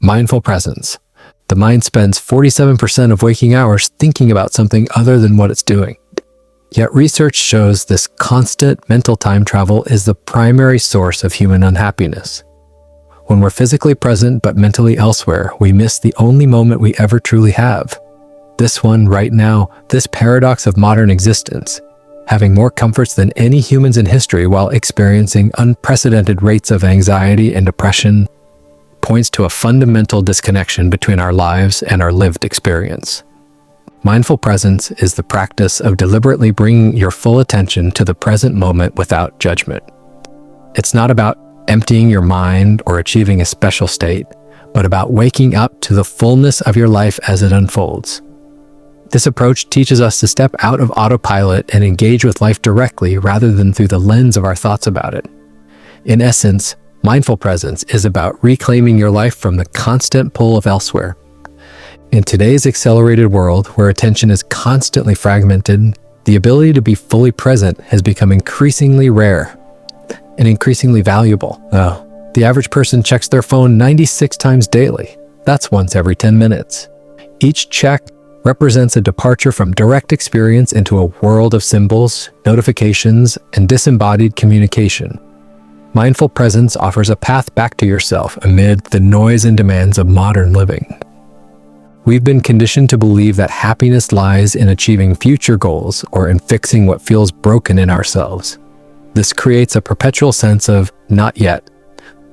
Mindful presence. The mind spends 47% of waking hours thinking about something other than what it's doing. Yet research shows this constant mental time travel is the primary source of human unhappiness. When we're physically present but mentally elsewhere, we miss the only moment we ever truly have. This one right now, this paradox of modern existence, having more comforts than any humans in history while experiencing unprecedented rates of anxiety and depression, points to a fundamental disconnection between our lives and our lived experience. Mindful presence is the practice of deliberately bringing your full attention to the present moment without judgment. It's not about emptying your mind or achieving a special state, but about waking up to the fullness of your life as it unfolds. This approach teaches us to step out of autopilot and engage with life directly rather than through the lens of our thoughts about it. In essence, mindful presence is about reclaiming your life from the constant pull of elsewhere. In today's accelerated world, where attention is constantly fragmented, the ability to be fully present has become increasingly rare and increasingly valuable. The average person checks their phone 96 times daily. That's once every 10 minutes. Each check represents a departure from direct experience into a world of symbols, notifications, and disembodied communication. Mindful presence offers a path back to yourself amid the noise and demands of modern living. We've been conditioned to believe that happiness lies in achieving future goals or in fixing what feels broken in ourselves. This creates a perpetual sense of not yet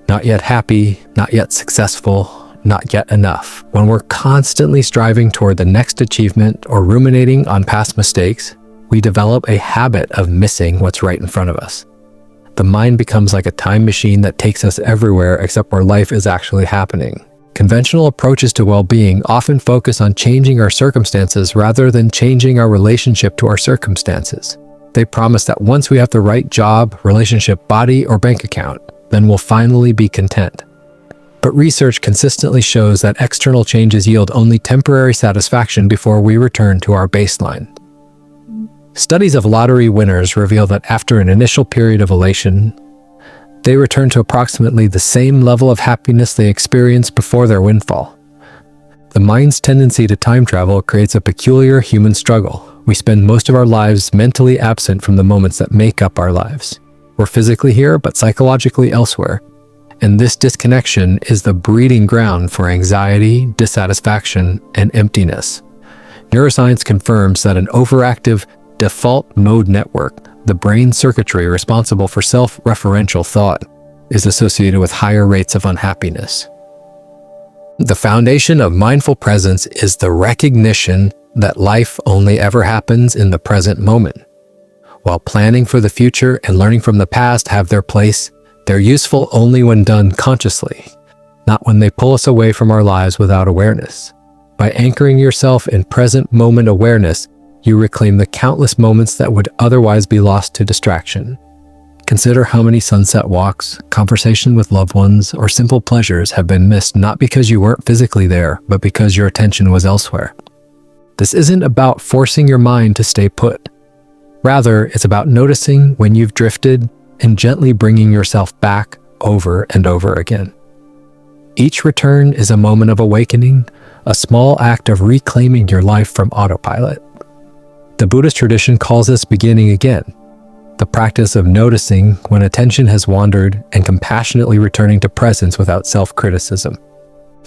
happy, not yet successful, not yet enough. When we're constantly striving toward the next achievement or ruminating on past mistakes, we develop a habit of missing what's right in front of us. The mind becomes like a time machine that takes us everywhere except where life is actually happening. Conventional approaches to well-being often focus on changing our circumstances rather than changing our relationship to our circumstances. They promise that once we have the right job, relationship, body, or bank account, then we'll finally be content. But research consistently shows that external changes yield only temporary satisfaction before we return to our baseline. Studies of lottery winners reveal that after an initial period of elation, they return to approximately the same level of happiness they experienced before their windfall. The mind's tendency to time travel creates a peculiar human struggle. We spend most of our lives mentally absent from the moments that make up our lives. We're physically here, but psychologically elsewhere. And this disconnection is the breeding ground for anxiety, dissatisfaction, and emptiness. Neuroscience confirms that an overactive default mode network, the brain circuitry responsible for self-referential thought, is associated with higher rates of unhappiness. The foundation of mindful presence is the recognition that life only ever happens in the present moment. While planning for the future and learning from the past have their place, they're useful only when done consciously, not when they pull us away from our lives without awareness. By anchoring yourself in present moment awareness, you reclaim the countless moments that would otherwise be lost to distraction. Consider how many sunset walks, conversation with loved ones, or simple pleasures have been missed not because you weren't physically there, but because your attention was elsewhere. This isn't about forcing your mind to stay put. Rather, it's about noticing when you've drifted and gently bringing yourself back over and over again. Each return is a moment of awakening, a small act of reclaiming your life from autopilot. The Buddhist tradition calls this beginning again, the practice of noticing when attention has wandered and compassionately returning to presence without self-criticism.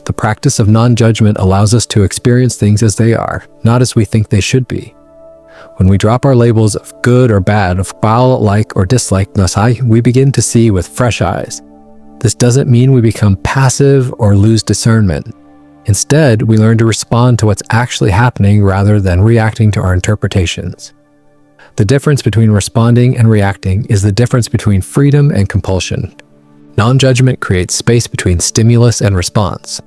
The practice of non-judgment allows us to experience things as they are, not as we think they should be. When we drop our labels of good or bad, of like or dislike, we begin to see with fresh eyes. This doesn't mean we become passive or lose discernment. Instead, we learn to respond to what's actually happening rather than reacting to our interpretations. The difference between responding and reacting is the difference between freedom and compulsion. Non-judgment creates space between stimulus and response,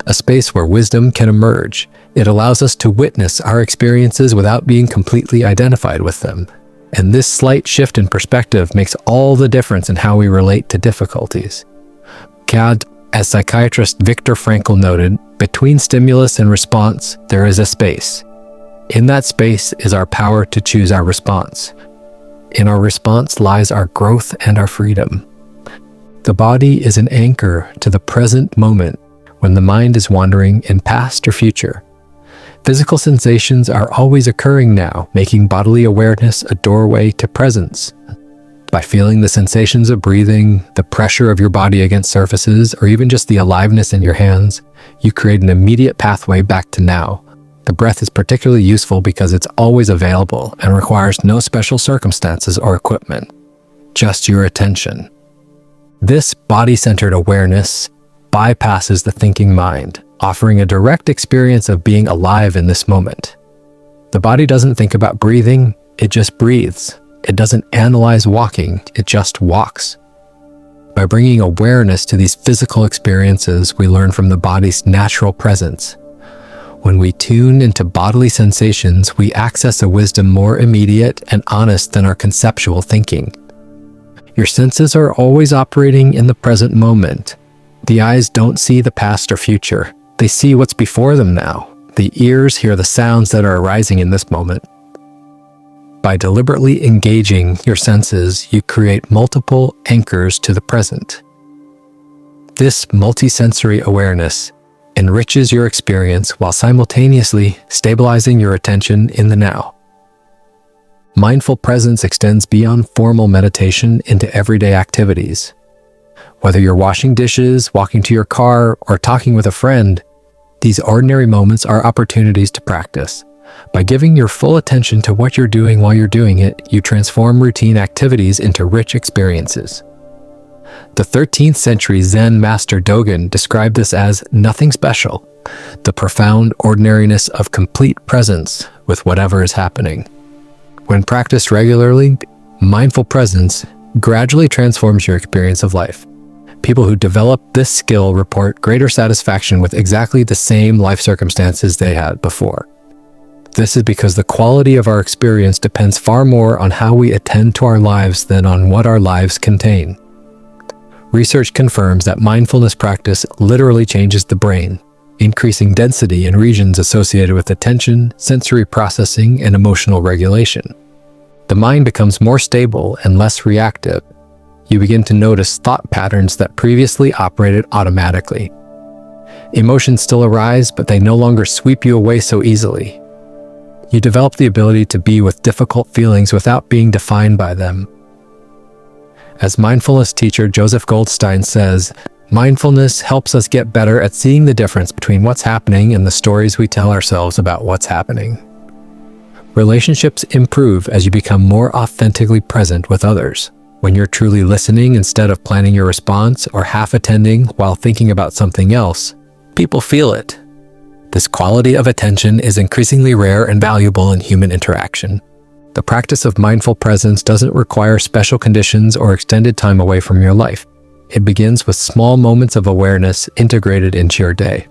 a space where wisdom can emerge. It allows us to witness our experiences without being completely identified with them. And this slight shift in perspective makes all the difference in how we relate to difficulties. As psychiatrist Viktor Frankl noted, between stimulus and response, there is a space. In that space is our power to choose our response. In our response lies our growth and our freedom. The body is an anchor to the present moment. when the mind is wandering in past or future. Physical sensations are always occurring now, making bodily awareness a doorway to presence. By feeling the sensations of breathing, the pressure of your body against surfaces, or even just the aliveness in your hands, you create an immediate pathway back to now. The breath is particularly useful because it's always available and requires no special circumstances or equipment, just your attention. This body-centered awareness bypasses the thinking mind, offering a direct experience of being alive in this moment. The body doesn't think about breathing, it just breathes. It doesn't analyze walking, it just walks. By bringing awareness to these physical experiences, we learn from the body's natural presence. When we tune into bodily sensations, we access a wisdom more immediate and honest than our conceptual thinking. Your senses are always operating in the present moment. The eyes don't see the past or future. They see what's before them now. The ears hear the sounds that are arising in this moment. By deliberately engaging your senses, you create multiple anchors to the present. This multisensory awareness enriches your experience while simultaneously stabilizing your attention in the now. Mindful presence extends beyond formal meditation into everyday activities. Whether you're washing dishes, walking to your car, or talking with a friend, these ordinary moments are opportunities to practice. By giving your full attention to what you're doing while you're doing it, you transform routine activities into rich experiences. The 13th century Zen master Dogen described this as nothing special, the profound ordinariness of complete presence with whatever is happening. When practiced regularly, mindful presence gradually transforms your experience of life. People who develop this skill report greater satisfaction with exactly the same life circumstances they had before. This is because the quality of our experience depends far more on how we attend to our lives than on what our lives contain. Research confirms that mindfulness practice literally changes the brain, increasing density in regions associated with attention, sensory processing, and emotional regulation. The mind becomes more stable and less reactive. You begin to notice thought patterns that previously operated automatically. Emotions still arise, but they no longer sweep you away so easily. You develop the ability to be with difficult feelings without being defined by them. As mindfulness teacher Joseph Goldstein says, mindfulness helps us get better at seeing the difference between what's happening and the stories we tell ourselves about what's happening. Relationships improve as you become more authentically present with others. When you're truly listening instead of planning your response or half attending while thinking about something else, people feel it. This quality of attention is increasingly rare and valuable in human interaction. The practice of mindful presence doesn't require special conditions or extended time away from your life. It begins with small moments of awareness integrated into your day.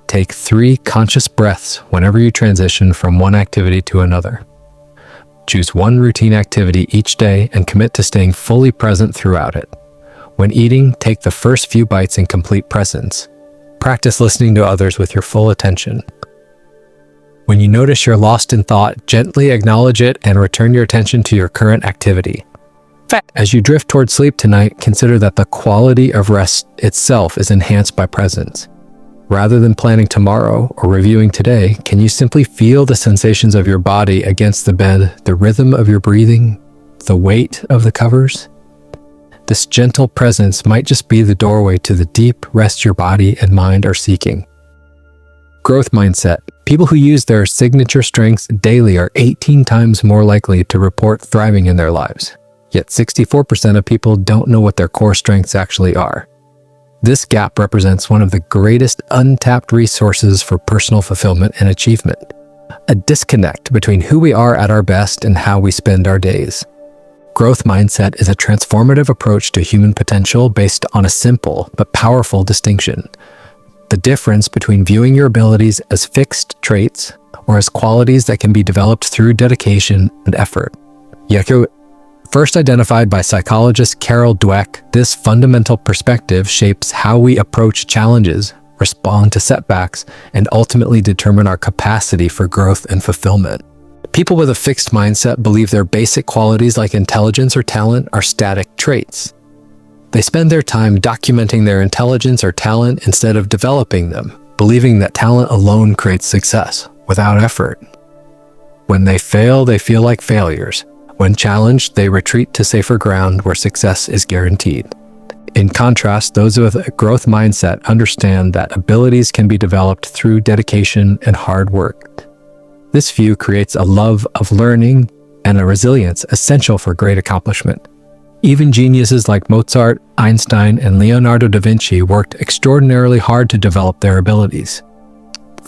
Take 3 conscious breaths whenever you transition from one activity to another. Choose one routine activity each day and commit to staying fully present throughout it. When eating, take the first few bites in complete presence. Practice listening to others with your full attention. When you notice you're lost in thought, gently acknowledge it and return your attention to your current activity. As you drift toward sleep tonight, consider that the quality of rest itself is enhanced by presence. Rather than planning tomorrow or reviewing today, can you simply feel the sensations of your body against the bed, the rhythm of your breathing, the weight of the covers? This gentle presence might just be the doorway to the deep rest your body and mind are seeking. Growth mindset. People who use their signature strengths daily are 18 times more likely to report thriving in their lives. Yet 64% of people don't know what their core strengths actually are. This gap represents one of the greatest untapped resources for personal fulfillment and achievement. A disconnect between who we are at our best and how we spend our days. Growth mindset is a transformative approach to human potential based on a simple but powerful distinction. The difference between viewing your abilities as fixed traits or as qualities that can be developed through dedication and effort. First identified by psychologist Carol Dweck, this fundamental perspective shapes how we approach challenges, respond to setbacks, and ultimately determine our capacity for growth and fulfillment. People with a fixed mindset believe their basic qualities like intelligence or talent are static traits. They spend their time documenting their intelligence or talent instead of developing them, believing that talent alone creates success without effort. When they fail, they feel like failures. When challenged, they retreat to safer ground where success is guaranteed. In contrast, those with a growth mindset understand that abilities can be developed through dedication and hard work. This view creates a love of learning and a resilience essential for great accomplishment. Even geniuses like Mozart, Einstein, and Leonardo da Vinci worked extraordinarily hard to develop their abilities.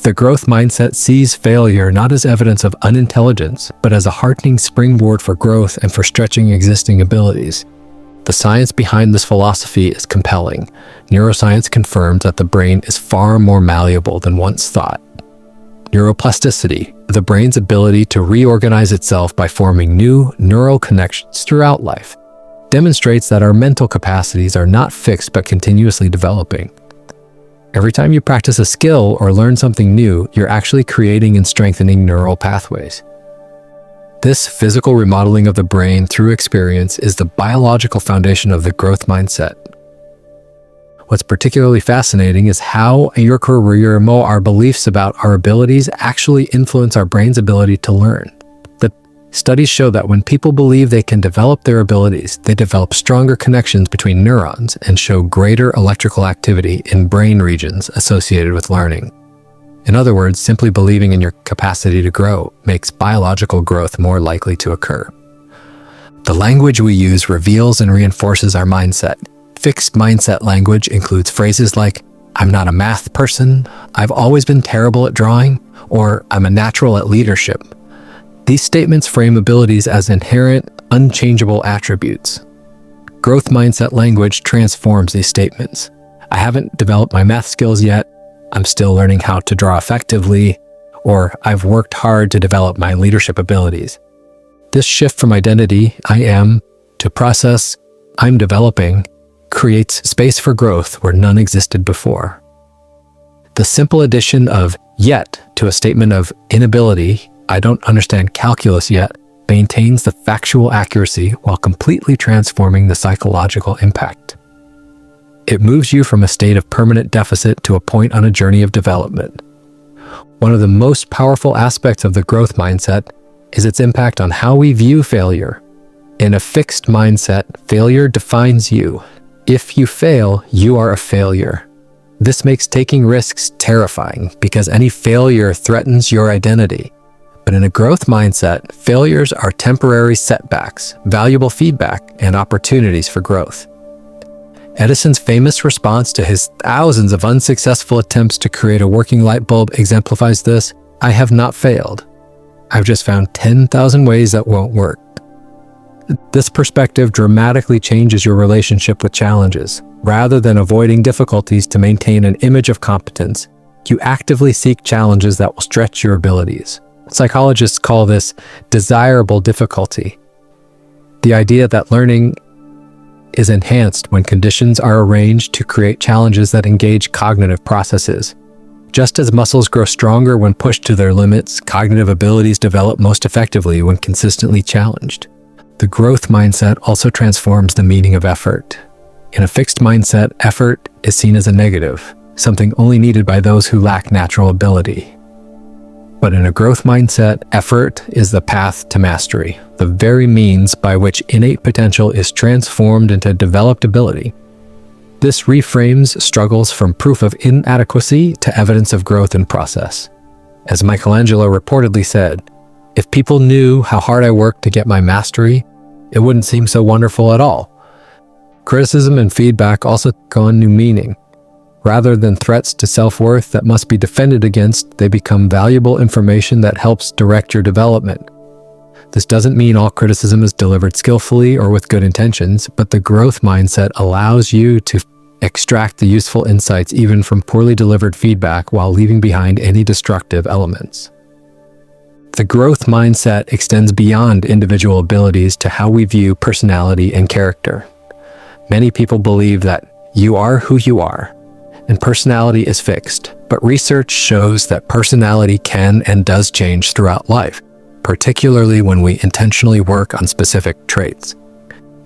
The growth mindset sees failure not as evidence of unintelligence, but as a heartening springboard for growth and for stretching existing abilities. The science behind this philosophy is compelling. Neuroscience confirms that the brain is far more malleable than once thought. Neuroplasticity, the brain's ability to reorganize itself by forming new neural connections throughout life, demonstrates that our mental capacities are not fixed but continuously developing. Every time you practice a skill or learn something new, you're actually creating and strengthening neural pathways. This physical remodeling of the brain through experience is the biological foundation of the growth mindset. What's particularly fascinating is how our beliefs about our abilities actually influence our brain's ability to learn. The studies show that when people believe they can develop their abilities, they develop stronger connections between neurons and show greater electrical activity in brain regions associated with learning. In other words, simply believing in your capacity to grow makes biological growth more likely to occur. The language we use reveals and reinforces our mindset. Fixed mindset language includes phrases like, "I'm not a math person," "I've always been terrible at drawing," or "I'm a natural at leadership." These statements frame abilities as inherent, unchangeable attributes. Growth mindset language transforms these statements. "I haven't developed my math skills yet," "I'm still learning how to draw effectively," or "I've worked hard to develop my leadership abilities." This shift from identity, "I am," to process, "I'm developing," creates space for growth where none existed before. The simple addition of "yet" to a statement of inability, "I don't understand calculus yet," maintains the factual accuracy while completely transforming the psychological impact. It moves you from a state of permanent deficit to a point on a journey of development. One of the most powerful aspects of the growth mindset is its impact on how we view failure. In a fixed mindset, failure defines you. If you fail, you are a failure. This makes taking risks terrifying because any failure threatens your identity. But in a growth mindset, failures are temporary setbacks, valuable feedback, and opportunities for growth. Edison's famous response to his thousands of unsuccessful attempts to create a working light bulb exemplifies this: "I have not failed. I've just found 10,000 ways that won't work." This perspective dramatically changes your relationship with challenges. Rather than avoiding difficulties to maintain an image of competence, you actively seek challenges that will stretch your abilities. Psychologists call this desirable difficulty. The idea that learning is enhanced when conditions are arranged to create challenges that engage cognitive processes. Just as muscles grow stronger when pushed to their limits, cognitive abilities develop most effectively when consistently challenged. The growth mindset also transforms the meaning of effort. In a fixed mindset, effort is seen as a negative, something only needed by those who lack natural ability. But in a growth mindset, effort is the path to mastery, the very means by which innate potential is transformed into developed ability. This reframes struggles from proof of inadequacy to evidence of growth in process. As Michelangelo reportedly said, "If people knew how hard I worked to get my mastery, it wouldn't seem so wonderful at all." Criticism and feedback also take on new meaning. Rather than threats to self-worth that must be defended against, they become valuable information that helps direct your development. This doesn't mean all criticism is delivered skillfully or with good intentions, but the growth mindset allows you to extract the useful insights even from poorly delivered feedback while leaving behind any destructive elements. The growth mindset extends beyond individual abilities to how we view personality and character. Many people believe that you are who you are, and personality is fixed, but research shows that personality can and does change throughout life, particularly when we intentionally work on specific traits.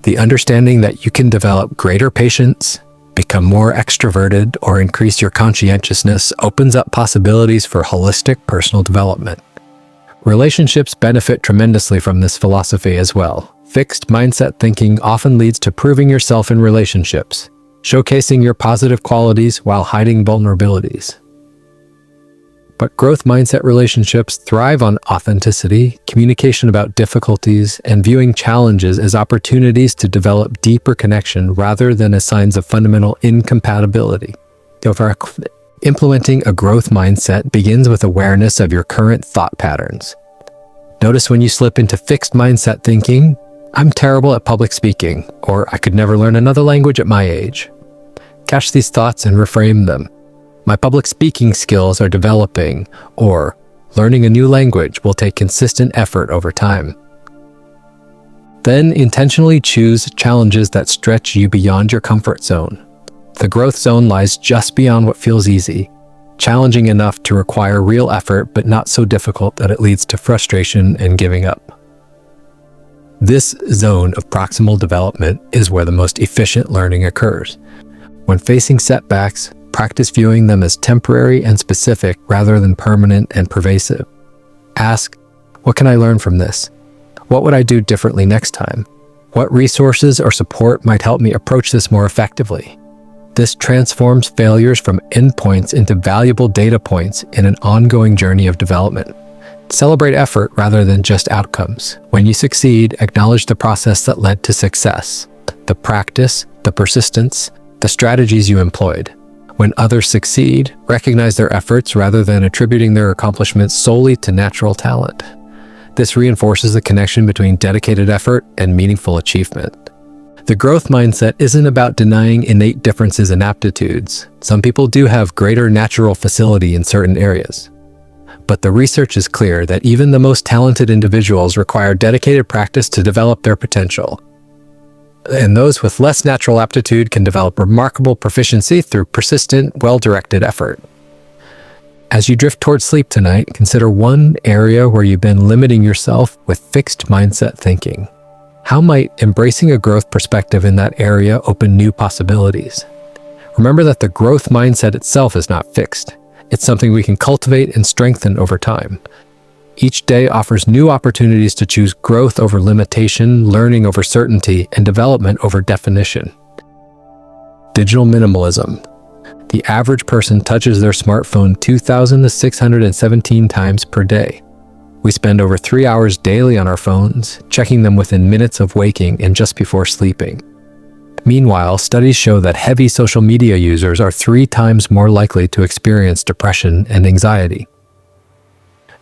The understanding that you can develop greater patience, become more extroverted, or increase your conscientiousness opens up possibilities for holistic personal development. Relationships benefit tremendously from this philosophy as well. Fixed mindset thinking often leads to proving yourself in relationships, showcasing your positive qualities while hiding vulnerabilities. But growth mindset relationships thrive on authenticity, communication about difficulties, and viewing challenges as opportunities to develop deeper connection rather than as signs of fundamental incompatibility. Implementing a growth mindset begins with awareness of your current thought patterns. Notice when you slip into fixed mindset thinking, "I'm terrible at public speaking," or "I could never learn another language at my age." Catch these thoughts and reframe them. "My public speaking skills are developing," or "learning a new language will take consistent effort over time." Then intentionally choose challenges that stretch you beyond your comfort zone. The growth zone lies just beyond what feels easy, challenging enough to require real effort but not so difficult that it leads to frustration and giving up. This zone of proximal development is where the most efficient learning occurs. When facing setbacks, practice viewing them as temporary and specific rather than permanent and pervasive. Ask, "What can I learn from this? What would I do differently next time? What resources or support might help me approach this more effectively?" This transforms failures from endpoints into valuable data points in an ongoing journey of development. Celebrate effort rather than just outcomes. When you succeed, acknowledge the process that led to success, the practice, the persistence, the strategies you employed. When others succeed, recognize their efforts rather than attributing their accomplishments solely to natural talent. This reinforces the connection between dedicated effort and meaningful achievement. The growth mindset isn't about denying innate differences in aptitudes. Some people do have greater natural facility in certain areas. But the research is clear that even the most talented individuals require dedicated practice to develop their potential. And those with less natural aptitude can develop remarkable proficiency through persistent, well-directed effort. As you drift towards sleep tonight, consider one area where you've been limiting yourself with fixed mindset thinking. How might embracing a growth perspective in that area open new possibilities? Remember that the growth mindset itself is not fixed. It's something we can cultivate and strengthen over time. Each day offers new opportunities to choose growth over limitation, learning over certainty, and development over definition. Digital minimalism. The average person touches their smartphone 2,617 times per day. We spend over 3 hours daily on our phones, checking them within minutes of waking and just before sleeping. Meanwhile, studies show that heavy social media users are 3 times more likely to experience depression and anxiety.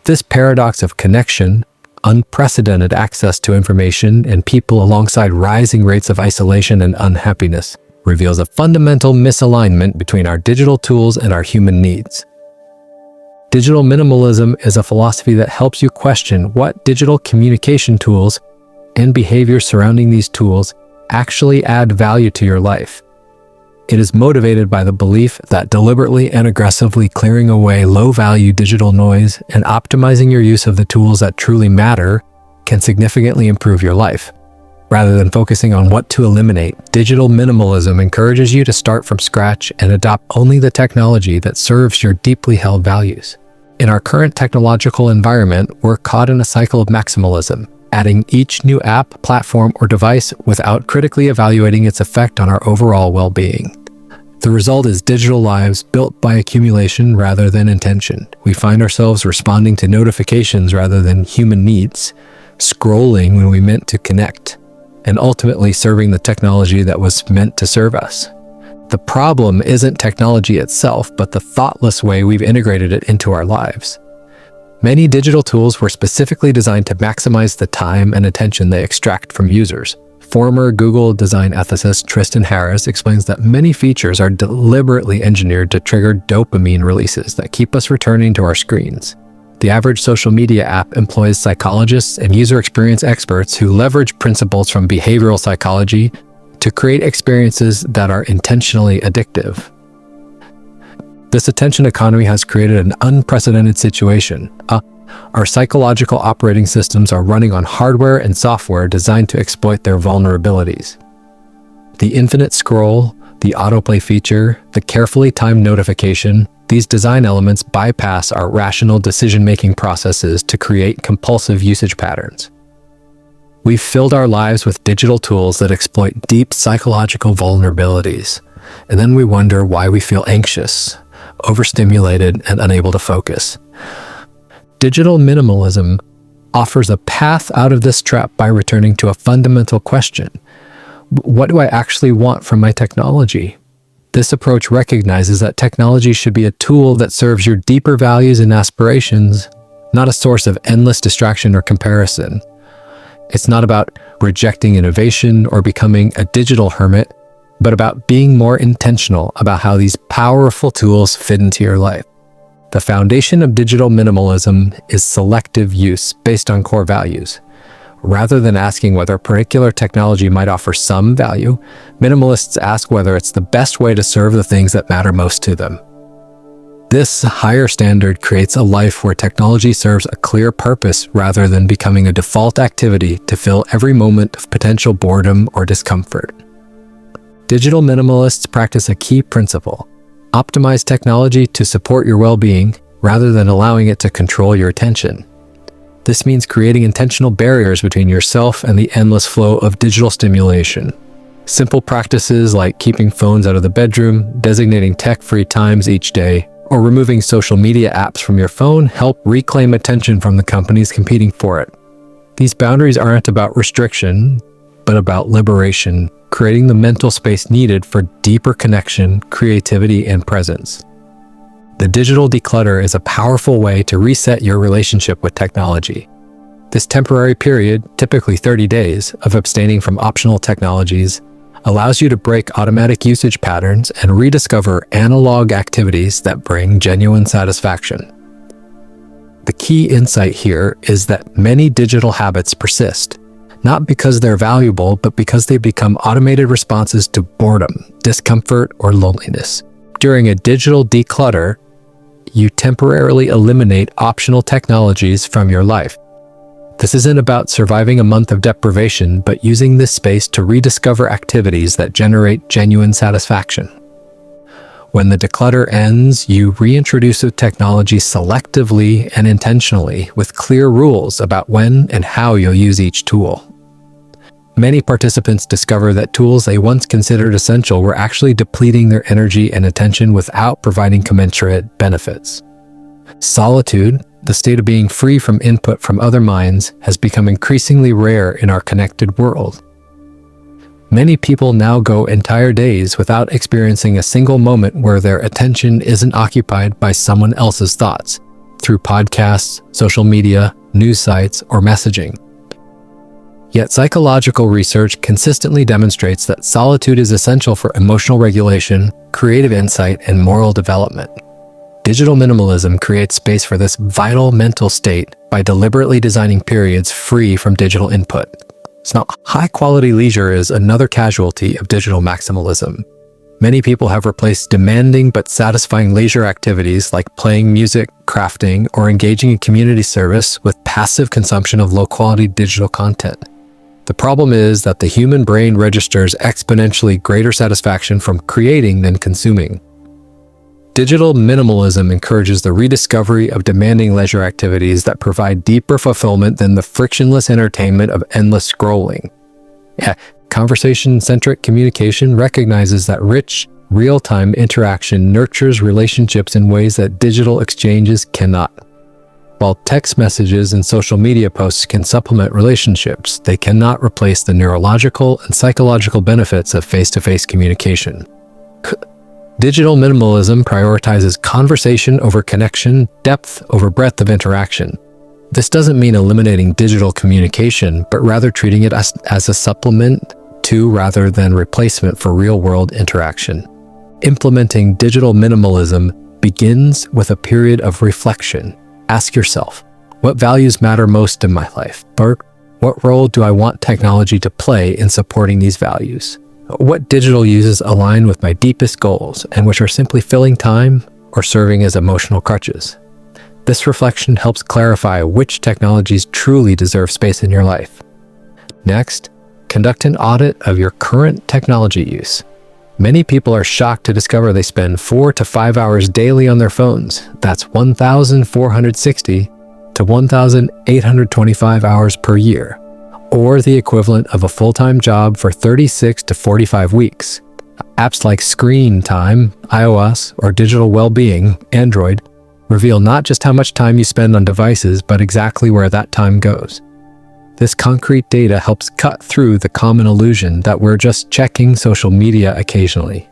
This paradox of connection, unprecedented access to information, and people alongside rising rates of isolation and unhappiness reveals a fundamental misalignment between our digital tools and our human needs. Digital minimalism is a philosophy that helps you question what digital communication tools and behaviors surrounding these tools actually add value to your life. It is motivated by the belief that deliberately and aggressively clearing away low-value digital noise and optimizing your use of the tools that truly matter can significantly improve your life. Rather than focusing on what to eliminate, digital minimalism encourages you to start from scratch and adopt only the technology that serves your deeply held values. In our current technological environment, we're caught in a cycle of maximalism, adding each new app, platform, or device without critically evaluating its effect on our overall well-being. The result is digital lives built by accumulation rather than intention. We find ourselves responding to notifications rather than human needs, scrolling when we meant to connect, and ultimately serving the technology that was meant to serve us. The problem isn't technology itself, but the thoughtless way we've integrated it into our lives. Many digital tools were specifically designed to maximize the time and attention they extract from users. Former Google design ethicist Tristan Harris explains that many features are deliberately engineered to trigger dopamine releases that keep us returning to our screens. The average social media app employs psychologists and user experience experts who leverage principles from behavioral psychology to create experiences that are intentionally addictive. This attention economy has created an unprecedented situation, a Our psychological operating systems are running on hardware and software designed to exploit their vulnerabilities. The infinite scroll, the autoplay feature, the carefully timed notification, these design elements bypass our rational decision-making processes to create compulsive usage patterns. We've filled our lives with digital tools that exploit deep psychological vulnerabilities, and then we wonder why we feel anxious, overstimulated, and unable to focus. Digital minimalism offers a path out of this trap by returning to a fundamental question. What do I actually want from my technology? This approach recognizes that technology should be a tool that serves your deeper values and aspirations, not a source of endless distraction or comparison. It's not about rejecting innovation or becoming a digital hermit, but about being more intentional about how these powerful tools fit into your life. The foundation of digital minimalism is selective use based on core values. Rather than asking whether a particular technology might offer some value, minimalists ask whether it's the best way to serve the things that matter most to them. This higher standard creates a life where technology serves a clear purpose rather than becoming a default activity to fill every moment of potential boredom or discomfort. Digital minimalists practice a key principle: optimize technology to support your well-being rather than allowing it to control your attention. This means creating intentional barriers between yourself and the endless flow of digital stimulation. Simple practices like keeping phones out of the bedroom, designating tech-free times each day, or removing social media apps from your phone help reclaim attention from the companies competing for it. These boundaries aren't about restriction, but about liberation, creating the mental space needed for deeper connection, creativity, and presence. The digital declutter is a powerful way to reset your relationship with technology. This temporary period, typically 30 days, of abstaining from optional technologies allows you to break automatic usage patterns and rediscover analog activities that bring genuine satisfaction. The key insight here is that many digital habits persist, not because they're valuable, but because they become automated responses to boredom, discomfort, or loneliness. During a digital declutter, you temporarily eliminate optional technologies from your life. This isn't about surviving a month of deprivation, but using this space to rediscover activities that generate genuine satisfaction. When the declutter ends, you reintroduce the technology selectively and intentionally, with clear rules about when and how you'll use each tool. Many participants discover that tools they once considered essential were actually depleting their energy and attention without providing commensurate benefits. Solitude, the state of being free from input from other minds, has become increasingly rare in our connected world. Many people now go entire days without experiencing a single moment where their attention isn't occupied by someone else's thoughts, through podcasts, social media, news sites, or messaging. Yet psychological research consistently demonstrates that solitude is essential for emotional regulation, creative insight, and moral development. Digital minimalism creates space for this vital mental state by deliberately designing periods free from digital input. So now, high-quality leisure is another casualty of digital maximalism. Many people have replaced demanding but satisfying leisure activities like playing music, crafting, or engaging in community service with passive consumption of low-quality digital content. The problem is that the human brain registers exponentially greater satisfaction from creating than consuming. Digital minimalism encourages the rediscovery of demanding leisure activities that provide deeper fulfillment than the frictionless entertainment of endless scrolling. Conversation-centric communication recognizes that rich, real-time interaction nurtures relationships in ways that digital exchanges cannot. While text messages and social media posts can supplement relationships, they cannot replace the neurological and psychological benefits of face-to-face communication. Digital minimalism prioritizes conversation over connection, depth over breadth of interaction. This doesn't mean eliminating digital communication, but rather treating it as a supplement to rather than replacement for real-world interaction. Implementing digital minimalism begins with a period of reflection. Ask yourself, what values matter most in my life? Or what role do I want technology to play in supporting these values? What digital uses align with my deepest goals and which are simply filling time or serving as emotional crutches? This reflection helps clarify which technologies truly deserve space in your life. Next, conduct an audit of your current technology use. Many people are shocked to discover they spend 4 to 5 hours daily on their phones. That's 1,460 to 1,825 hours per year, or the equivalent of a full-time job for 36 to 45 weeks. Apps like Screen Time, iOS, or Digital Wellbeing, Android, reveal not just how much time you spend on devices, but exactly where that time goes. This concrete data helps cut through the common illusion that we're just checking social media occasionally.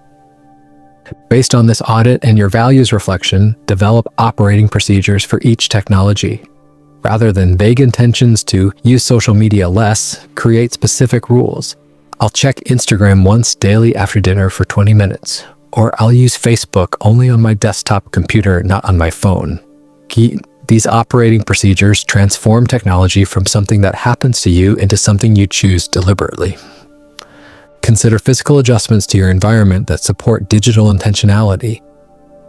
Based on this audit and your values reflection, develop operating procedures for each technology. Rather than vague intentions to use social media less, create specific rules. I'll check Instagram once daily after dinner for 20 minutes, or I'll use Facebook only on my desktop computer, not on my phone. These operating procedures transform technology from something that happens to you into something you choose deliberately. Consider physical adjustments to your environment that support digital intentionality.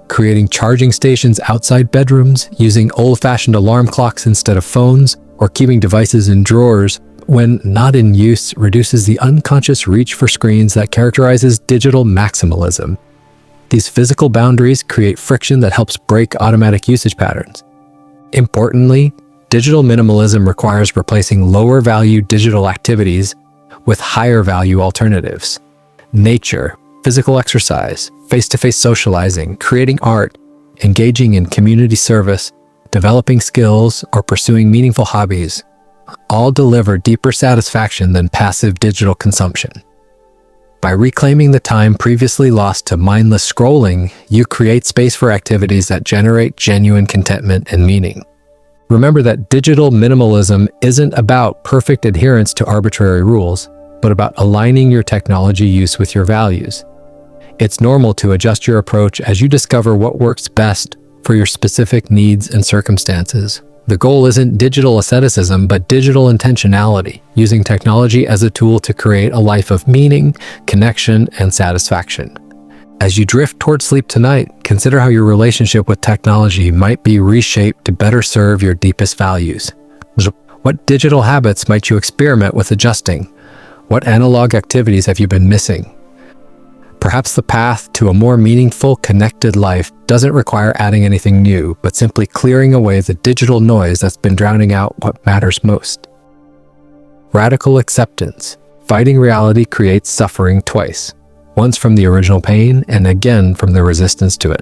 Creating charging stations outside bedrooms, using old-fashioned alarm clocks instead of phones, or keeping devices in drawers when not in use reduces the unconscious reach for screens that characterizes digital maximalism. These physical boundaries create friction that helps break automatic usage patterns. Importantly, digital minimalism requires replacing lower-value digital activities with higher-value alternatives. Nature, physical exercise, face-to-face socializing, creating art, engaging in community service, developing skills, or pursuing meaningful hobbies all deliver deeper satisfaction than passive digital consumption. By reclaiming the time previously lost to mindless scrolling, you create space for activities that generate genuine contentment and meaning. Remember that digital minimalism isn't about perfect adherence to arbitrary rules, but about aligning your technology use with your values. It's normal to adjust your approach as you discover what works best for your specific needs and circumstances. The goal isn't digital asceticism, but digital intentionality, using technology as a tool to create a life of meaning, connection, and satisfaction. As you drift toward sleep tonight, consider how your relationship with technology might be reshaped to better serve your deepest values. What digital habits might you experiment with adjusting? What analog activities have you been missing? Perhaps the path to a more meaningful, connected life doesn't require adding anything new, but simply clearing away the digital noise that's been drowning out what matters most. Radical acceptance. Fighting reality creates suffering twice, once from the original pain and again from the resistance to it.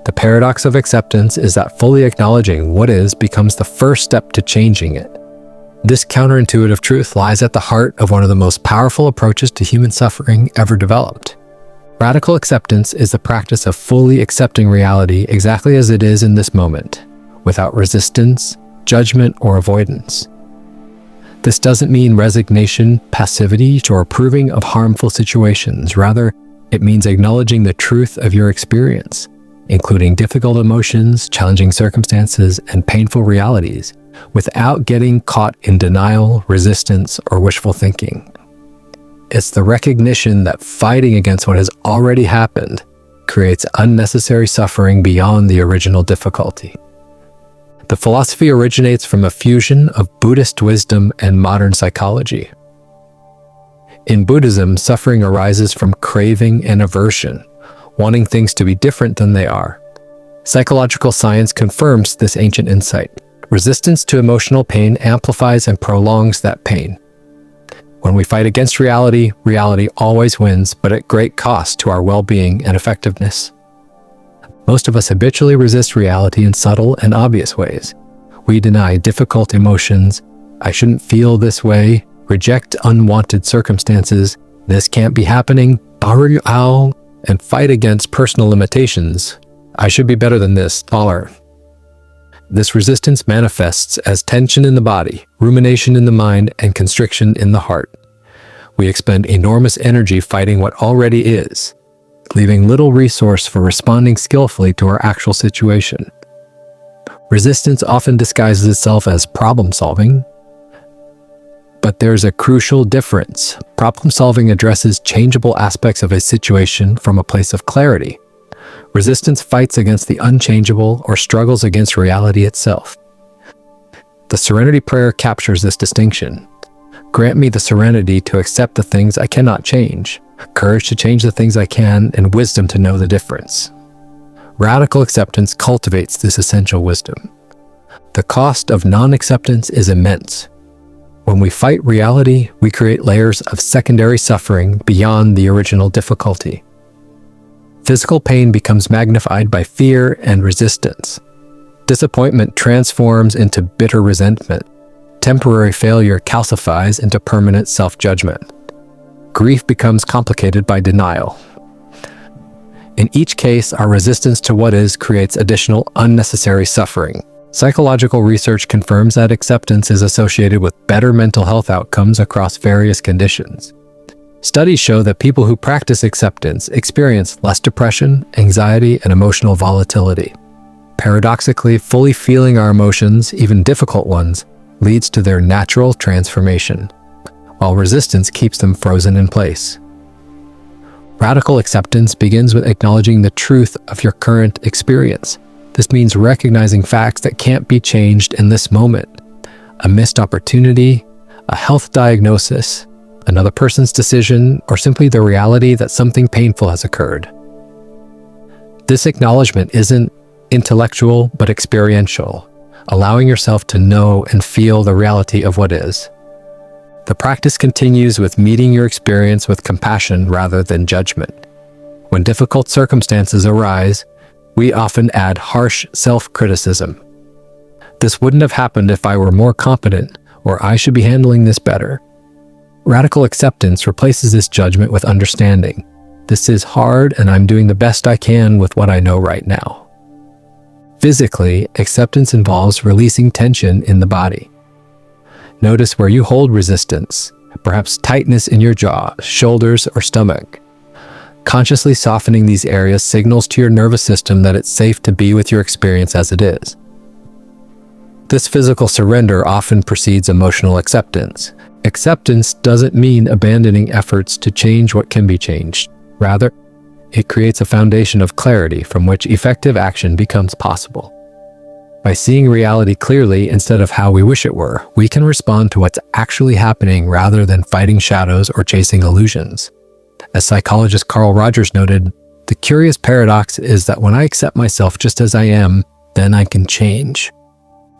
The paradox of acceptance is that fully acknowledging what is becomes the first step to changing it. This counterintuitive truth lies at the heart of one of the most powerful approaches to human suffering ever developed. Radical acceptance is the practice of fully accepting reality exactly as it is in this moment, without resistance, judgment, or avoidance. This doesn't mean resignation, passivity, or approving of harmful situations. Rather, it means acknowledging the truth of your experience, including difficult emotions, challenging circumstances, and painful realities, without getting caught in denial, resistance, or wishful thinking. It's the recognition that fighting against what has already happened creates unnecessary suffering beyond the original difficulty. The philosophy originates from a fusion of Buddhist wisdom and modern psychology. In Buddhism, suffering arises from craving and aversion, wanting things to be different than they are. Psychological science confirms this ancient insight. Resistance to emotional pain amplifies and prolongs that pain. When we fight against reality, reality always wins, but at great cost to our well-being and effectiveness. Most of us habitually resist reality in subtle and obvious ways. We deny difficult emotions, I shouldn't feel this way, reject unwanted circumstances, this can't be happening, and fight against personal limitations. I should be better than this, taller. This resistance manifests as tension in the body, rumination in the mind, and constriction in the heart. We expend enormous energy fighting what already is, leaving little resource for responding skillfully to our actual situation. Resistance often disguises itself as problem solving, but there's a crucial difference. Problem solving addresses changeable aspects of a situation from a place of clarity. Resistance fights against the unchangeable or struggles against reality itself. The Serenity Prayer captures this distinction. Grant me the serenity to accept the things I cannot change, courage to change the things I can, and wisdom to know the difference. Radical acceptance cultivates this essential wisdom. The cost of non-acceptance is immense. When we fight reality, we create layers of secondary suffering beyond the original difficulty. Physical pain becomes magnified by fear and resistance. Disappointment transforms into bitter resentment. Temporary failure calcifies into permanent self-judgment. Grief becomes complicated by denial. In each case, our resistance to what is creates additional unnecessary suffering. Psychological research confirms that acceptance is associated with better mental health outcomes across various conditions. Studies show that people who practice acceptance experience less depression, anxiety, and emotional volatility. Paradoxically, fully feeling our emotions, even difficult ones, leads to their natural transformation, while resistance keeps them frozen in place. Radical acceptance begins with acknowledging the truth of your current experience. This means recognizing facts that can't be changed in this moment. A missed opportunity, a health diagnosis, another person's decision, or simply the reality that something painful has occurred. This acknowledgement isn't intellectual but experiential, allowing yourself to know and feel the reality of what is. The practice continues with meeting your experience with compassion rather than judgment. When difficult circumstances arise, we often add harsh self-criticism. This wouldn't have happened if I were more competent, or I should be handling this better. Radical acceptance replaces this judgment with understanding. This is hard, and I'm doing the best I can with what I know right now. Physically, acceptance involves releasing tension in the body. Notice where you hold resistance, perhaps tightness in your jaw, shoulders, or stomach. Consciously softening these areas signals to your nervous system that it's safe to be with your experience as it is. This physical surrender often precedes emotional acceptance. Acceptance doesn't mean abandoning efforts to change what can be changed. Rather, it creates a foundation of clarity from which effective action becomes possible. By seeing reality clearly instead of how we wish it were, we can respond to what's actually happening rather than fighting shadows or chasing illusions. As psychologist Carl Rogers noted, the curious paradox is that when I accept myself just as I am, then I can change.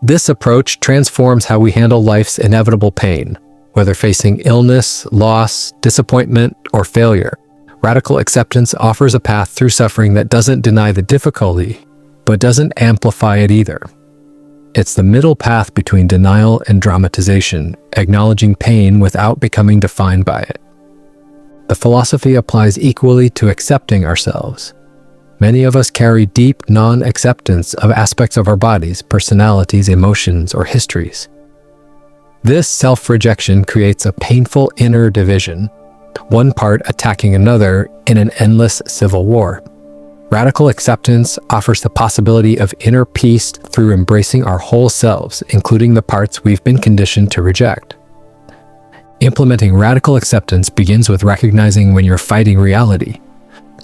This approach transforms how we handle life's inevitable pain, whether facing illness, loss, disappointment, or failure. Radical acceptance offers a path through suffering that doesn't deny the difficulty, but doesn't amplify it either. It's the middle path between denial and dramatization, acknowledging pain without becoming defined by it. The philosophy applies equally to accepting ourselves. Many of us carry deep non-acceptance of aspects of our bodies, personalities, emotions, or histories. This self-rejection creates a painful inner division, one part attacking another in an endless civil war. Radical acceptance offers the possibility of inner peace through embracing our whole selves, including the parts we've been conditioned to reject. Implementing radical acceptance begins with recognizing when you're fighting reality.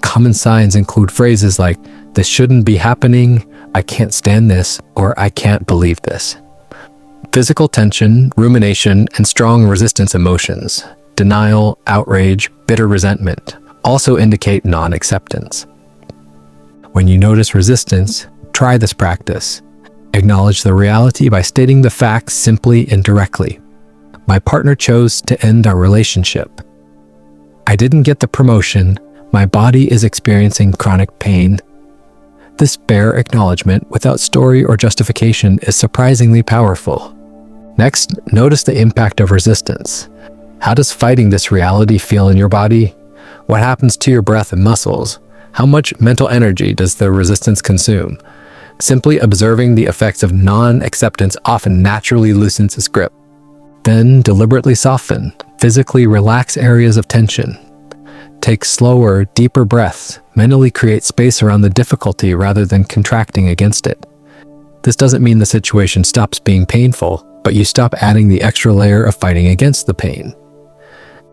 Common signs include phrases like, "This shouldn't be happening," "I can't stand this," or "I can't believe this." Physical tension, rumination, and strong resistance emotions, denial, outrage, bitter resentment, also indicate non-acceptance. When you notice resistance, try this practice. Acknowledge the reality by stating the facts simply and directly. My partner chose to end our relationship. I didn't get the promotion. My body is experiencing chronic pain. This bare acknowledgement, without story or justification, is surprisingly powerful. Next, notice the impact of resistance. How does fighting this reality feel in your body? What happens to your breath and muscles? How much mental energy does the resistance consume? Simply observing the effects of non-acceptance often naturally loosens its grip. Then deliberately soften, physically relax areas of tension. Take slower, deeper breaths, mentally create space around the difficulty rather than contracting against it. This doesn't mean the situation stops being painful, but you stop adding the extra layer of fighting against the pain.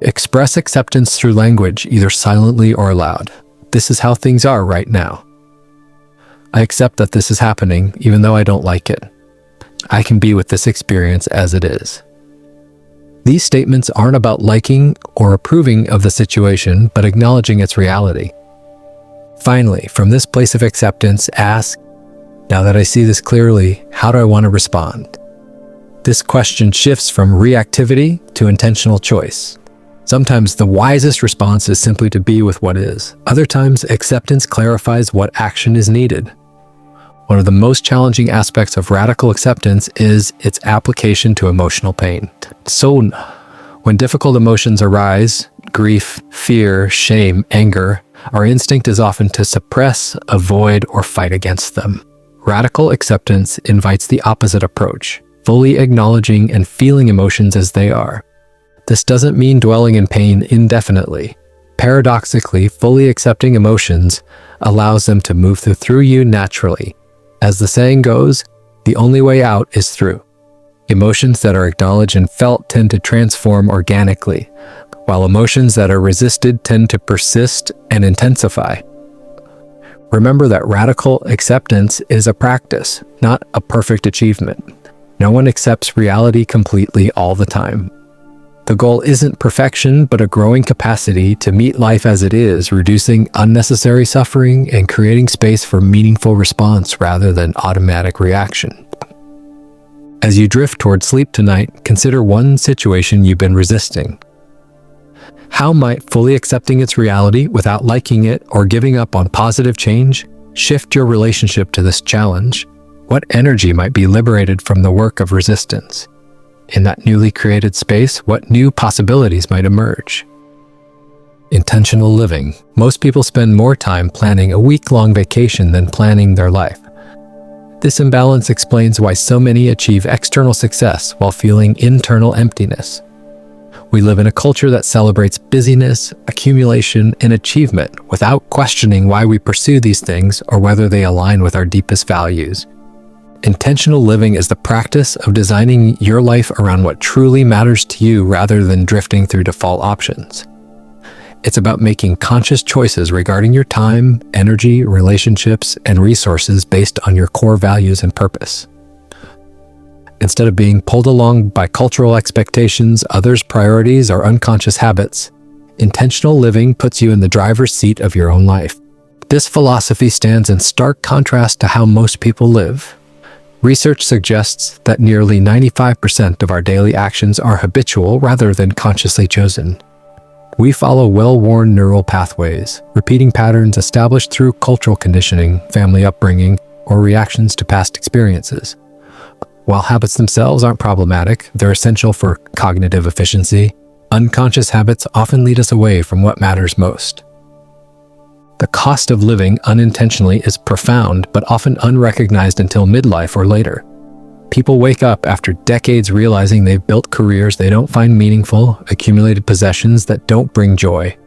Express acceptance through language, either silently or aloud. This is how things are right now. I accept that this is happening, even though I don't like it. I can be with this experience as it is. These statements aren't about liking or approving of the situation, but acknowledging its reality. Finally, from this place of acceptance, ask, now that I see this clearly, how do I want to respond? This question shifts from reactivity to intentional choice. Sometimes the wisest response is simply to be with what is. Other times, acceptance clarifies what action is needed. One of the most challenging aspects of radical acceptance is its application to emotional pain. So, when difficult emotions arise, grief, fear, shame, anger, our instinct is often to suppress, avoid, or fight against them. Radical acceptance invites the opposite approach, fully acknowledging and feeling emotions as they are. This doesn't mean dwelling in pain indefinitely. Paradoxically, fully accepting emotions allows them to move through you naturally. As the saying goes, the only way out is through. Emotions that are acknowledged and felt tend to transform organically, while emotions that are resisted tend to persist and intensify. Remember that radical acceptance is a practice, not a perfect achievement. No one accepts reality completely all the time. The goal isn't perfection, but a growing capacity to meet life as it is, reducing unnecessary suffering and creating space for meaningful response rather than automatic reaction. As you drift toward sleep tonight, consider one situation you've been resisting. How might fully accepting its reality without liking it or giving up on positive change shift your relationship to this challenge? What energy might be liberated from the work of resistance? In that newly created space, what new possibilities might emerge? Intentional living. Most people spend more time planning a week-long vacation than planning their life. This imbalance explains why so many achieve external success while feeling internal emptiness. We live in a culture that celebrates busyness, accumulation, and achievement without questioning why we pursue these things or whether they align with our deepest values. Intentional living is the practice of designing your life around what truly matters to you rather than drifting through default options. It's about making conscious choices regarding your time, energy, relationships, and resources based on your core values and purpose. Instead of being pulled along by cultural expectations, others' priorities, or unconscious habits, intentional living puts you in the driver's seat of your own life. This philosophy stands in stark contrast to how most people live. Research suggests that nearly 95% of our daily actions are habitual rather than consciously chosen. We follow well-worn neural pathways, repeating patterns established through cultural conditioning, family upbringing, or reactions to past experiences. While habits themselves aren't problematic, they're essential for cognitive efficiency. Unconscious habits often lead us away from what matters most. The cost of living unintentionally is profound, but often unrecognized until midlife or later. People wake up after decades realizing they've built careers they don't find meaningful, accumulated possessions that don't bring joy,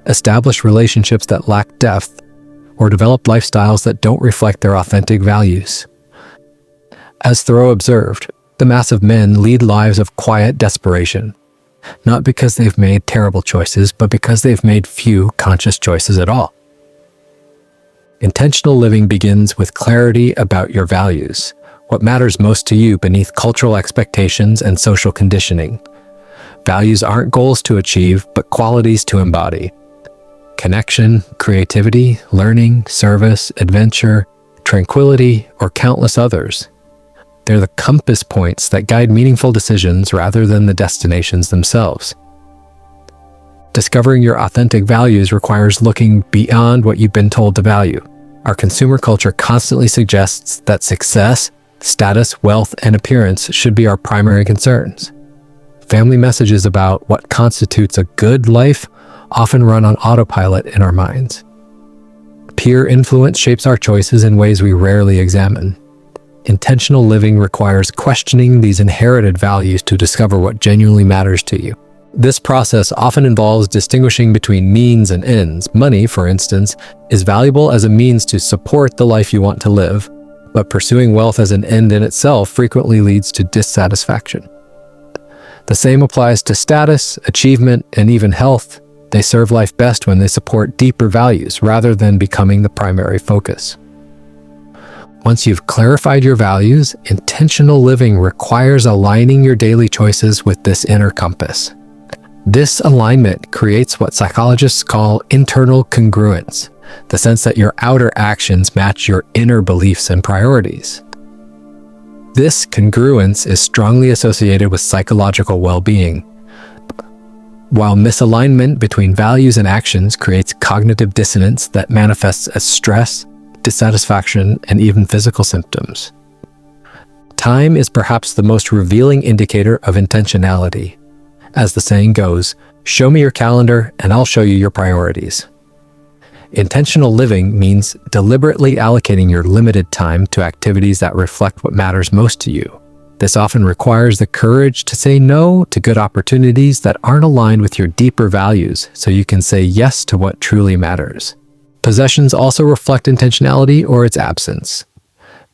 established relationships that lack depth, or developed lifestyles that don't reflect their authentic values. As Thoreau observed, the mass of men lead lives of quiet desperation, not because they've made terrible choices, but because they've made few conscious choices at all. Intentional living begins with clarity about your values, what matters most to you beneath cultural expectations and social conditioning. Values aren't goals to achieve, but qualities to embody. Connection, creativity, learning, service, adventure, tranquility, or countless others. They're the compass points that guide meaningful decisions rather than the destinations themselves. Discovering your authentic values requires looking beyond what you've been told to value. Our consumer culture constantly suggests that success, status, wealth, and appearance should be our primary concerns. Family messages about what constitutes a good life often run on autopilot in our minds. Peer influence shapes our choices in ways we rarely examine. Intentional living requires questioning these inherited values to discover what genuinely matters to you. This process often involves distinguishing between means and ends. Money, for instance, is valuable as a means to support the life you want to live, but pursuing wealth as an end in itself frequently leads to dissatisfaction. The same applies to status, achievement, and even health. They serve life best when they support deeper values rather than becoming the primary focus. Once you've clarified your values, intentional living requires aligning your daily choices with this inner compass. This alignment creates what psychologists call internal congruence, the sense that your outer actions match your inner beliefs and priorities. This congruence is strongly associated with psychological well-being. While misalignment between values and actions creates cognitive dissonance that manifests as stress, dissatisfaction, and even physical symptoms. Time is perhaps the most revealing indicator of intentionality. As the saying goes, show me your calendar and I'll show you your priorities. Intentional living means deliberately allocating your limited time to activities that reflect what matters most to you. This often requires the courage to say no to good opportunities that aren't aligned with your deeper values, so you can say yes to what truly matters. Possessions also reflect intentionality or its absence.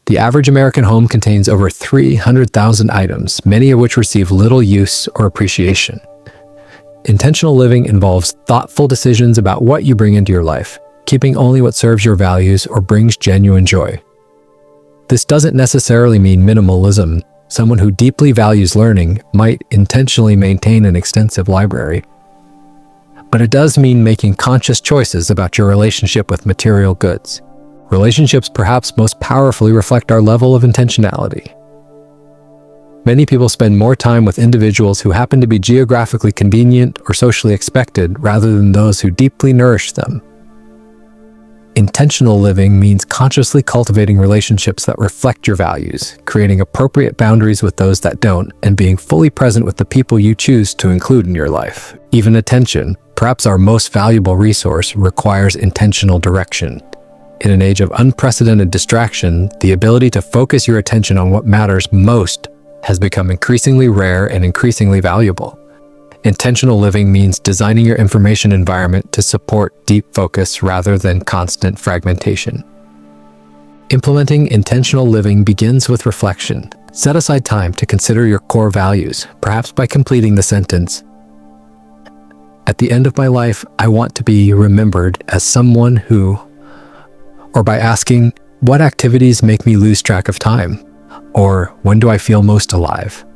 The average American home contains over 300,000 items, many of which receive little use or appreciation. Intentional living involves thoughtful decisions about what you bring into your life, keeping only what serves your values or brings genuine joy. This doesn't necessarily mean minimalism. Someone who deeply values learning might intentionally maintain an extensive library. But it does mean making conscious choices about your relationship with material goods. Relationships perhaps most powerfully reflect our level of intentionality. Many people spend more time with individuals who happen to be geographically convenient or socially expected rather than those who deeply nourish them. Intentional living means consciously cultivating relationships that reflect your values, creating appropriate boundaries with those that don't, and being fully present with the people you choose to include in your life. Even attention, perhaps our most valuable resource, requires intentional direction. In an age of unprecedented distraction, the ability to focus your attention on what matters most has become increasingly rare and increasingly valuable. Intentional living means designing your information environment to support deep focus rather than constant fragmentation. Implementing intentional living begins with reflection. Set aside time to consider your core values, perhaps by completing the sentence, "At the end of my life, I want to be remembered as someone who," or by asking, "What activities make me lose track of time?" or "When do I feel most alive?"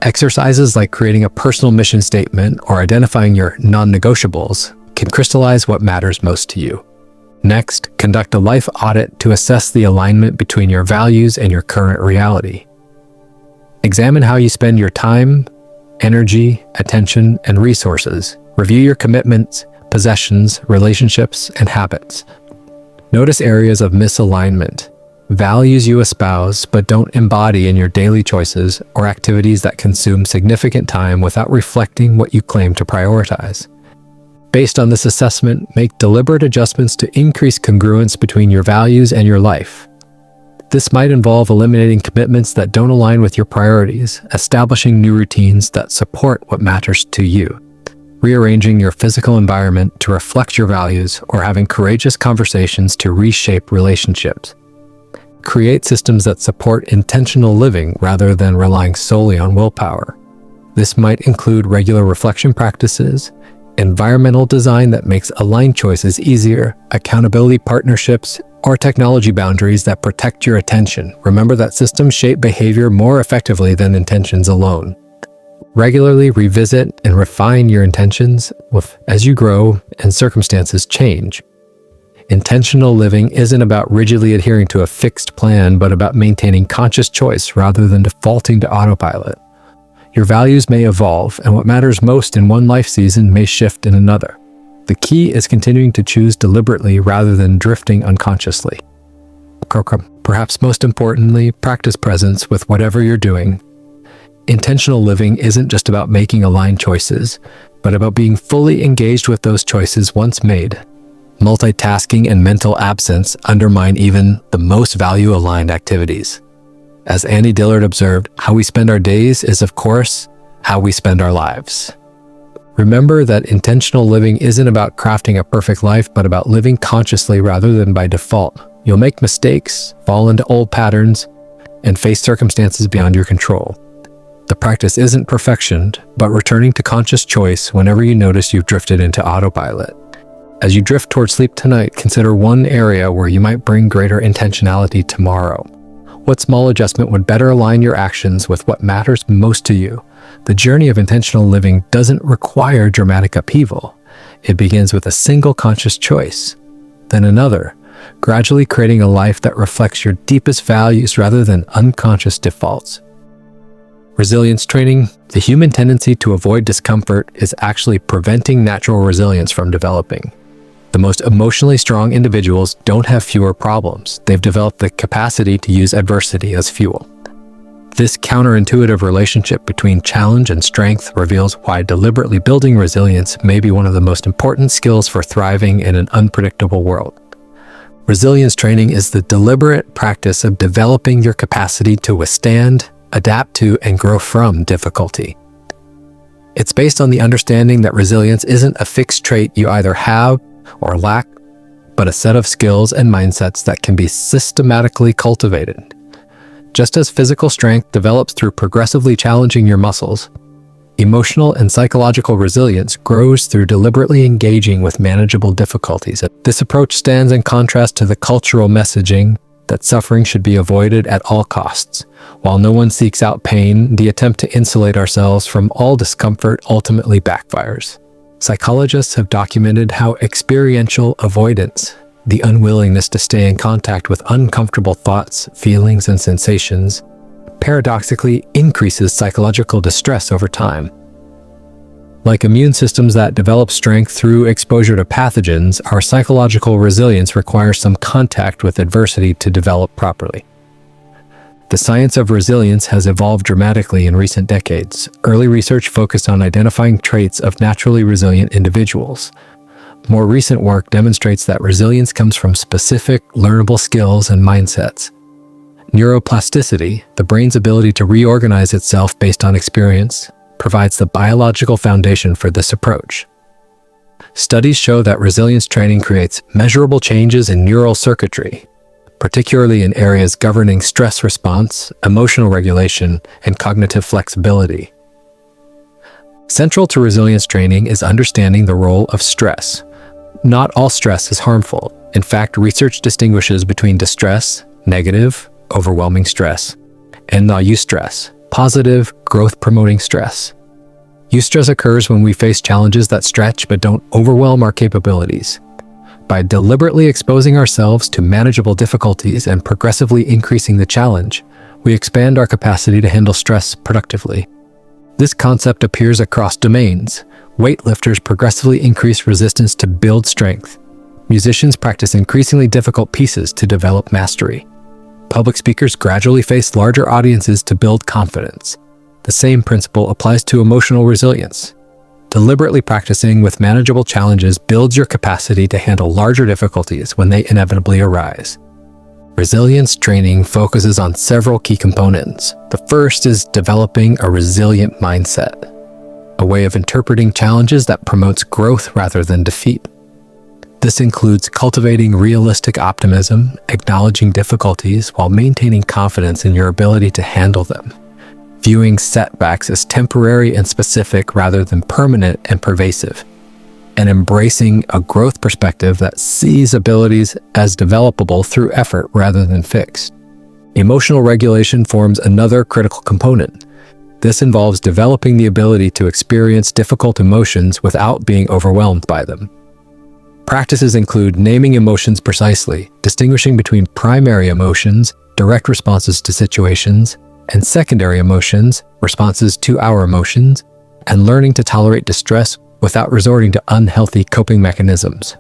Exercises like creating a personal mission statement or identifying your non-negotiables can crystallize what matters most to you. Next, conduct a life audit to assess the alignment between your values and your current reality. Examine how you spend your time, energy, attention, and resources. Review your commitments, possessions, relationships, and habits. Notice areas of misalignment, values you espouse but don't embody in your daily choices, or activities that consume significant time without reflecting what you claim to prioritize. Based on this assessment, make deliberate adjustments to increase congruence between your values and your life. This might involve eliminating commitments that don't align with your priorities, establishing new routines that support what matters to you, rearranging your physical environment to reflect your values, or having courageous conversations to reshape relationships. Create systems that support intentional living rather than relying solely on willpower. This might include regular reflection practices, environmental design that makes aligned choices easier, accountability partnerships, or technology boundaries that protect your attention. Remember that systems shape behavior more effectively than intentions alone. Regularly revisit and refine your intentions as you grow and circumstances change. Intentional living isn't about rigidly adhering to a fixed plan, but about maintaining conscious choice rather than defaulting to autopilot. Your values may evolve, and what matters most in one life season may shift in another. The key is continuing to choose deliberately rather than drifting unconsciously. Perhaps most importantly, practice presence with whatever you're doing. Intentional living isn't just about making aligned choices, but about being fully engaged with those choices once made. Multitasking and mental absence undermine even the most value-aligned activities. As Annie Dillard observed, how we spend our days is, of course, how we spend our lives. Remember that intentional living isn't about crafting a perfect life, but about living consciously rather than by default. You'll make mistakes, fall into old patterns, and face circumstances beyond your control. The practice isn't perfection, but returning to conscious choice whenever you notice you've drifted into autopilot. As you drift towards sleep tonight, consider one area where you might bring greater intentionality tomorrow. What small adjustment would better align your actions with what matters most to you? The journey of intentional living doesn't require dramatic upheaval. It begins with a single conscious choice, then another, gradually creating a life that reflects your deepest values rather than unconscious defaults. Resilience training, the human tendency to avoid discomfort, is actually preventing natural resilience from developing. The most emotionally strong individuals don't have fewer problems. They've developed the capacity to use adversity as fuel. This counterintuitive relationship between challenge and strength reveals why deliberately building resilience may be one of the most important skills for thriving in an unpredictable world. Resilience training is the deliberate practice of developing your capacity to withstand, adapt to, and grow from difficulty. It's based on the understanding that resilience isn't a fixed trait you either have or lack, but a set of skills and mindsets that can be systematically cultivated. Just as physical strength develops through progressively challenging your muscles, emotional and psychological resilience grows through deliberately engaging with manageable difficulties. This approach stands in contrast to the cultural messaging that suffering should be avoided at all costs. While no one seeks out pain, the attempt to insulate ourselves from all discomfort ultimately backfires. Psychologists have documented how experiential avoidance, the unwillingness to stay in contact with uncomfortable thoughts, feelings, and sensations, paradoxically increases psychological distress over time. Like immune systems that develop strength through exposure to pathogens, our psychological resilience requires some contact with adversity to develop properly. The science of resilience has evolved dramatically in recent decades. Early research focused on identifying traits of naturally resilient individuals. More recent work demonstrates that resilience comes from specific, learnable skills and mindsets. Neuroplasticity, the brain's ability to reorganize itself based on experience, provides the biological foundation for this approach. Studies show that resilience training creates measurable changes in neural circuitry, particularly in areas governing stress response, emotional regulation, and cognitive flexibility. Central to resilience training is understanding the role of stress. Not all stress is harmful. In fact, research distinguishes between distress, negative, overwhelming stress, and eustress, positive, growth-promoting stress. Eustress occurs when we face challenges that stretch but don't overwhelm our capabilities. By deliberately exposing ourselves to manageable difficulties and progressively increasing the challenge, we expand our capacity to handle stress productively. This concept appears across domains. Weightlifters progressively increase resistance to build strength. Musicians practice increasingly difficult pieces to develop mastery. Public speakers gradually face larger audiences to build confidence. The same principle applies to emotional resilience. Deliberately practicing with manageable challenges builds your capacity to handle larger difficulties when they inevitably arise. Resilience training focuses on several key components. The first is developing a resilient mindset, a way of interpreting challenges that promotes growth rather than defeat. This includes cultivating realistic optimism, acknowledging difficulties while maintaining confidence in your ability to handle them, viewing setbacks as temporary and specific rather than permanent and pervasive, and embracing a growth perspective that sees abilities as developable through effort rather than fixed. Emotional regulation forms another critical component. This involves developing the ability to experience difficult emotions without being overwhelmed by them. Practices include naming emotions precisely, distinguishing between primary emotions, direct responses to situations, and secondary emotions, responses to our emotions, and learning to tolerate distress without resorting to unhealthy coping mechanisms.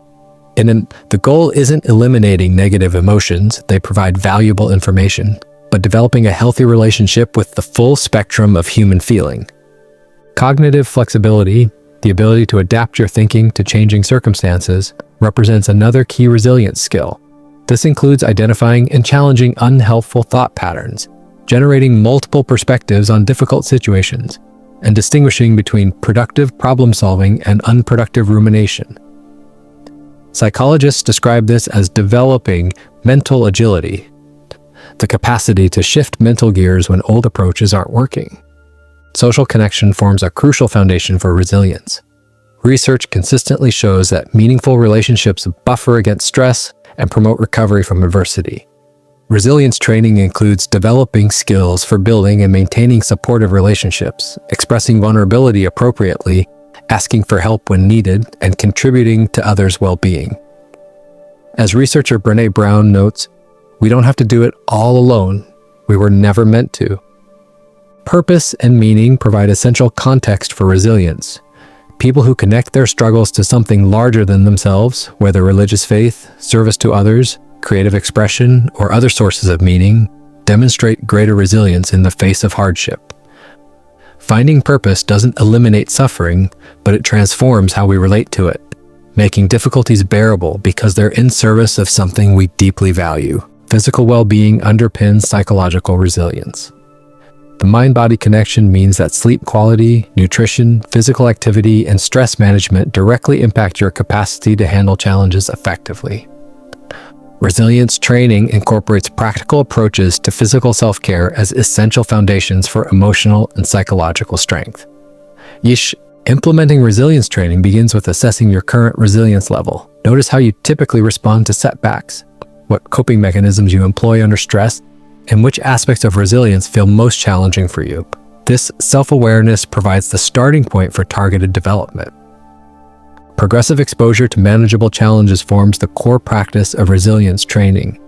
The goal isn't eliminating negative emotions, they provide valuable information, but developing a healthy relationship with the full spectrum of human feeling. Cognitive flexibility, the ability to adapt your thinking to changing circumstances, represents another key resilience skill. This includes identifying and challenging unhelpful thought patterns, generating multiple perspectives on difficult situations, and distinguishing between productive problem-solving and unproductive rumination. Psychologists describe this as developing mental agility, the capacity to shift mental gears when old approaches aren't working. Social connection forms a crucial foundation for resilience. Research consistently shows that meaningful relationships buffer against stress and promote recovery from adversity. Resilience training includes developing skills for building and maintaining supportive relationships, expressing vulnerability appropriately, asking for help when needed, and contributing to others' well-being. As researcher Brené Brown notes, we don't have to do it all alone. We were never meant to. Purpose and meaning provide essential context for resilience. People who connect their struggles to something larger than themselves, whether religious faith, service to others, creative expression, or other sources of meaning, demonstrate greater resilience in the face of hardship. Finding purpose doesn't eliminate suffering, but it transforms how we relate to it, making difficulties bearable because they're in service of something we deeply value. Physical well-being underpins psychological resilience. The mind-body connection means that sleep quality, nutrition, physical activity, and stress management directly impact your capacity to handle challenges effectively. Resilience training incorporates practical approaches to physical self-care as essential foundations for emotional and psychological strength. Implementing resilience training begins with assessing your current resilience level. Notice how you typically respond to setbacks, what coping mechanisms you employ under stress, and which aspects of resilience feel most challenging for you. This self-awareness provides the starting point for targeted development. Progressive exposure to manageable challenges forms the core practice of resilience training.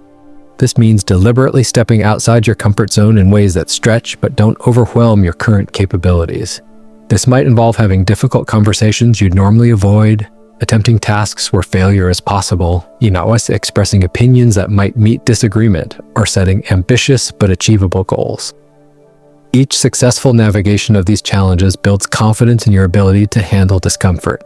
This means deliberately stepping outside your comfort zone in ways that stretch but don't overwhelm your current capabilities. This might involve having difficult conversations you'd normally avoid, attempting tasks where failure is possible, expressing opinions that might meet disagreement, or setting ambitious but achievable goals. Each successful navigation of these challenges builds confidence in your ability to handle discomfort.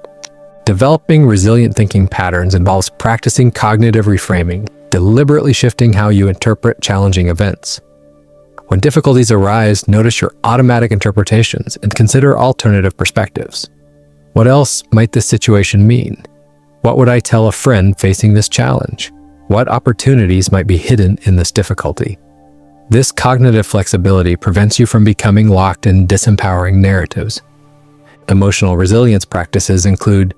Developing resilient thinking patterns involves practicing cognitive reframing, deliberately shifting how you interpret challenging events. When difficulties arise, notice your automatic interpretations and consider alternative perspectives. What else might this situation mean? What would I tell a friend facing this challenge? What opportunities might be hidden in this difficulty? This cognitive flexibility prevents you from becoming locked in disempowering narratives. Emotional resilience practices include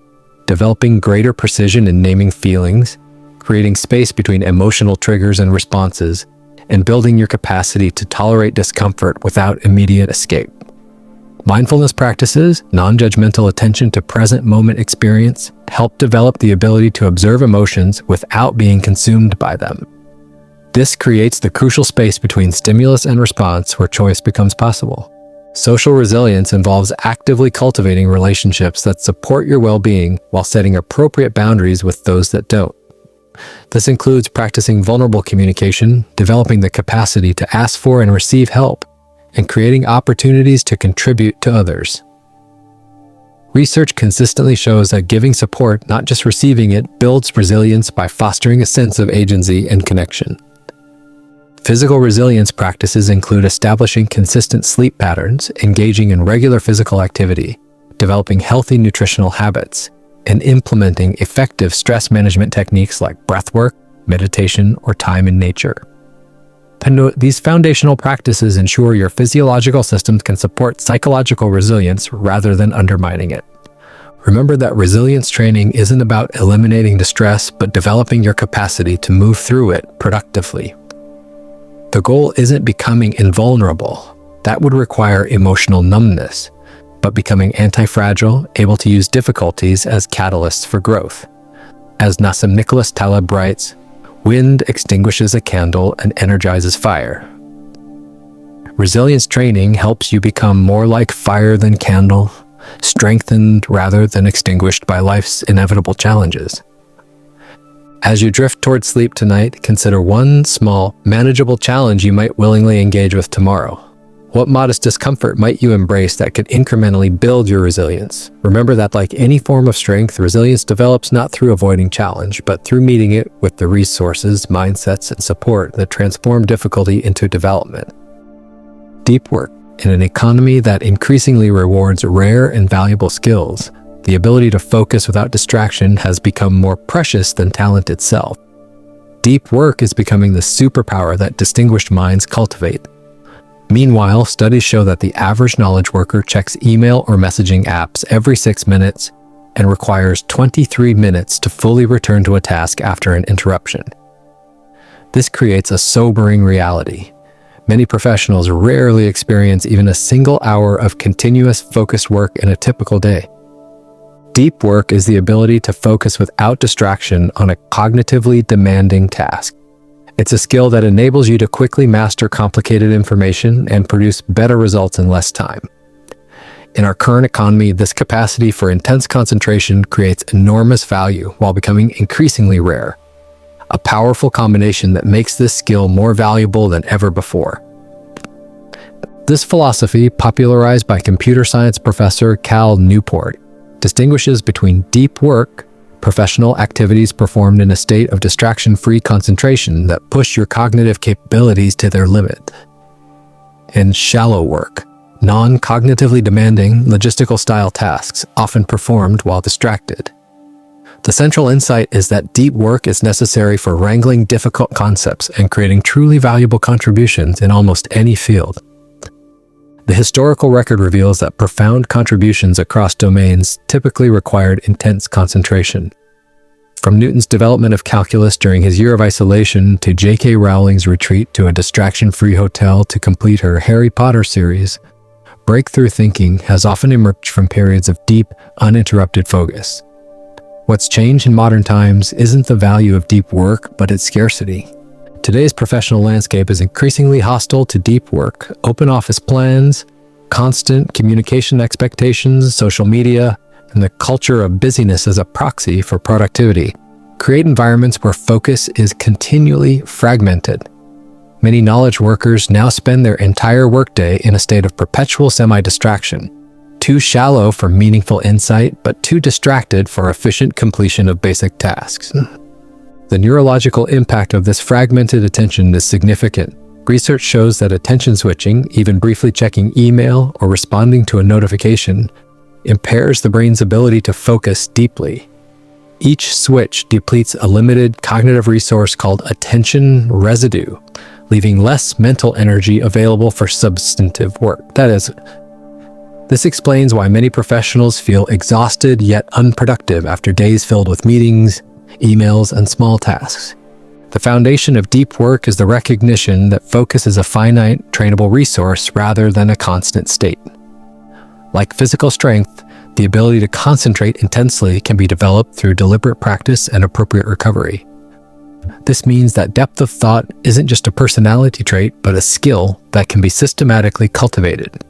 developing greater precision in naming feelings, creating space between emotional triggers and responses, and building your capacity to tolerate discomfort without immediate escape. Mindfulness practices, non-judgmental attention to present moment experience, help develop the ability to observe emotions without being consumed by them. This creates the crucial space between stimulus and response where choice becomes possible. Social resilience involves actively cultivating relationships that support your well-being while setting appropriate boundaries with those that don't. This includes practicing vulnerable communication, developing the capacity to ask for and receive help, and creating opportunities to contribute to others. Research consistently shows that giving support, not just receiving it, builds resilience by fostering a sense of agency and connection. Physical resilience practices include establishing consistent sleep patterns, engaging in regular physical activity, developing healthy nutritional habits, and implementing effective stress management techniques like breathwork, meditation, or time in nature. These foundational practices ensure your physiological systems can support psychological resilience rather than undermining it. Remember that resilience training isn't about eliminating distress, but developing your capacity to move through it productively. The goal isn't becoming invulnerable. That would require emotional numbness, but becoming anti-fragile, able to use difficulties as catalysts for growth. As Nassim Nicholas Taleb writes, "Wind extinguishes a candle and energizes fire." Resilience training helps you become more like fire than candle, strengthened rather than extinguished by life's inevitable challenges. As you drift toward sleep tonight, consider one small, manageable challenge you might willingly engage with tomorrow. What modest discomfort might you embrace that could incrementally build your resilience? Remember that like any form of strength, resilience develops not through avoiding challenge, but through meeting it with the resources, mindsets, and support that transform difficulty into development. Deep work. In an economy that increasingly rewards rare and valuable skills, the ability to focus without distraction has become more precious than talent itself. Deep work is becoming the superpower that distinguished minds cultivate. Meanwhile, studies show that the average knowledge worker checks email or messaging apps every 6 minutes, and requires 23 minutes to fully return to a task after an interruption. This creates a sobering reality. Many professionals rarely experience even a single hour of continuous focused work in a typical day. Deep work is the ability to focus without distraction on a cognitively demanding task. It's a skill that enables you to quickly master complicated information and produce better results in less time. In our current economy, this capacity for intense concentration creates enormous value while becoming increasingly rare. A powerful combination that makes this skill more valuable than ever before. This philosophy, popularized by computer science professor Cal Newport, distinguishes between deep work, professional activities performed in a state of distraction-free concentration that push your cognitive capabilities to their limit, and shallow work, non-cognitively demanding, logistical-style tasks often performed while distracted. The central insight is that deep work is necessary for wrangling difficult concepts and creating truly valuable contributions in almost any field. The historical record reveals that profound contributions across domains typically required intense concentration. From Newton's development of calculus during his year of isolation to J.K. Rowling's retreat to a distraction-free hotel to complete her Harry Potter series, breakthrough thinking has often emerged from periods of deep, uninterrupted focus. What's changed in modern times isn't the value of deep work, but its scarcity. Today's professional landscape is increasingly hostile to deep work. Open office plans, constant communication expectations, social media, and the culture of busyness as a proxy for productivity create environments where focus is continually fragmented. Many knowledge workers now spend their entire workday in a state of perpetual semi-distraction, too shallow for meaningful insight, but too distracted for efficient completion of basic tasks. The neurological impact of this fragmented attention is significant. Research shows that attention switching, even briefly checking email or responding to a notification, impairs the brain's ability to focus deeply. Each switch depletes a limited cognitive resource called attention residue, leaving less mental energy available for substantive work. This explains why many professionals feel exhausted yet unproductive after days filled with meetings, emails, and small tasks. The foundation of deep work is the recognition that focus is a finite, trainable resource rather than a constant state. Like physical strength, the ability to concentrate intensely can be developed through deliberate practice and appropriate recovery. This means that depth of thought isn't just a personality trait, but a skill that can be systematically cultivated.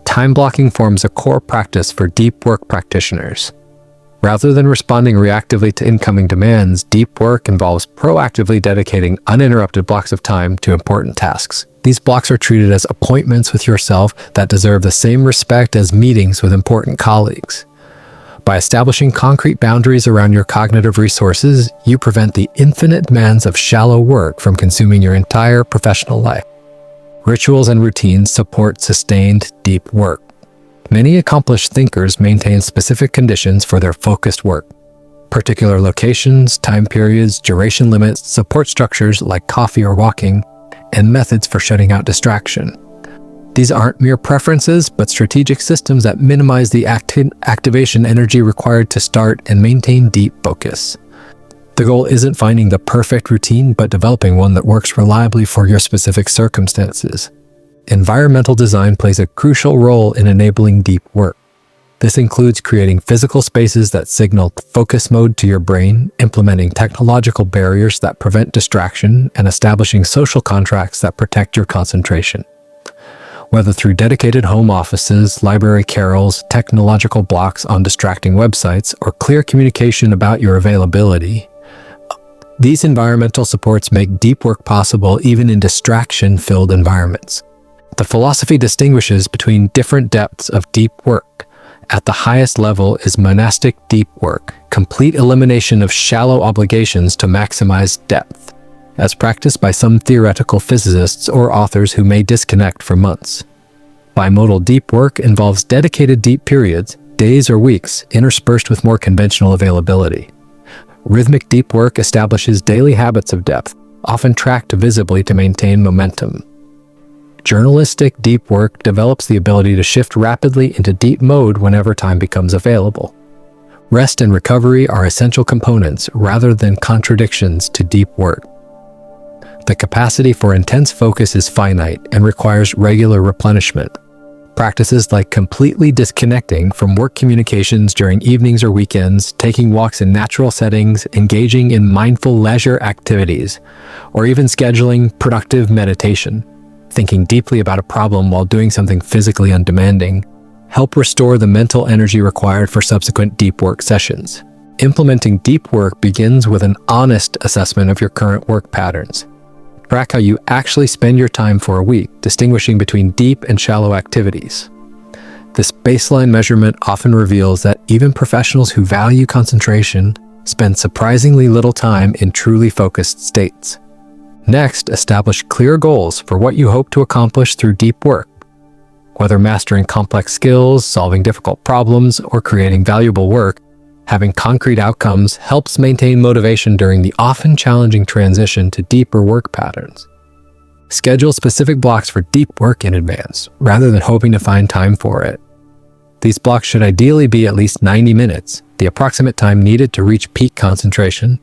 Time blocking forms a core practice for deep work practitioners. Rather than responding reactively to incoming demands, deep work involves proactively dedicating uninterrupted blocks of time to important tasks. These blocks are treated as appointments with yourself that deserve the same respect as meetings with important colleagues. By establishing concrete boundaries around your cognitive resources, you prevent the infinite demands of shallow work from consuming your entire professional life. Rituals and routines support sustained, deep work. Many accomplished thinkers maintain specific conditions for their focused work. Particular locations, time periods, duration limits, support structures like coffee or walking, and methods for shutting out distraction. These aren't mere preferences, but strategic systems that minimize the activation energy required to start and maintain deep focus. The goal isn't finding the perfect routine, but developing one that works reliably for your specific circumstances. Environmental design plays a crucial role in enabling deep work. This includes creating physical spaces that signal focus mode to your brain, implementing technological barriers that prevent distraction, and establishing social contracts that protect your concentration. Whether through dedicated home offices, library carrels, technological blocks on distracting websites, or clear communication about your availability, these environmental supports make deep work possible even in distraction-filled environments. The philosophy distinguishes between different depths of deep work. At the highest level is monastic deep work, complete elimination of shallow obligations to maximize depth, as practiced by some theoretical physicists or authors who may disconnect for months. Bimodal deep work involves dedicated deep periods, days or weeks, interspersed with more conventional availability. Rhythmic deep work establishes daily habits of depth, often tracked visibly to maintain momentum. Journalistic deep work develops the ability to shift rapidly into deep mode whenever time becomes available. Rest and recovery are essential components rather than contradictions to deep work. The capacity for intense focus is finite and requires regular replenishment. Practices like completely disconnecting from work communications during evenings or weekends, taking walks in natural settings, engaging in mindful leisure activities, or even scheduling productive meditation, thinking deeply about a problem while doing something physically undemanding, help restore the mental energy required for subsequent deep work sessions. Implementing deep work begins with an honest assessment of your current work patterns. Track how you actually spend your time for a week, distinguishing between deep and shallow activities. This baseline measurement often reveals that even professionals who value concentration spend surprisingly little time in truly focused states. Next, establish clear goals for what you hope to accomplish through deep work. Whether mastering complex skills, solving difficult problems, or creating valuable work, having concrete outcomes helps maintain motivation during the often challenging transition to deeper work patterns. Schedule specific blocks for deep work in advance, rather than hoping to find time for it. These blocks should ideally be at least 90 minutes, the approximate time needed to reach peak concentration,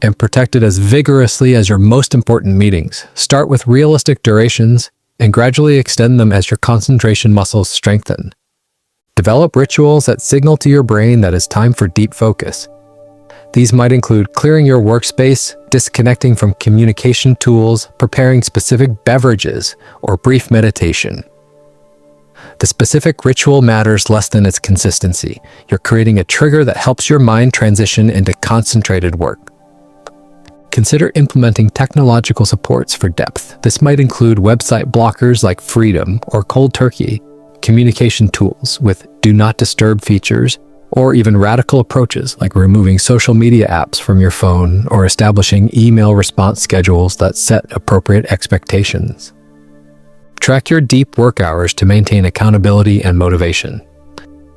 and protect it as vigorously as your most important meetings. Start with realistic durations and gradually extend them as your concentration muscles strengthen. Develop rituals that signal to your brain that it's time for deep focus. These might include clearing your workspace, disconnecting from communication tools, preparing specific beverages, or brief meditation. The specific ritual matters less than its consistency. You're creating a trigger that helps your mind transition into concentrated work. Consider implementing technological supports for depth. This might include website blockers like Freedom or Cold Turkey, communication tools with Do Not Disturb features, or even radical approaches like removing social media apps from your phone or establishing email response schedules that set appropriate expectations. Track your deep work hours to maintain accountability and motivation.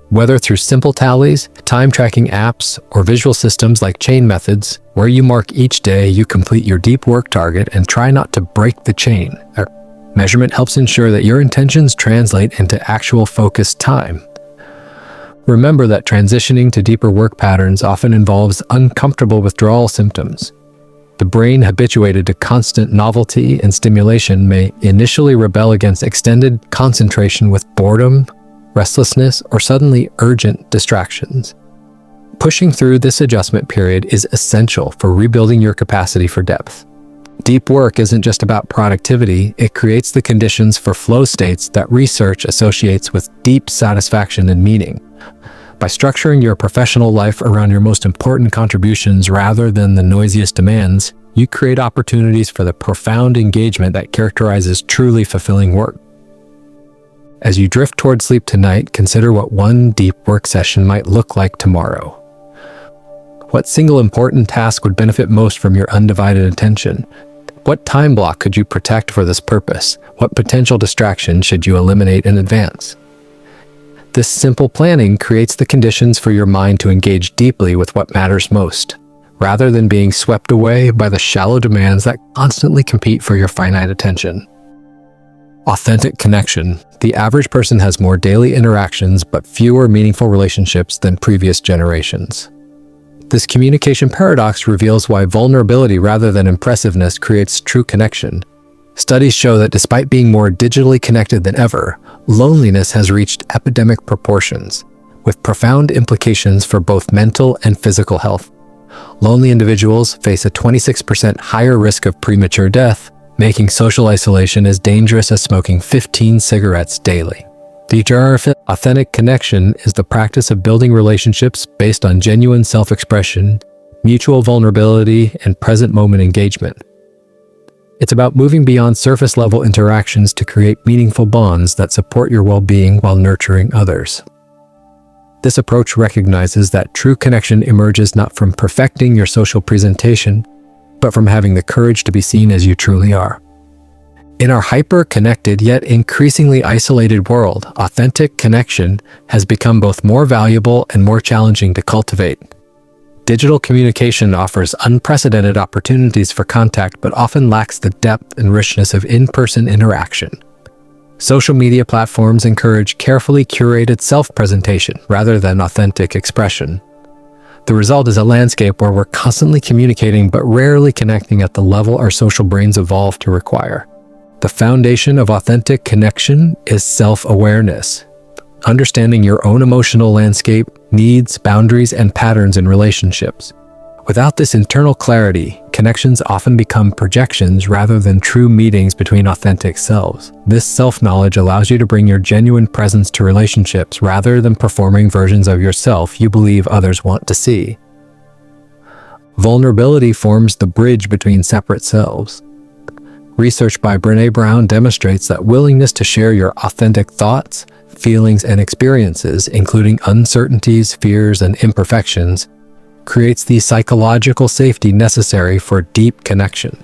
Whether through simple tallies, time-tracking apps, or visual systems like chain methods, where you mark each day you complete your deep work target and try not to break the chain. Measurement helps ensure that your intentions translate into actual focused time. Remember that transitioning to deeper work patterns often involves uncomfortable withdrawal symptoms. The brain, habituated to constant novelty and stimulation, may initially rebel against extended concentration with boredom, restlessness, or suddenly urgent distractions. Pushing through this adjustment period is essential for rebuilding your capacity for depth. Deep work isn't just about productivity, it creates the conditions for flow states that research associates with deep satisfaction and meaning. By structuring your professional life around your most important contributions rather than the noisiest demands, you create opportunities for the profound engagement that characterizes truly fulfilling work. As you drift toward sleep tonight, consider what one deep work session might look like tomorrow. What single important task would benefit most from your undivided attention? What time block could you protect for this purpose? What potential distraction should you eliminate in advance? This simple planning creates the conditions for your mind to engage deeply with what matters most, rather than being swept away by the shallow demands that constantly compete for your finite attention. Authentic connection. The average person has more daily interactions but fewer meaningful relationships than previous generations. This communication paradox reveals why vulnerability rather than impressiveness creates true connection. Studies show that despite being more digitally connected than ever, loneliness has reached epidemic proportions, with profound implications for both mental and physical health. Lonely individuals face a 26% higher risk of premature death, making social isolation as dangerous as smoking 15 cigarettes daily. The authentic connection is the practice of building relationships based on genuine self-expression, mutual vulnerability, and present moment engagement. It's about moving beyond surface-level interactions to create meaningful bonds that support your well-being while nurturing others. This approach recognizes that true connection emerges not from perfecting your social presentation, but from having the courage to be seen as you truly are. In our hyper-connected yet increasingly isolated world, authentic connection has become both more valuable and more challenging to cultivate. Digital communication offers unprecedented opportunities for contact but often lacks the depth and richness of in-person interaction. Social media platforms encourage carefully curated self-presentation rather than authentic expression. The result is a landscape where we're constantly communicating but rarely connecting at the level our social brains evolved to require. The foundation of authentic connection is self-awareness. Understanding your own emotional landscape, needs, boundaries, and patterns in relationships. Without this internal clarity, connections often become projections rather than true meetings between authentic selves. This self-knowledge allows you to bring your genuine presence to relationships rather than performing versions of yourself you believe others want to see. Vulnerability forms the bridge between separate selves. Research by Brené Brown demonstrates that willingness to share your authentic thoughts, feelings, and experiences, including uncertainties, fears, and imperfections, creates the psychological safety necessary for deep connection.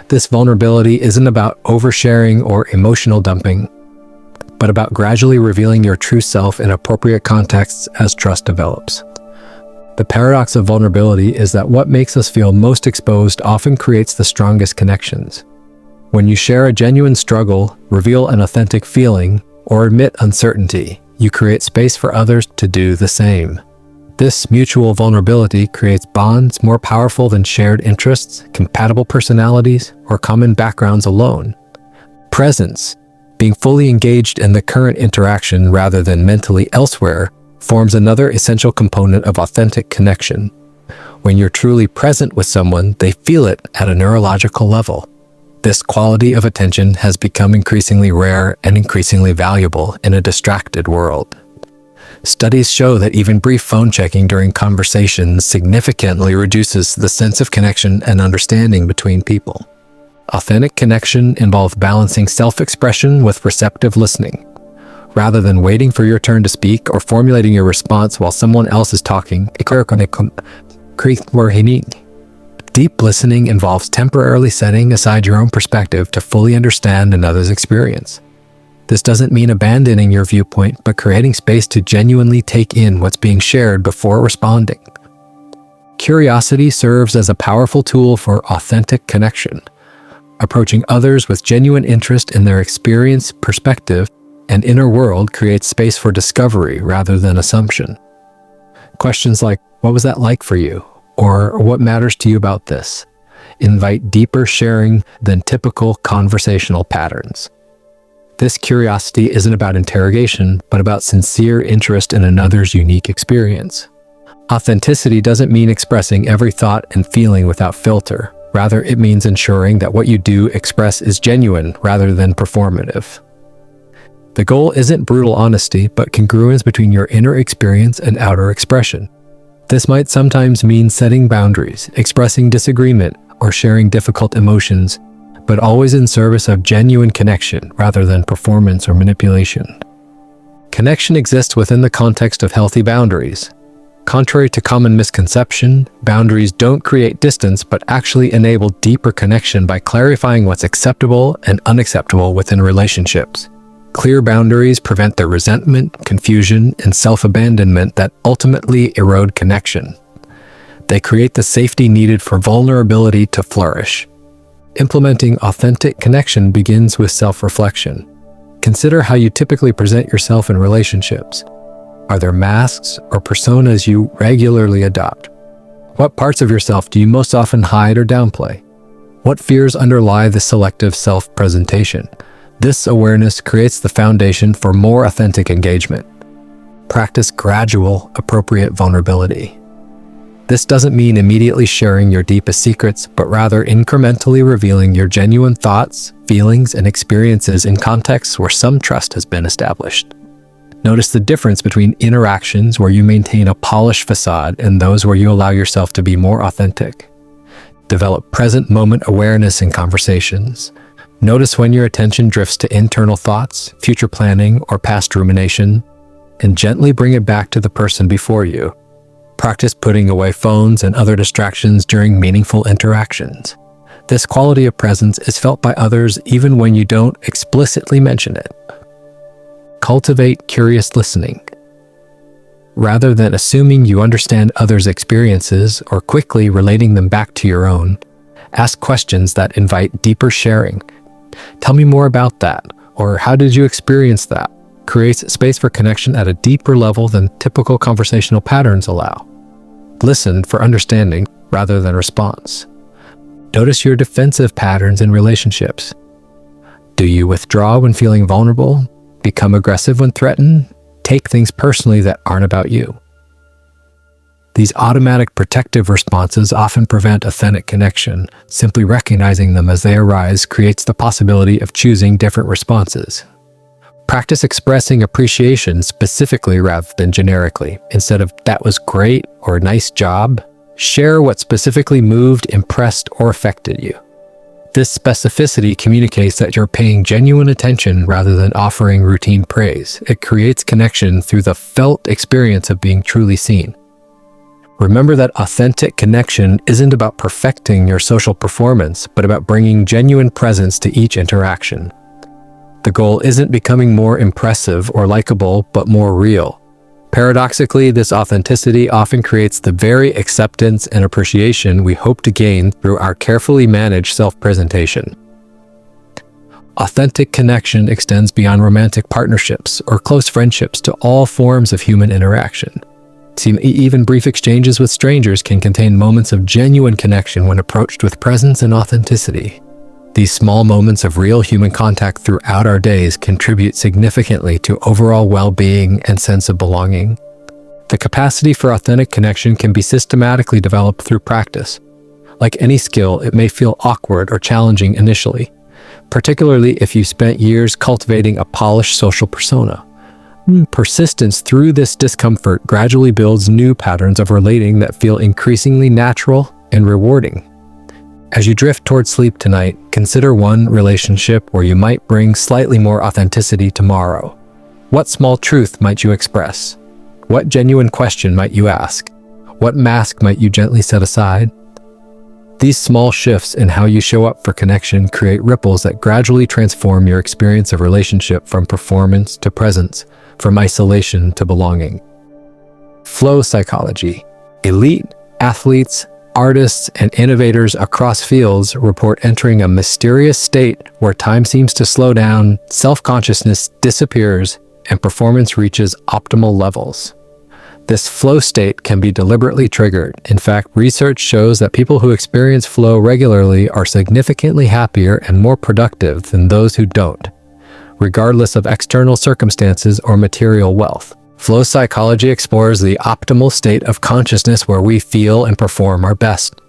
This vulnerability isn't about oversharing or emotional dumping, but about gradually revealing your true self in appropriate contexts as trust develops. The paradox of vulnerability is that what makes us feel most exposed often creates the strongest connections. When you share a genuine struggle, reveal an authentic feeling, or admit uncertainty, you create space for others to do the same. This mutual vulnerability creates bonds more powerful than shared interests, compatible personalities, or common backgrounds alone. Presence, being fully engaged in the current interaction rather than mentally elsewhere, forms another essential component of authentic connection. When you're truly present with someone, they feel it at a neurological level. This quality of attention has become increasingly rare and increasingly valuable in a distracted world. Studies show that even brief phone checking during conversations significantly reduces the sense of connection and understanding between people. Authentic connection involves balancing self-expression with receptive listening. Rather than waiting for your turn to speak or formulating your response while someone else is talking, deep listening involves temporarily setting aside your own perspective to fully understand another's experience. This doesn't mean abandoning your viewpoint, but creating space to genuinely take in what's being shared before responding. Curiosity serves as a powerful tool for authentic connection. Approaching others with genuine interest in their experience, perspective, and inner world creates space for discovery rather than assumption. Questions like, "What was that like for you?" or "What matters to you about this?" invite deeper sharing than typical conversational patterns. This curiosity isn't about interrogation, but about sincere interest in another's unique experience. Authenticity doesn't mean expressing every thought and feeling without filter. Rather, it means ensuring that what you do express is genuine rather than performative. The goal isn't brutal honesty, but congruence between your inner experience and outer expression. This might sometimes mean setting boundaries, expressing disagreement, or sharing difficult emotions, but always in service of genuine connection rather than performance or manipulation. Connection exists within the context of healthy boundaries. Contrary to common misconception, boundaries don't create distance but actually enable deeper connection by clarifying what's acceptable and unacceptable within relationships. Clear boundaries prevent the resentment, confusion, and self-abandonment that ultimately erode connection. They create the safety needed for vulnerability to flourish. Implementing authentic connection begins with self-reflection. Consider how you typically present yourself in relationships. Are there masks or personas you regularly adopt? What parts of yourself do you most often hide or downplay? What fears underlie the selective self-presentation? This awareness creates the foundation for more authentic engagement. Practice gradual, appropriate vulnerability. This doesn't mean immediately sharing your deepest secrets, but rather incrementally revealing your genuine thoughts, feelings, and experiences in contexts where some trust has been established. Notice the difference between interactions where you maintain a polished facade and those where you allow yourself to be more authentic. Develop present moment awareness in conversations. Notice when your attention drifts to internal thoughts, future planning, or past rumination, and gently bring it back to the person before you. Practice putting away phones and other distractions during meaningful interactions. This quality of presence is felt by others even when you don't explicitly mention it. Cultivate curious listening. Rather than assuming you understand others' experiences or quickly relating them back to your own, ask questions that invite deeper sharing. "Tell me more about that," or "How did you experience that?" creates space for connection at a deeper level than typical conversational patterns allow. Listen for understanding rather than response. Notice your defensive patterns in relationships. Do you withdraw when feeling vulnerable? Become aggressive when threatened? Take things personally that aren't about you? These automatic protective responses often prevent authentic connection. Simply recognizing them as they arise creates the possibility of choosing different responses. Practice expressing appreciation specifically rather than generically. Instead of "that was great" or "nice job," share what specifically moved, impressed, or affected you. This specificity communicates that you're paying genuine attention rather than offering routine praise. It creates connection through the felt experience of being truly seen. Remember that authentic connection isn't about perfecting your social performance, but about bringing genuine presence to each interaction. The goal isn't becoming more impressive or likable, but more real. Paradoxically, this authenticity often creates the very acceptance and appreciation we hope to gain through our carefully managed self-presentation. Authentic connection extends beyond romantic partnerships or close friendships to all forms of human interaction. Even brief exchanges with strangers can contain moments of genuine connection when approached with presence and authenticity. These small moments of real human contact throughout our days contribute significantly to overall well-being and sense of belonging. The capacity for authentic connection can be systematically developed through practice. Like any skill, it may feel awkward or challenging initially, particularly if you spent years cultivating a polished social persona. Persistence through this discomfort gradually builds new patterns of relating that feel increasingly natural and rewarding. As you drift toward sleep tonight, consider one relationship where you might bring slightly more authenticity tomorrow. What small truth might you express? What genuine question might you ask? What mask might you gently set aside? These small shifts in how you show up for connection create ripples that gradually transform your experience of relationship from performance to presence, from isolation to belonging. Flow psychology. Elite athletes, artists, and innovators across fields report entering a mysterious state where time seems to slow down, self-consciousness disappears, and performance reaches optimal levels. This flow state can be deliberately triggered. In fact, research shows that people who experience flow regularly are significantly happier and more productive than those who don't, regardless of external circumstances or material wealth. Flow psychology explores the optimal state of consciousness where we feel and perform our best.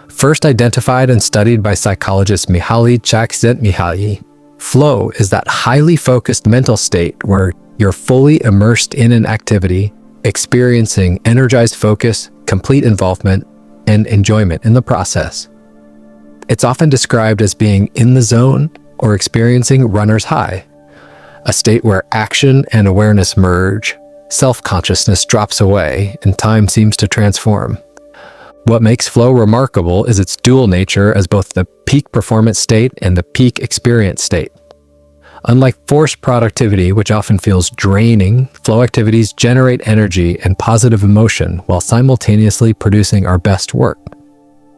First identified and studied by psychologist Mihaly Csikszentmihalyi, flow is that highly focused mental state where you're fully immersed in an activity, experiencing energized focus, complete involvement, and enjoyment in the process. It's often described as being in the zone or experiencing runner's high, a state where action and awareness merge, self-consciousness drops away, and time seems to transform. What makes flow remarkable is its dual nature as both the peak performance state and the peak experience state. Unlike forced productivity, which often feels draining, flow activities generate energy and positive emotion while simultaneously producing our best work.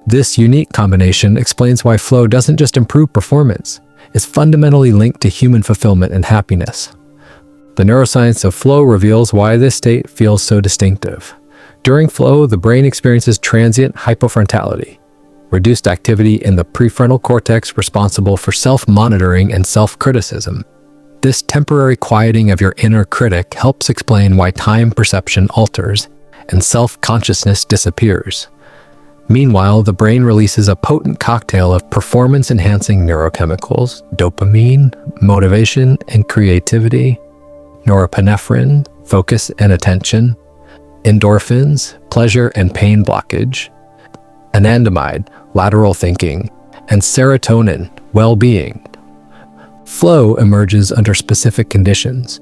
This unique combination explains why flow doesn't just improve performance, it's fundamentally linked to human fulfillment and happiness. The neuroscience of flow reveals why this state feels so distinctive. During flow, the brain experiences transient hypofrontality, reduced activity in the prefrontal cortex responsible for self-monitoring and self-criticism. This temporary quieting of your inner critic helps explain why time perception alters and self-consciousness disappears. Meanwhile, the brain releases a potent cocktail of performance-enhancing neurochemicals, dopamine, motivation and creativity, norepinephrine, focus and attention, endorphins, pleasure and pain blockage, anandamide, lateral thinking, and serotonin, well-being. Flow emerges under specific conditions.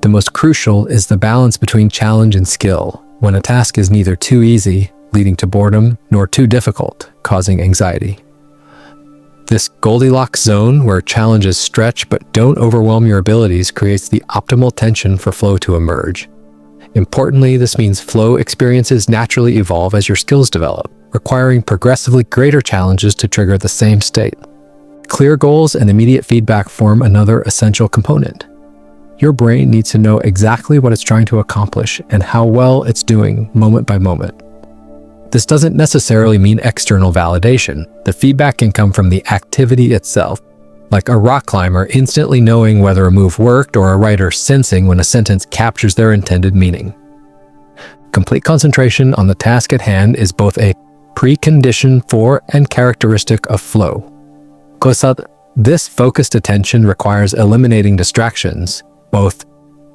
The most crucial is the balance between challenge and skill, when a task is neither too easy, leading to boredom, nor too difficult, causing anxiety. This Goldilocks zone, where challenges stretch but don't overwhelm your abilities, creates the optimal tension for flow to emerge. Importantly, this means flow experiences naturally evolve as your skills develop, requiring progressively greater challenges to trigger the same state. Clear goals and immediate feedback form another essential component. Your brain needs to know exactly what it's trying to accomplish and how well it's doing moment by moment. This doesn't necessarily mean external validation. The feedback can come from the activity itself, like a rock climber instantly knowing whether a move worked or a writer sensing when a sentence captures their intended meaning. Complete concentration on the task at hand is both a precondition for and characteristic of flow. This focused attention requires eliminating distractions, both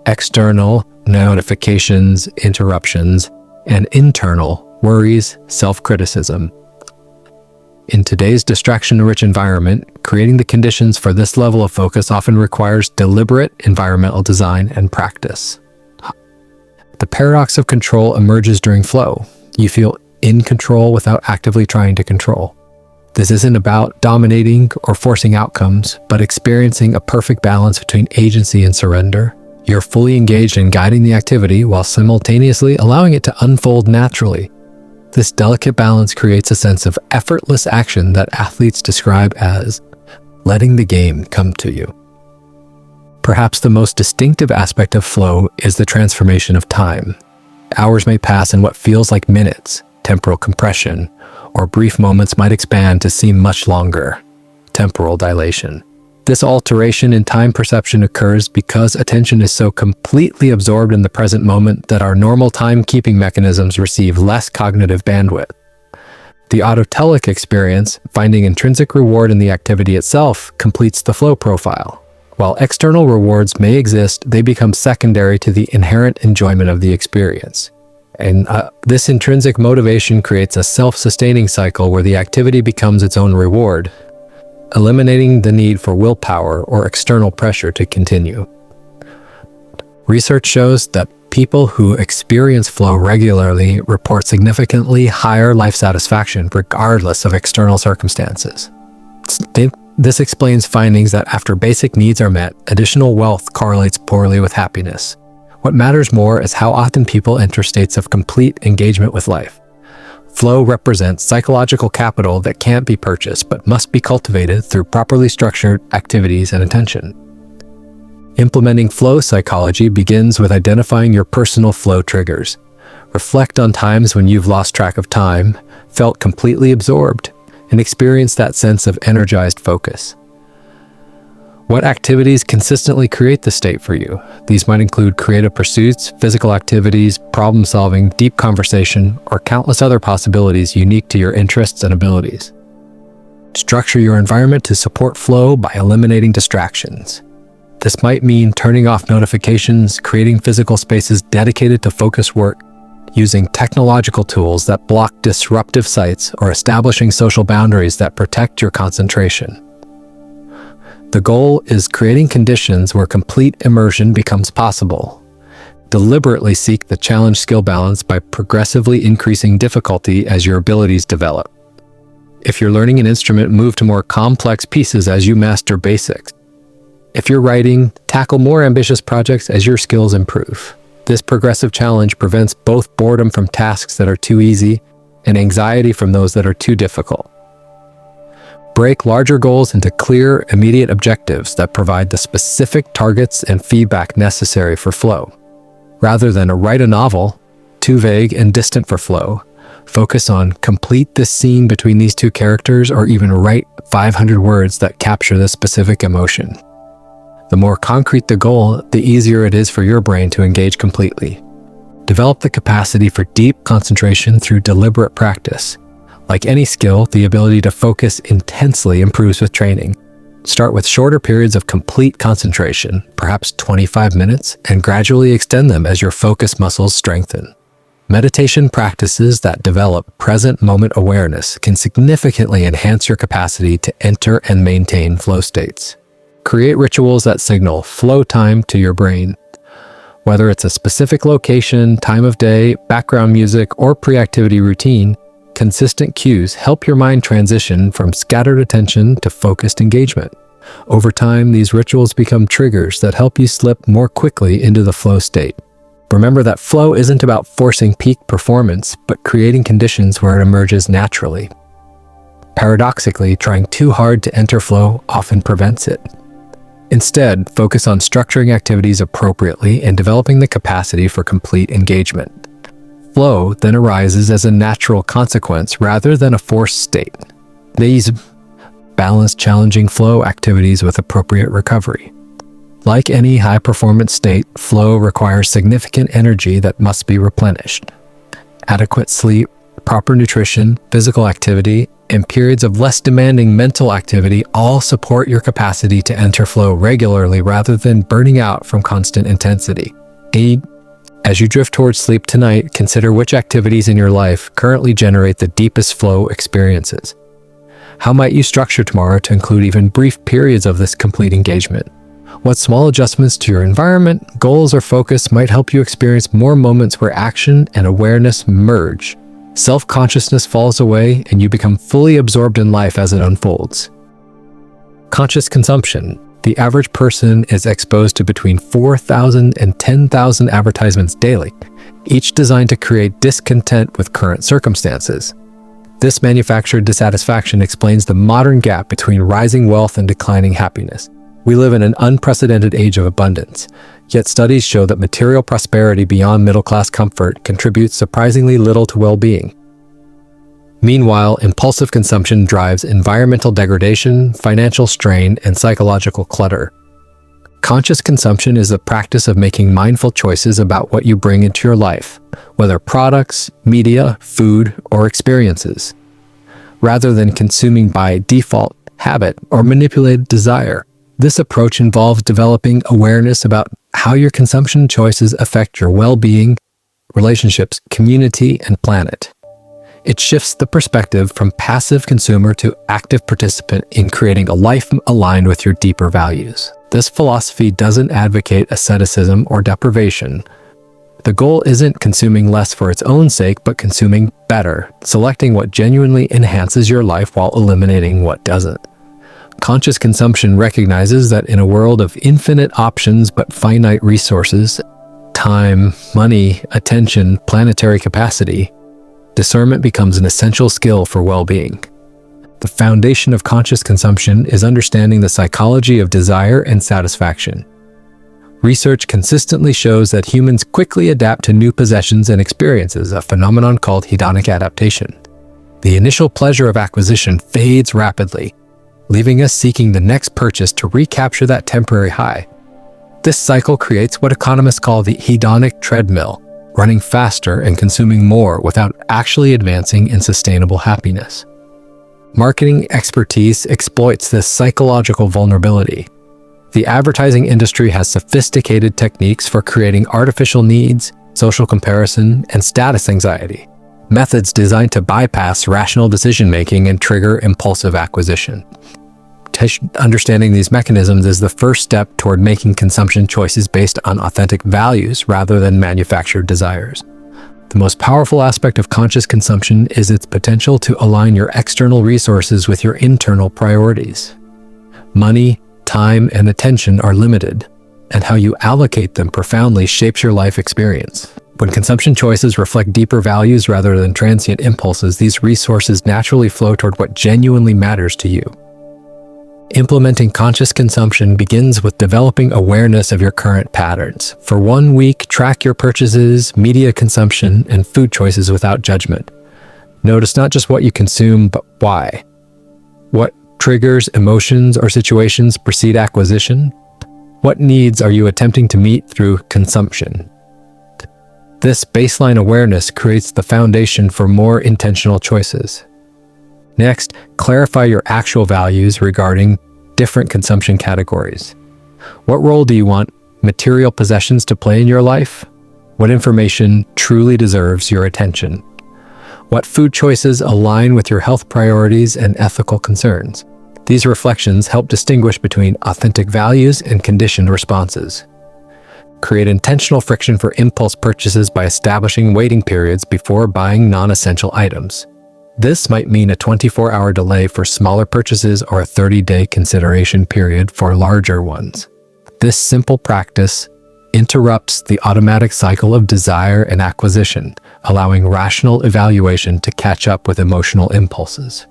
external notifications, interruptions, and internal worries, self-criticism. In today's distraction-rich environment, creating the conditions for this level of focus often requires deliberate environmental design and practice. The paradox of control emerges during flow. You feel in control without actively trying to control. This isn't about dominating or forcing outcomes, but experiencing a perfect balance between agency and surrender. You're fully engaged in guiding the activity while simultaneously allowing it to unfold naturally. This delicate balance creates a sense of effortless action that athletes describe as letting the game come to you. Perhaps the most distinctive aspect of flow is the transformation of time. Hours may pass in what feels like minutes, temporal compression, or brief moments might expand to seem much longer, temporal dilation. This alteration in time perception occurs because attention is so completely absorbed in the present moment that our normal time-keeping mechanisms receive less cognitive bandwidth. The autotelic experience, finding intrinsic reward in the activity itself, completes the flow profile. While external rewards may exist, they become secondary to the inherent enjoyment of the experience. And this intrinsic motivation creates a self-sustaining cycle where the activity becomes its own reward, eliminating the need for willpower or external pressure to continue. Research shows that people who experience flow regularly report significantly higher life satisfaction regardless of external circumstances. This explains findings that after basic needs are met, additional wealth correlates poorly with happiness. What matters more is how often people enter states of complete engagement with life. Flow represents psychological capital that can't be purchased but must be cultivated through properly structured activities and attention. Implementing flow psychology begins with identifying your personal flow triggers. Reflect on times when you've lost track of time, felt completely absorbed, and experienced that sense of energized focus. What activities consistently create this state for you? These might include creative pursuits, physical activities, problem-solving, deep conversation, or countless other possibilities unique to your interests and abilities. Structure your environment to support flow by eliminating distractions. This might mean turning off notifications, creating physical spaces dedicated to focused work, using technological tools that block disruptive sites, or establishing social boundaries that protect your concentration. The goal is creating conditions where complete immersion becomes possible. Deliberately seek the challenge skill balance by progressively increasing difficulty as your abilities develop. If you're learning an instrument, move to more complex pieces as you master basics. If you're writing, tackle more ambitious projects as your skills improve. This progressive challenge prevents both boredom from tasks that are too easy and anxiety from those that are too difficult. Break larger goals into clear, immediate objectives that provide the specific targets and feedback necessary for flow. Rather than write a novel, too vague and distant for flow, focus on complete this scene between these two characters, or even write 500 words that capture this specific emotion. The more concrete the goal, the easier it is for your brain to engage completely. Develop the capacity for deep concentration through deliberate practice. Like any skill, the ability to focus intensely improves with training. Start with shorter periods of complete concentration, perhaps 25 minutes, and gradually extend them as your focus muscles strengthen. Meditation practices that develop present moment awareness can significantly enhance your capacity to enter and maintain flow states. Create rituals that signal flow time to your brain. Whether it's a specific location, time of day, background music, or pre-activity routine, consistent cues help your mind transition from scattered attention to focused engagement. Over time, these rituals become triggers that help you slip more quickly into the flow state. Remember that flow isn't about forcing peak performance, but creating conditions where it emerges naturally. Paradoxically, trying too hard to enter flow often prevents it. Instead, focus on structuring activities appropriately and developing the capacity for complete engagement. Flow then arises as a natural consequence rather than a forced state. These balance challenging flow activities with appropriate recovery. Like any high-performance state, flow requires significant energy that must be replenished. Adequate sleep, proper nutrition, physical activity, and periods of less demanding mental activity all support your capacity to enter flow regularly rather than burning out from constant intensity. As you drift towards sleep tonight, consider which activities in your life currently generate the deepest flow experiences. How might you structure tomorrow to include even brief periods of this complete engagement? What small adjustments to your environment, goals, or focus might help you experience more moments where action and awareness merge? Self-consciousness falls away and you become fully absorbed in life as it unfolds. Conscious consumption. The average person is exposed to between 4,000 and 10,000 advertisements daily, each designed to create discontent with current circumstances. This manufactured dissatisfaction explains the modern gap between rising wealth and declining happiness. We live in an unprecedented age of abundance, yet studies show that material prosperity beyond middle-class comfort contributes surprisingly little to well-being. Meanwhile, impulsive consumption drives environmental degradation, financial strain, and psychological clutter. Conscious consumption is the practice of making mindful choices about what you bring into your life, whether products, media, food, or experiences, rather than consuming by default, habit, or manipulated desire. This approach involves developing awareness about how your consumption choices affect your well-being, relationships, community, and planet. It shifts the perspective from passive consumer to active participant in creating a life aligned with your deeper values. This philosophy doesn't advocate asceticism or deprivation. The goal isn't consuming less for its own sake, but consuming better, selecting what genuinely enhances your life while eliminating what doesn't. Conscious consumption recognizes that in a world of infinite options but finite resources, time, money, attention, planetary capacity, discernment becomes an essential skill for well-being. The foundation of conscious consumption is understanding the psychology of desire and satisfaction. Research consistently shows that humans quickly adapt to new possessions and experiences, a phenomenon called hedonic adaptation. The initial pleasure of acquisition fades rapidly, leaving us seeking the next purchase to recapture that temporary high. This cycle creates what economists call the hedonic treadmill, running faster and consuming more without actually advancing in sustainable happiness. Marketing expertise exploits this psychological vulnerability. The advertising industry has sophisticated techniques for creating artificial needs, social comparison, and status anxiety, methods designed to bypass rational decision-making and trigger impulsive acquisition. Understanding these mechanisms is the first step toward making consumption choices based on authentic values rather than manufactured desires. The most powerful aspect of conscious consumption is its potential to align your external resources with your internal priorities. Money, time, and attention are limited, and how you allocate them profoundly shapes your life experience. When consumption choices reflect deeper values rather than transient impulses, these resources naturally flow toward what genuinely matters to you. Implementing conscious consumption begins with developing awareness of your current patterns. For 1 week, track your purchases, media consumption, and food choices without judgment. Notice not just what you consume, but why. What triggers, emotions, or situations precede acquisition? What needs are you attempting to meet through consumption? This baseline awareness creates the foundation for more intentional choices. Next, clarify your actual values regarding different consumption categories. What role do you want material possessions to play in your life? What information truly deserves your attention? What food choices align with your health priorities and ethical concerns? These reflections help distinguish between authentic values and conditioned responses. Create intentional friction for impulse purchases by establishing waiting periods before buying non-essential items. This might mean a 24-hour delay for smaller purchases or a 30-day consideration period for larger ones. This simple practice interrupts the automatic cycle of desire and acquisition, allowing rational evaluation to catch up with emotional impulses.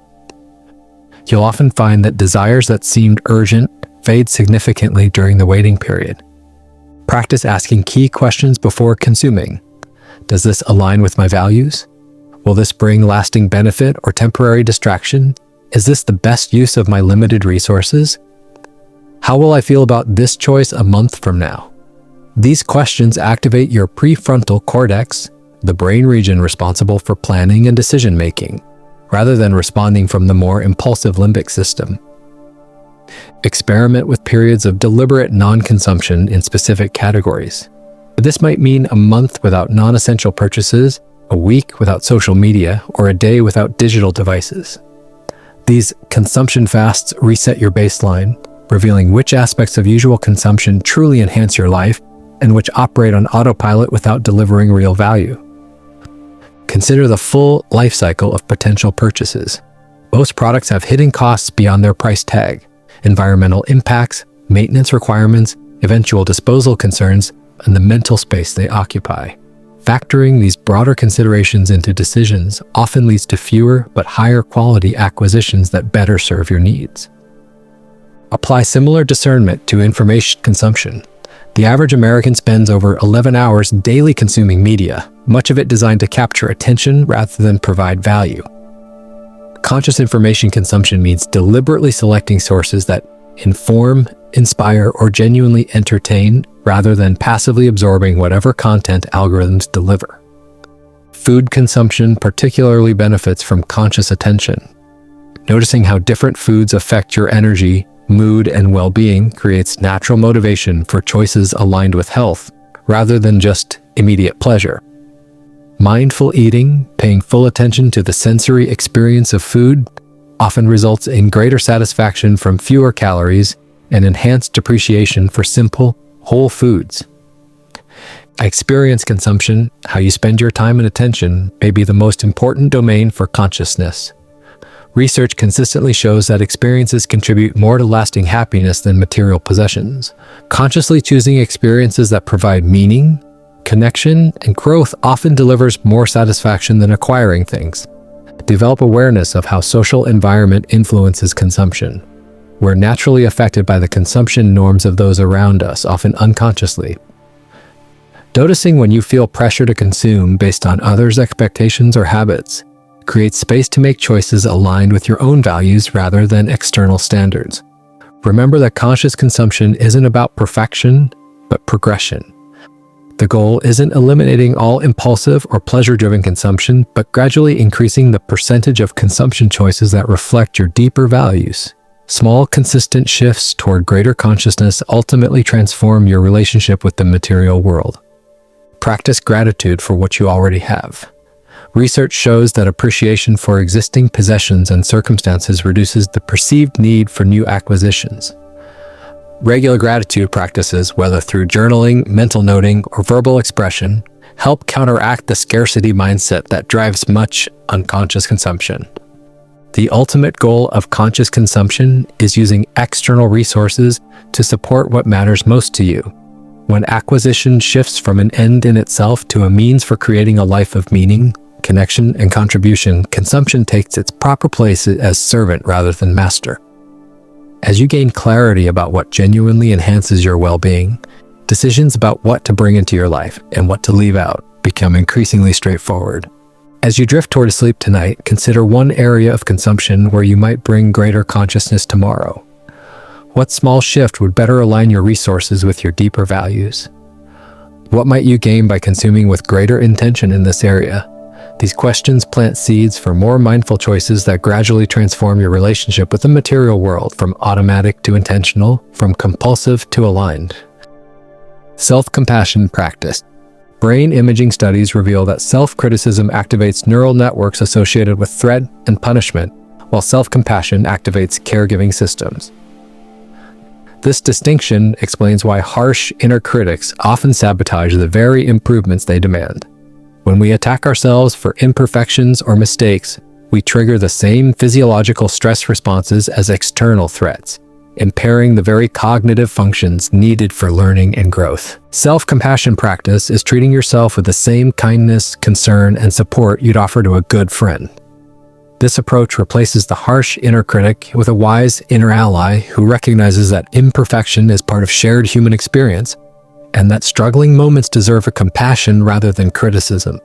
You'll often find that desires that seemed urgent fade significantly during the waiting period. Practice asking key questions before consuming. Does this align with my values? Will this bring lasting benefit or temporary distraction? Is this the best use of my limited resources? How will I feel about this choice a month from now? These questions activate your prefrontal cortex, the brain region responsible for planning and decision-making, rather than responding from the more impulsive limbic system. Experiment with periods of deliberate non-consumption in specific categories. This might mean a month without non-essential purchases, a week without social media, or a day without digital devices. These consumption fasts reset your baseline, revealing which aspects of usual consumption truly enhance your life and which operate on autopilot without delivering real value. Consider the full life cycle of potential purchases. Most products have hidden costs beyond their price tag: environmental impacts, maintenance requirements, eventual disposal concerns, and the mental space they occupy. Factoring these broader considerations into decisions often leads to fewer but higher quality acquisitions that better serve your needs. Apply similar discernment to information consumption. The average American spends over 11 hours daily consuming media, much of it designed to capture attention rather than provide value. Conscious information consumption means deliberately selecting sources that inform, inspire, or genuinely entertain, rather than passively absorbing whatever content algorithms deliver. Food consumption particularly benefits from conscious attention. Noticing how different foods affect your energy, mood, and well-being creates natural motivation for choices aligned with health, rather than just immediate pleasure. Mindful eating, paying full attention to the sensory experience of food, often results in greater satisfaction from fewer calories and enhanced appreciation for simple, whole foods. Experience consumption, how you spend your time and attention, may be the most important domain for consciousness. Research consistently shows that experiences contribute more to lasting happiness than material possessions. Consciously choosing experiences that provide meaning, connection, and growth often delivers more satisfaction than acquiring things. Develop awareness of how social environment influences consumption. We're naturally affected by the consumption norms of those around us, often unconsciously. Noticing when you feel pressure to consume based on others' expectations or habits creates space to make choices aligned with your own values rather than external standards. Remember that conscious consumption isn't about perfection, but progression. The goal isn't eliminating all impulsive or pleasure-driven consumption, but gradually increasing the percentage of consumption choices that reflect your deeper values. Small, consistent shifts toward greater consciousness ultimately transform your relationship with the material world. Practice gratitude for what you already have. Research shows that appreciation for existing possessions and circumstances reduces the perceived need for new acquisitions. Regular gratitude practices, whether through journaling, mental noting, or verbal expression, help counteract the scarcity mindset that drives much unconscious consumption. The ultimate goal of conscious consumption is using external resources to support what matters most to you. When acquisition shifts from an end in itself to a means for creating a life of meaning, connection, and contribution, consumption takes its proper place as servant rather than master. As you gain clarity about what genuinely enhances your well-being, decisions about what to bring into your life and what to leave out become increasingly straightforward. As you drift toward sleep tonight, consider one area of consumption where you might bring greater consciousness tomorrow. What small shift would better align your resources with your deeper values? What might you gain by consuming with greater intention in this area? These questions plant seeds for more mindful choices that gradually transform your relationship with the material world, from automatic to intentional, from compulsive to aligned. Self-compassion practice. Brain imaging studies reveal that self-criticism activates neural networks associated with threat and punishment, while self-compassion activates caregiving systems. This distinction explains why harsh inner critics often sabotage the very improvements they demand. When we attack ourselves for imperfections or mistakes, we trigger the same physiological stress responses as external threats, impairing the very cognitive functions needed for learning and growth. Self-compassion practice is treating yourself with the same kindness, concern, and support you'd offer to a good friend. This approach replaces the harsh inner critic with a wise inner ally who recognizes that imperfection is part of shared human experience and that struggling moments deserve a compassion rather than criticism.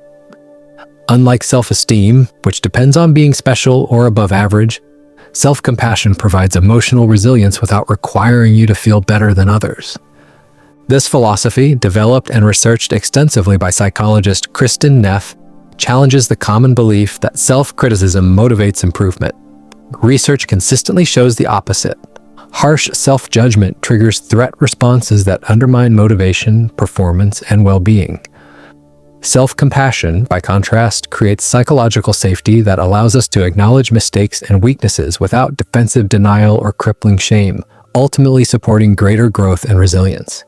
Unlike self-esteem, which depends on being special or above average, self-compassion provides emotional resilience without requiring you to feel better than others. This philosophy, developed and researched extensively by psychologist Kristin Neff, challenges the common belief that self-criticism motivates improvement. Research consistently shows the opposite. Harsh self-judgment triggers threat responses that undermine motivation, performance, and well-being. Self-compassion, by contrast, creates psychological safety that allows us to acknowledge mistakes and weaknesses without defensive denial or crippling shame, ultimately supporting greater growth and resilience.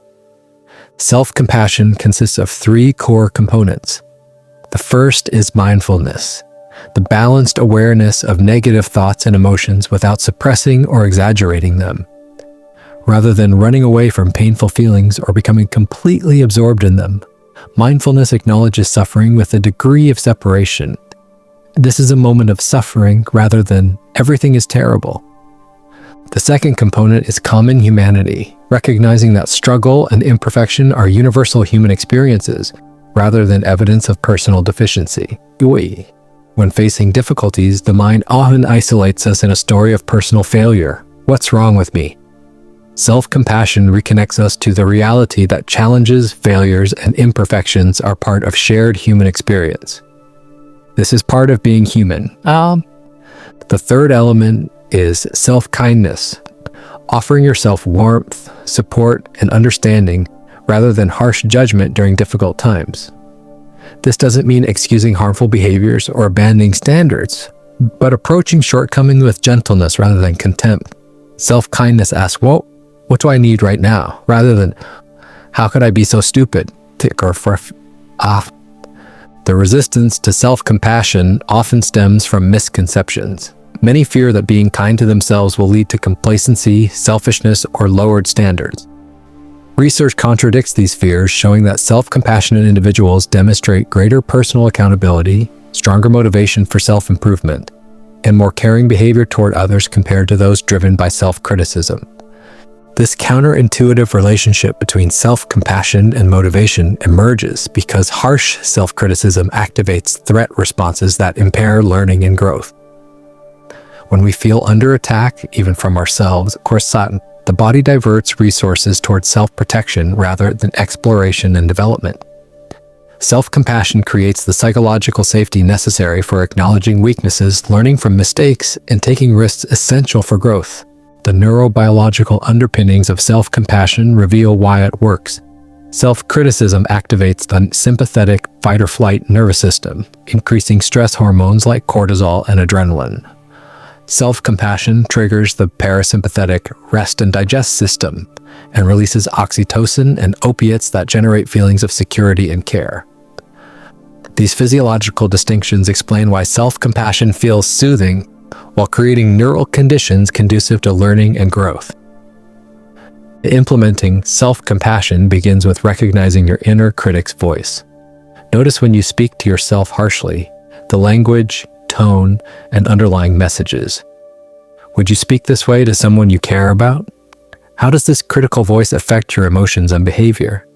Self-compassion consists of 3 core components. The first is mindfulness, the balanced awareness of negative thoughts and emotions without suppressing or exaggerating them. Rather than running away from painful feelings or becoming completely absorbed in them, mindfulness acknowledges suffering with a degree of separation. This is a moment of suffering rather than everything is terrible. The second component is common humanity, recognizing that struggle and imperfection are universal human experiences rather than evidence of personal deficiency. When facing difficulties, the mind often isolates us in a story of personal failure. What's wrong with me? Self-compassion reconnects us to the reality that challenges, failures, and imperfections are part of shared human experience. This is part of being human. The third element is self-kindness, offering yourself warmth, support, and understanding rather than harsh judgment during difficult times. This doesn't mean excusing harmful behaviors or abandoning standards, but approaching shortcomings with gentleness rather than contempt. Self-kindness asks, what do I need right now? Rather than, how could I be so stupid? The resistance to self-compassion often stems from misconceptions. Many fear that being kind to themselves will lead to complacency, selfishness, or lowered standards. Research contradicts these fears, showing that self-compassionate individuals demonstrate greater personal accountability, stronger motivation for self-improvement, and more caring behavior toward others compared to those driven by self-criticism. This counterintuitive relationship between self-compassion and motivation emerges because harsh self-criticism activates threat responses that impair learning and growth. When we feel under attack, even from ourselves, the body diverts resources towards self-protection rather than exploration and development. Self-compassion creates the psychological safety necessary for acknowledging weaknesses, learning from mistakes, and taking risks essential for growth. The neurobiological underpinnings of self-compassion reveal why it works. Self-criticism activates the sympathetic fight-or-flight nervous system, increasing stress hormones like cortisol and adrenaline. Self-compassion triggers the parasympathetic rest and digest system and releases oxytocin and opiates that generate feelings of security and care. These physiological distinctions explain why self-compassion feels soothing while creating neural conditions conducive to learning and growth. Implementing self-compassion begins with recognizing your inner critic's voice. Notice when you speak to yourself harshly, the language, tone, and underlying messages. Would you speak this way to someone you care about? How does this critical voice affect your emotions and behavior?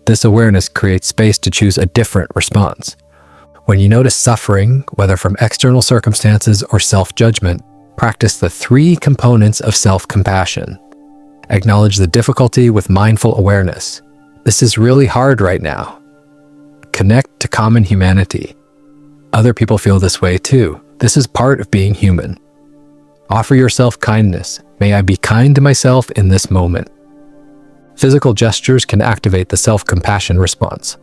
This awareness creates space to choose a different response. When you notice suffering, whether from external circumstances or self-judgment, practice the 3 components of self-compassion. Acknowledge the difficulty with mindful awareness. This is really hard right now. Connect to common humanity. Other people feel this way too. This is part of being human. Offer yourself kindness. May I be kind to myself in this moment. Physical gestures can activate the self-compassion response.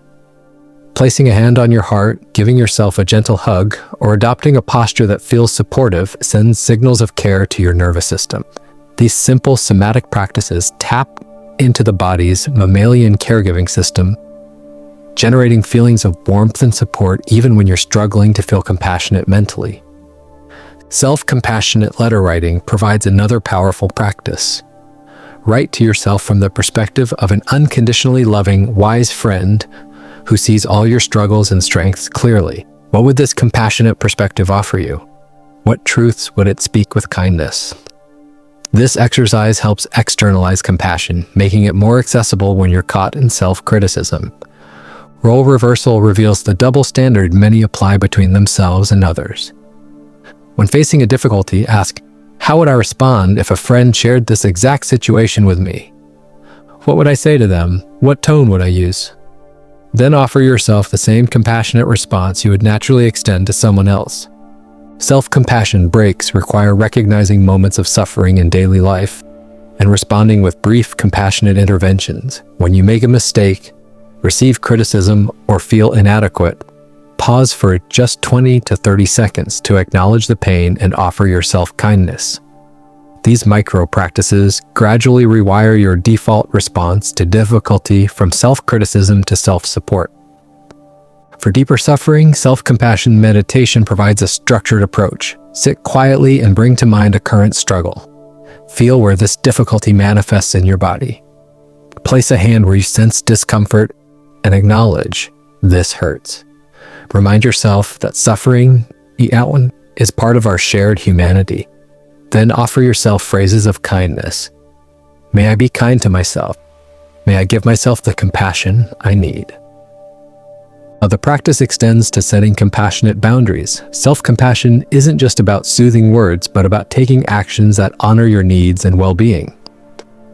Placing a hand on your heart, giving yourself a gentle hug, or adopting a posture that feels supportive sends signals of care to your nervous system. These simple somatic practices tap into the body's mammalian caregiving system, generating feelings of warmth and support even when you're struggling to feel compassionate mentally. Self-compassionate letter writing provides another powerful practice. Write to yourself from the perspective of an unconditionally loving, wise friend who sees all your struggles and strengths clearly. What would this compassionate perspective offer you? What truths would it speak with kindness? This exercise helps externalize compassion, making it more accessible when you're caught in self-criticism. Role reversal reveals the double standard many apply between themselves and others. When facing a difficulty, ask, how would I respond if a friend shared this exact situation with me? What would I say to them? What tone would I use? Then offer yourself the same compassionate response you would naturally extend to someone else. Self-compassion breaks require recognizing moments of suffering in daily life and responding with brief, compassionate interventions. When you make a mistake, receive criticism, or feel inadequate, pause for just 20 to 30 seconds to acknowledge the pain and offer yourself kindness. These micro-practices gradually rewire your default response to difficulty from self-criticism to self-support. For deeper suffering, self-compassion meditation provides a structured approach. Sit quietly and bring to mind a current struggle. Feel where this difficulty manifests in your body. Place a hand where you sense discomfort and acknowledge this hurts. Remind yourself that suffering, is part of our shared humanity. Then offer yourself phrases of kindness. May I be kind to myself. May I give myself the compassion I need. The practice extends to setting compassionate boundaries. Self-compassion isn't just about soothing words, but about taking actions that honor your needs and well-being.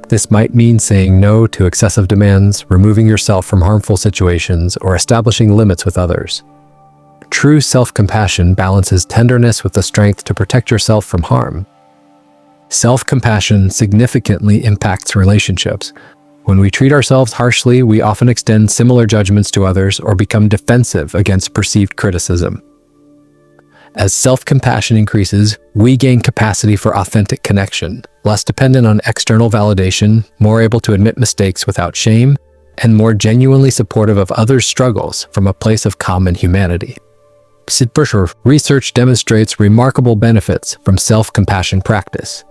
This might mean saying no to excessive demands, removing yourself from harmful situations, or establishing limits with others. True self-compassion balances tenderness with the strength to protect yourself from harm. Self-compassion significantly impacts relationships. When we treat ourselves harshly, we often extend similar judgments to others or become defensive against perceived criticism. As self-compassion increases, we gain capacity for authentic connection, less dependent on external validation, more able to admit mistakes without shame, and more genuinely supportive of others' struggles from a place of common humanity. Research demonstrates remarkable benefits from self-compassion practice.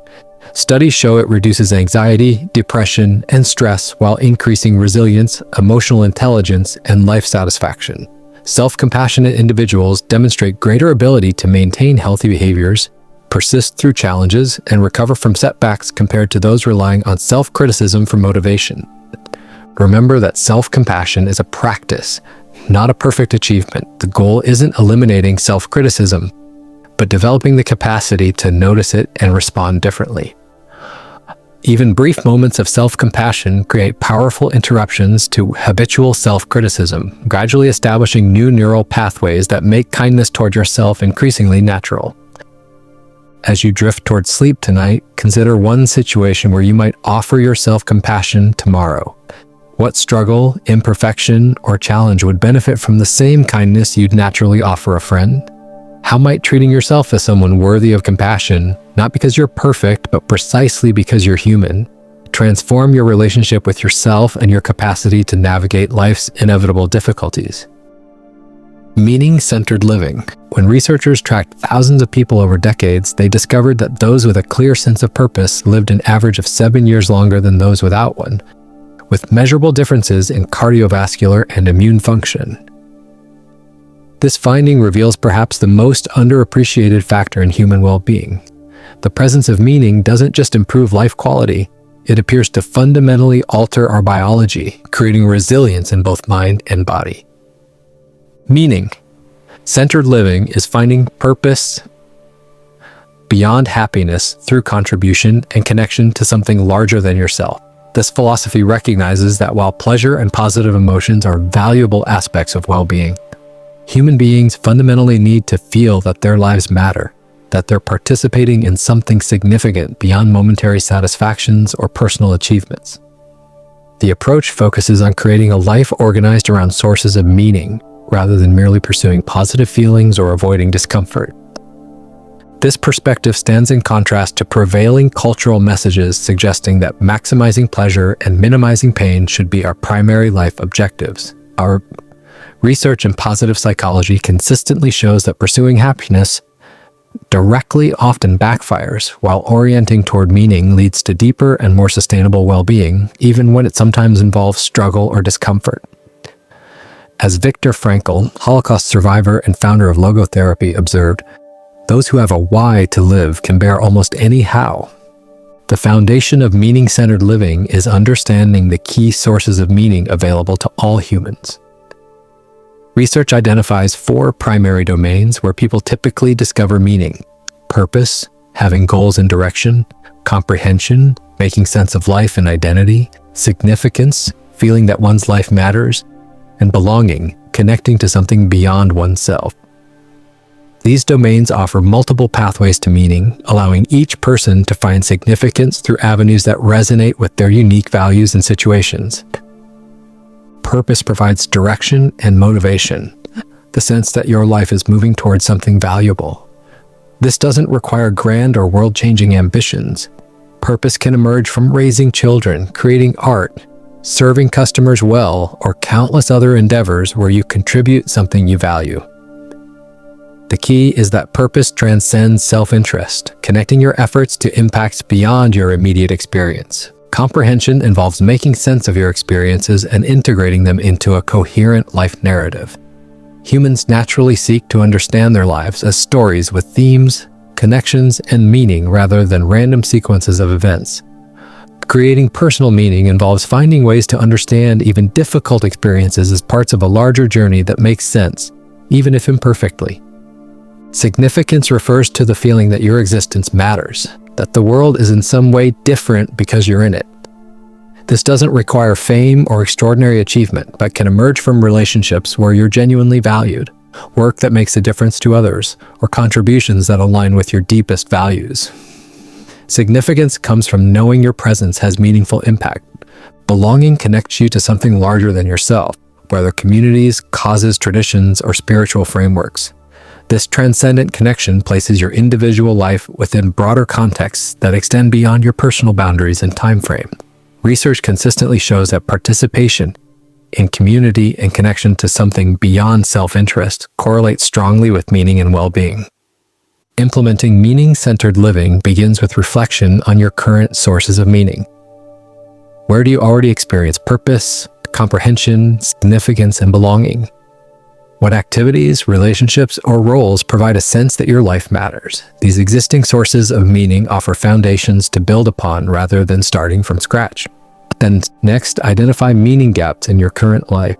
Studies show it reduces anxiety, depression, and stress while increasing resilience, emotional intelligence, and life satisfaction. Self-compassionate individuals demonstrate greater ability to maintain healthy behaviors, persist through challenges, and recover from setbacks compared to those relying on self-criticism for motivation. Remember that self-compassion is a practice, not a perfect achievement. The goal isn't eliminating self-criticism, but developing the capacity to notice it and respond differently. Even brief moments of self-compassion create powerful interruptions to habitual self-criticism, gradually establishing new neural pathways that make kindness toward yourself increasingly natural. As you drift toward sleep tonight, consider one situation where you might offer yourself compassion tomorrow. What struggle, imperfection, or challenge would benefit from the same kindness you'd naturally offer a friend? How might treating yourself as someone worthy of compassion, not because you're perfect, but precisely because you're human, transform your relationship with yourself and your capacity to navigate life's inevitable difficulties? Meaning-centered living. When researchers tracked thousands of people over decades, they discovered that those with a clear sense of purpose lived an average of 7 years longer than those without one, with measurable differences in cardiovascular and immune function. This finding reveals perhaps the most underappreciated factor in human well-being. The presence of meaning doesn't just improve life quality, it appears to fundamentally alter our biology, creating resilience in both mind and body. Meaning-centered living is finding purpose beyond happiness through contribution and connection to something larger than yourself. This philosophy recognizes that while pleasure and positive emotions are valuable aspects of well-being, human beings fundamentally need to feel that their lives matter, that they're participating in something significant beyond momentary satisfactions or personal achievements. The approach focuses on creating a life organized around sources of meaning, rather than merely pursuing positive feelings or avoiding discomfort. This perspective stands in contrast to prevailing cultural messages suggesting that maximizing pleasure and minimizing pain should be our primary life objectives. Our research in positive psychology consistently shows that pursuing happiness directly often backfires, while orienting toward meaning leads to deeper and more sustainable well-being, even when it sometimes involves struggle or discomfort. As Viktor Frankl, Holocaust survivor and founder of logotherapy, observed, "Those who have a why to live can bear almost any how." The foundation of meaning-centered living is understanding the key sources of meaning available to all humans. Research identifies 4 primary domains where people typically discover meaning: purpose, having goals and direction; comprehension, making sense of life and identity; significance, feeling that one's life matters; and belonging, connecting to something beyond oneself. These domains offer multiple pathways to meaning, allowing each person to find significance through avenues that resonate with their unique values and situations. Purpose provides direction and motivation, the sense that your life is moving towards something valuable. This doesn't require grand or world-changing ambitions. Purpose can emerge from raising children, creating art, serving customers well, or countless other endeavors where you contribute something you value. The key is that purpose transcends self-interest, connecting your efforts to impacts beyond your immediate experience. Comprehension involves making sense of your experiences and integrating them into a coherent life narrative. Humans naturally seek to understand their lives as stories with themes, connections, and meaning rather than random sequences of events. Creating personal meaning involves finding ways to understand even difficult experiences as parts of a larger journey that makes sense, even if imperfectly. Significance refers to the feeling that your existence matters, that the world is in some way different because you're in it. This doesn't require fame or extraordinary achievement, but can emerge from relationships where you're genuinely valued, work that makes a difference to others, or contributions that align with your deepest values. Significance comes from knowing your presence has meaningful impact. Belonging connects you to something larger than yourself, whether communities, causes, traditions, or spiritual frameworks. This transcendent connection places your individual life within broader contexts that extend beyond your personal boundaries and time frame. Research consistently shows that participation in community and connection to something beyond self-interest correlates strongly with meaning and well-being. Implementing meaning-centered living begins with reflection on your current sources of meaning. Where do you already experience purpose, comprehension, significance, and belonging? What activities, relationships, or roles provide a sense that your life matters? These existing sources of meaning offer foundations to build upon rather than starting from scratch. Then next, identify meaning gaps in your current life.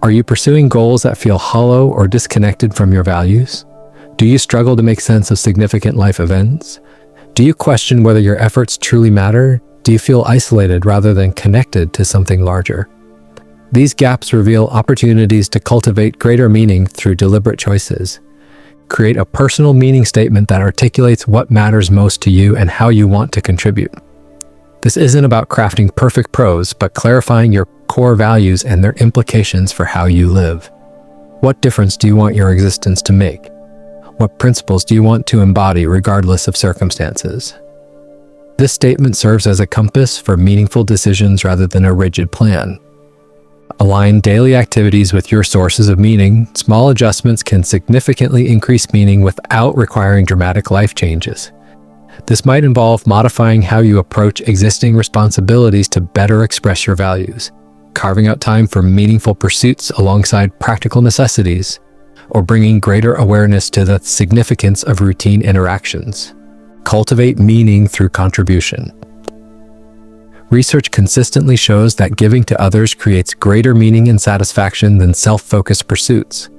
Are you pursuing goals that feel hollow or disconnected from your values? Do you struggle to make sense of significant life events? Do you question whether your efforts truly matter? Do you feel isolated rather than connected to something larger? These gaps reveal opportunities to cultivate greater meaning through deliberate choices. Create a personal meaning statement that articulates what matters most to you and how you want to contribute. This isn't about crafting perfect prose, but clarifying your core values and their implications for how you live. What difference do you want your existence to make? What principles do you want to embody regardless of circumstances? This statement serves as a compass for meaningful decisions rather than a rigid plan. Align daily activities with your sources of meaning. Small adjustments can significantly increase meaning without requiring dramatic life changes. This might involve modifying how you approach existing responsibilities to better express your values, carving out time for meaningful pursuits alongside practical necessities, or bringing greater awareness to the significance of routine interactions. Cultivate meaning through contribution. Research consistently shows that giving to others creates greater meaning and satisfaction than self-focused pursuits.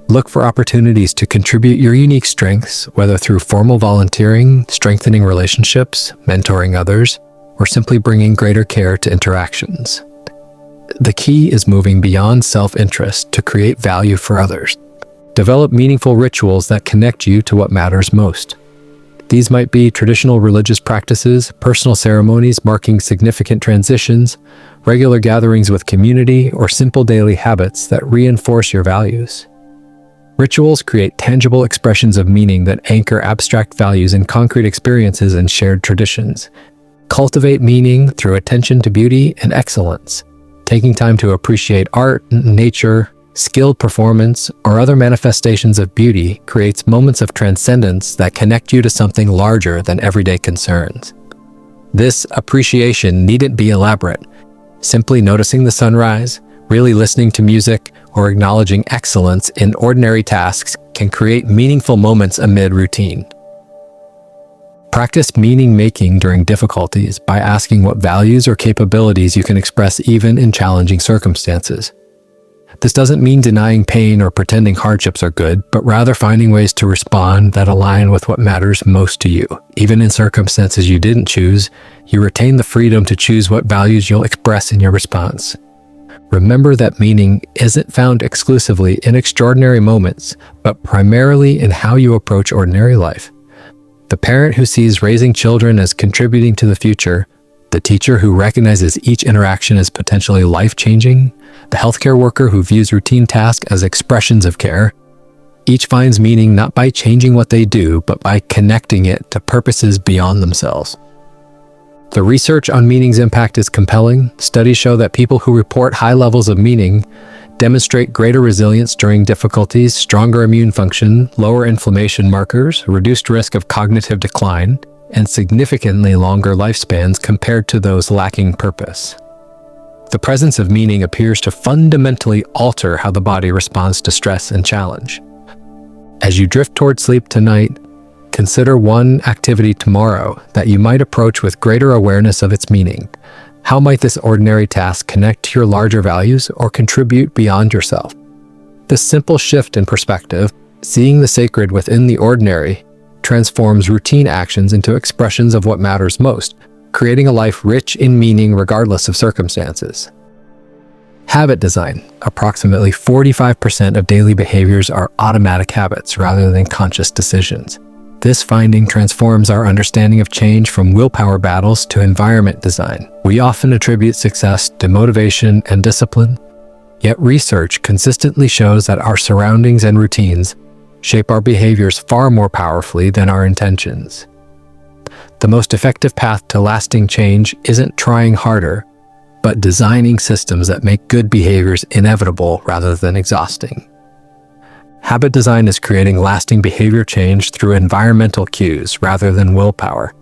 Look for opportunities to contribute your unique strengths, whether through formal volunteering, strengthening relationships, mentoring others, or simply bringing greater care to interactions. The key is moving beyond self-interest to create value for others. Develop meaningful rituals that connect you to what matters most. These might be traditional religious practices, personal ceremonies marking significant transitions, regular gatherings with community, or simple daily habits that reinforce your values. Rituals create tangible expressions of meaning that anchor abstract values in concrete experiences and shared traditions. Cultivate meaning through attention to beauty and excellence. Taking time to appreciate art, nature, skilled performance, or other manifestations of beauty creates moments of transcendence that connect you to something larger than everyday concerns. This appreciation needn't be elaborate. Simply noticing the sunrise, really listening to music, or acknowledging excellence in ordinary tasks can create meaningful moments amid routine. Practice meaning making during difficulties by asking what values or capabilities you can express even in challenging circumstances. This doesn't mean denying pain or pretending hardships are good, but rather finding ways to respond that align with what matters most to you. Even in circumstances you didn't choose, you retain the freedom to choose what values you'll express in your response. Remember that meaning isn't found exclusively in extraordinary moments, but primarily in how you approach ordinary life. The parent who sees raising children as contributing to the future, the teacher who recognizes each interaction as potentially life-changing, the healthcare worker who views routine tasks as expressions of care, each finds meaning not by changing what they do, but by connecting it to purposes beyond themselves. The research on meaning's impact is compelling. Studies show that people who report high levels of meaning demonstrate greater resilience during difficulties, stronger immune function, lower inflammation markers, reduced risk of cognitive decline, and significantly longer lifespans compared to those lacking purpose. The presence of meaning appears to fundamentally alter how the body responds to stress and challenge. As you drift toward sleep tonight, consider one activity tomorrow that you might approach with greater awareness of its meaning. How might this ordinary task connect to your larger values or contribute beyond yourself? This simple shift in perspective, seeing the sacred within the ordinary, transforms routine actions into expressions of what matters most, creating a life rich in meaning regardless of circumstances. Habit design. Approximately 45% of daily behaviors are automatic habits rather than conscious decisions. This finding transforms our understanding of change from willpower battles to environment design. We often attribute success to motivation and discipline, yet research consistently shows that our surroundings and routines shape our behaviors far more powerfully than our intentions. The most effective path to lasting change isn't trying harder, but designing systems that make good behaviors inevitable rather than exhausting. Habit design is creating lasting behavior change through environmental cues rather than willpower.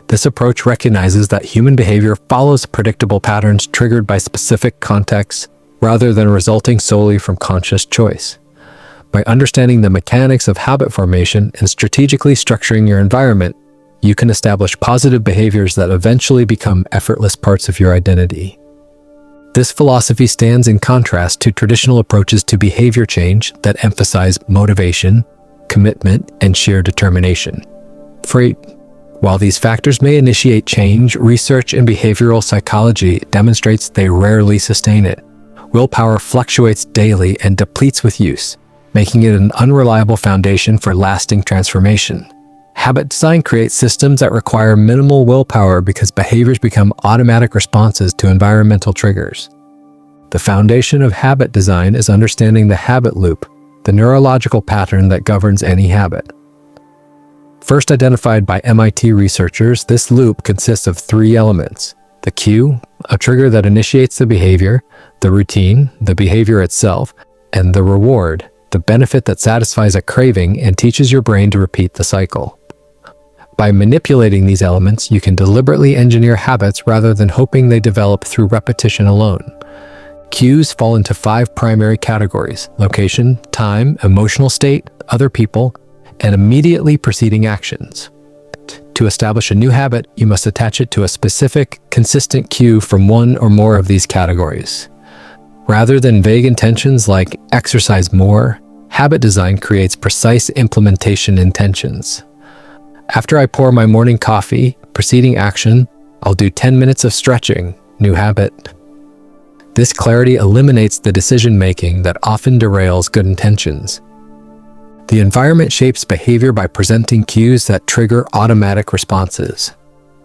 This approach recognizes that human behavior follows predictable patterns triggered by specific contexts rather than resulting solely from conscious choice. By understanding the mechanics of habit formation and strategically structuring your environment, you can establish positive behaviors that eventually become effortless parts of your identity. This philosophy stands in contrast to traditional approaches to behavior change that emphasize motivation, commitment, and sheer determination. While these factors may initiate change, research in behavioral psychology demonstrates they rarely sustain it. Willpower fluctuates daily and depletes with use, making it an unreliable foundation for lasting transformation. Habit design creates systems that require minimal willpower because behaviors become automatic responses to environmental triggers. The foundation of habit design is understanding the habit loop, the neurological pattern that governs any habit. First identified by MIT researchers, this loop consists of three elements: the cue, a trigger that initiates the behavior; the routine, the behavior itself; and the reward, the benefit that satisfies a craving and teaches your brain to repeat the cycle. By manipulating these elements, you can deliberately engineer habits rather than hoping they develop through repetition alone. Cues fall into 5 primary categories: location, time, emotional state, other people, and immediately preceding actions. To establish a new habit, you must attach it to a specific, consistent cue from one or more of these categories. Rather than vague intentions like exercise more, habit design creates precise implementation intentions. After I pour my morning coffee, preceding action, I'll do 10 minutes of stretching, new habit. This clarity eliminates the decision-making that often derails good intentions. The environment shapes behavior by presenting cues that trigger automatic responses.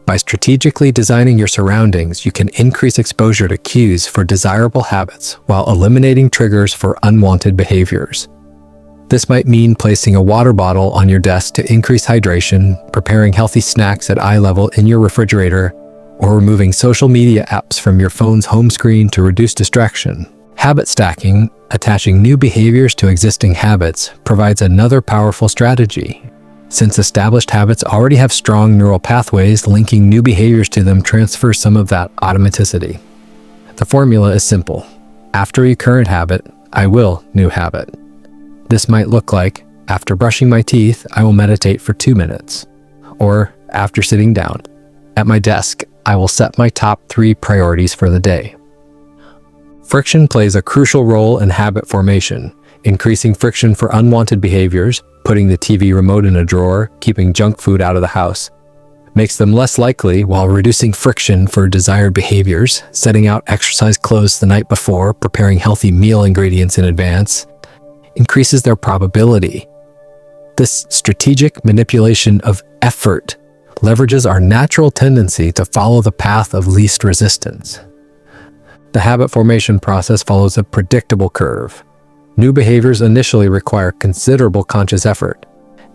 By strategically designing your surroundings, you can increase exposure to cues for desirable habits while eliminating triggers for unwanted behaviors. This might mean placing a water bottle on your desk to increase hydration, preparing healthy snacks at eye level in your refrigerator, or removing social media apps from your phone's home screen to reduce distraction. Habit stacking, attaching new behaviors to existing habits, provides another powerful strategy. Since established habits already have strong neural pathways, linking new behaviors to them transfers some of that automaticity. The formula is simple. After a current habit, I will new habit. This might look like, after brushing my teeth, I will meditate for 2 minutes. Or, after sitting down. At my desk, I will set my top 3 priorities for the day. Friction plays a crucial role in habit formation. Increasing friction for unwanted behaviors, putting the TV remote in a drawer, keeping junk food out of the house, makes them less likely, while reducing friction for desired behaviors, setting out exercise clothes the night before, preparing healthy meal ingredients in advance, increases their probability. This strategic manipulation of effort leverages our natural tendency to follow the path of least resistance. The habit formation process follows a predictable curve. New behaviors initially require considerable conscious effort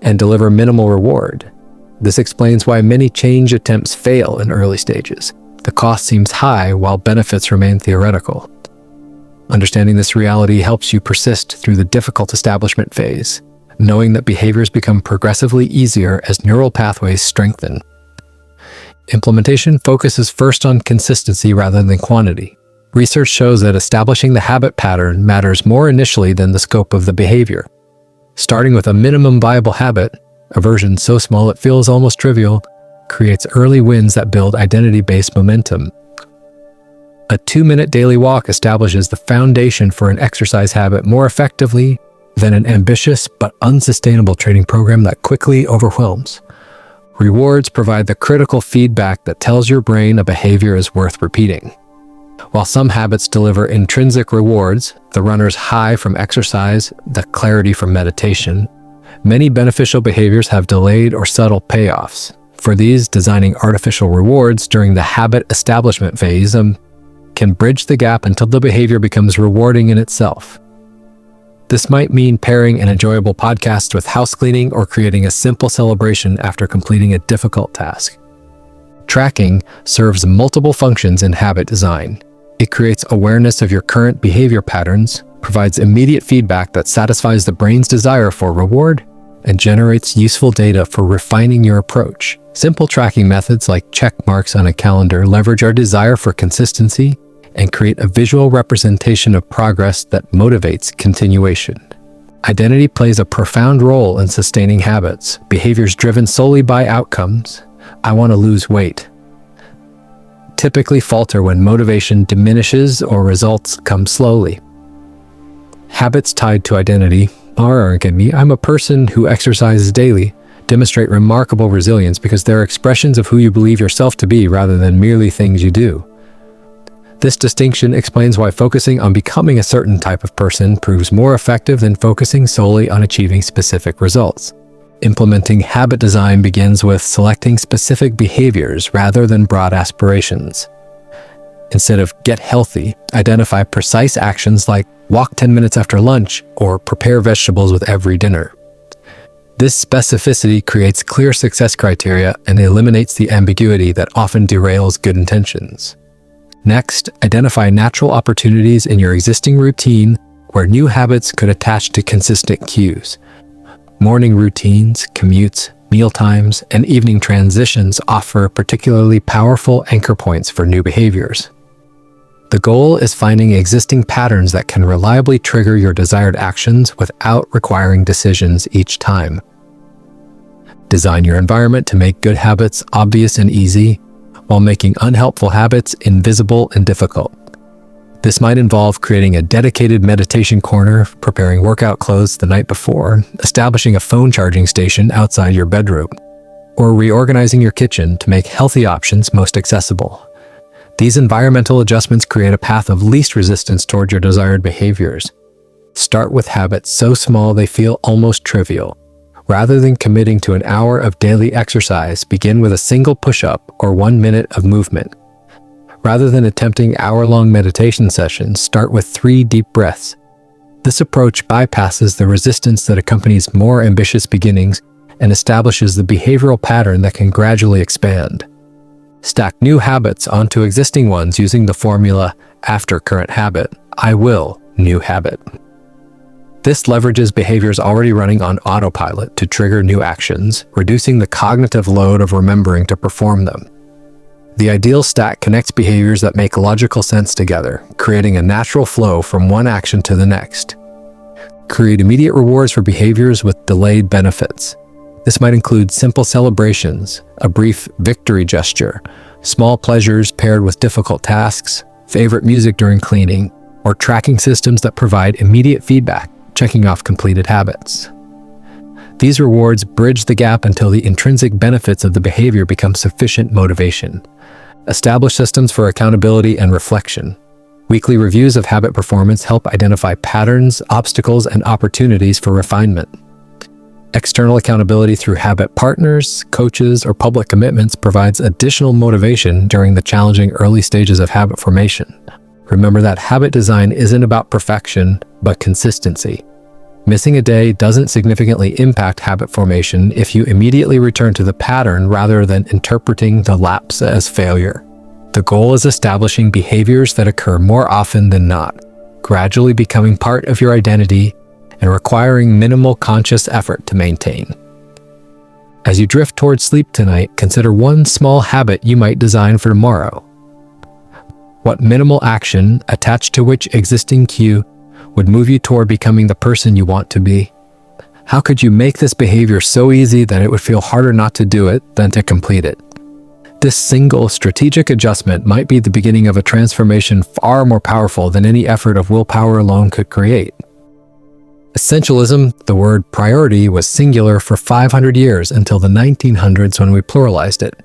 and deliver minimal reward. This explains why many change attempts fail in early stages. The cost seems high while benefits remain theoretical. Understanding this reality helps you persist through the difficult establishment phase, knowing that behaviors become progressively easier as neural pathways strengthen. Implementation focuses first on consistency rather than quantity. Research shows that establishing the habit pattern matters more initially than the scope of the behavior. Starting with a minimum viable habit, a version so small it feels almost trivial, creates early wins that build identity-based momentum. A 2-minute daily walk establishes the foundation for an exercise habit more effectively than an ambitious but unsustainable training program that quickly overwhelms. Rewards provide the critical feedback that tells your brain a behavior is worth repeating. While some habits deliver intrinsic rewards, the runner's high from exercise, the clarity from meditation, many beneficial behaviors have delayed or subtle payoffs. For these, designing artificial rewards during the habit establishment phase can bridge the gap until the behavior becomes rewarding in itself. This might mean pairing an enjoyable podcast with house cleaning or creating a simple celebration after completing a difficult task. Tracking serves multiple functions in habit design. It creates awareness of your current behavior patterns, provides immediate feedback that satisfies the brain's desire for reward, and generates useful data for refining your approach. Simple tracking methods like check marks on a calendar leverage our desire for consistency and create a visual representation of progress that motivates continuation. Identity plays a profound role in sustaining habits. Behaviors driven solely by outcomes, I want to lose weight, typically falter when motivation diminishes or results come slowly. Habits tied to identity, I'm a person who exercises daily, demonstrate remarkable resilience because they're expressions of who you believe yourself to be rather than merely things you do. This distinction explains why focusing on becoming a certain type of person proves more effective than focusing solely on achieving specific results. Implementing habit design begins with selecting specific behaviors rather than broad aspirations. Instead of get healthy, identify precise actions like walk 10 minutes after lunch or prepare vegetables with every dinner. This specificity creates clear success criteria and eliminates the ambiguity that often derails good intentions. Next, identify natural opportunities in your existing routine where new habits could attach to consistent cues. Morning routines, commutes, meal times, and evening transitions offer particularly powerful anchor points for new behaviors. The goal is finding existing patterns that can reliably trigger your desired actions without requiring decisions each time. Design your environment to make good habits obvious and easy, while making unhelpful habits invisible and difficult. This might involve creating a dedicated meditation corner, preparing workout clothes the night before, establishing a phone charging station outside your bedroom, or reorganizing your kitchen to make healthy options most accessible. These environmental adjustments create a path of least resistance toward your desired behaviors. Start with habits so small they feel almost trivial. Rather than committing to an hour of daily exercise, begin with a single push-up or 1 minute of movement. Rather than attempting hour-long meditation sessions, start with 3 deep breaths. This approach bypasses the resistance that accompanies more ambitious beginnings and establishes the behavioral pattern that can gradually expand. Stack new habits onto existing ones using the formula after current habit, I will new habit. This leverages behaviors already running on autopilot to trigger new actions, reducing the cognitive load of remembering to perform them. The ideal stack connects behaviors that make logical sense together, creating a natural flow from one action to the next. Create immediate rewards for behaviors with delayed benefits. This might include simple celebrations, a brief victory gesture, small pleasures paired with difficult tasks, favorite music during cleaning, or tracking systems that provide immediate feedback, checking off completed habits. These rewards bridge the gap until the intrinsic benefits of the behavior become sufficient motivation. Establish systems for accountability and reflection. Weekly reviews of habit performance help identify patterns, obstacles, and opportunities for refinement. External accountability through habit partners, coaches, or public commitments provides additional motivation during the challenging early stages of habit formation. Remember that habit design isn't about perfection, but consistency. Missing a day doesn't significantly impact habit formation if you immediately return to the pattern rather than interpreting the lapse as failure. The goal is establishing behaviors that occur more often than not, gradually becoming part of your identity and requiring minimal conscious effort to maintain. As you drift towards sleep tonight, consider one small habit you might design for tomorrow. What minimal action, attached to which existing cue, would move you toward becoming the person you want to be? How could you make this behavior so easy that it would feel harder not to do it than to complete it? This single strategic adjustment might be the beginning of a transformation far more powerful than any effort of willpower alone could create. Essentialism, the word priority, was singular for 500 years until the 1900s when we pluralized it.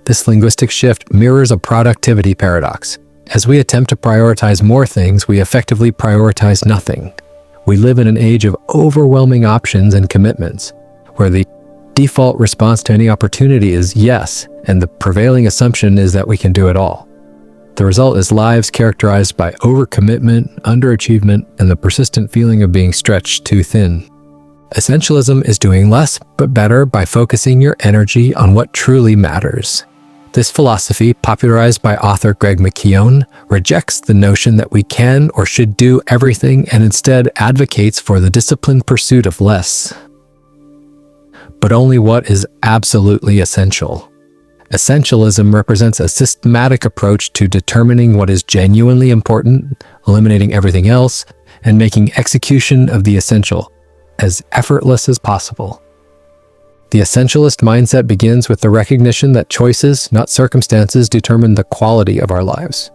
This linguistic shift mirrors a productivity paradox. As we attempt to prioritize more things, we effectively prioritize nothing. We live in an age of overwhelming options and commitments, where the default response to any opportunity is yes, and the prevailing assumption is that we can do it all. The result is lives characterized by overcommitment, underachievement, and the persistent feeling of being stretched too thin. Essentialism is doing less but better by focusing your energy on what truly matters. This philosophy, popularized by author Greg McKeown, rejects the notion that we can or should do everything and instead advocates for the disciplined pursuit of less, but only what is absolutely essential. Essentialism represents a systematic approach to determining what is genuinely important, eliminating everything else, and making execution of the essential as effortless as possible. The essentialist mindset begins with the recognition that choices, not circumstances, determine the quality of our lives.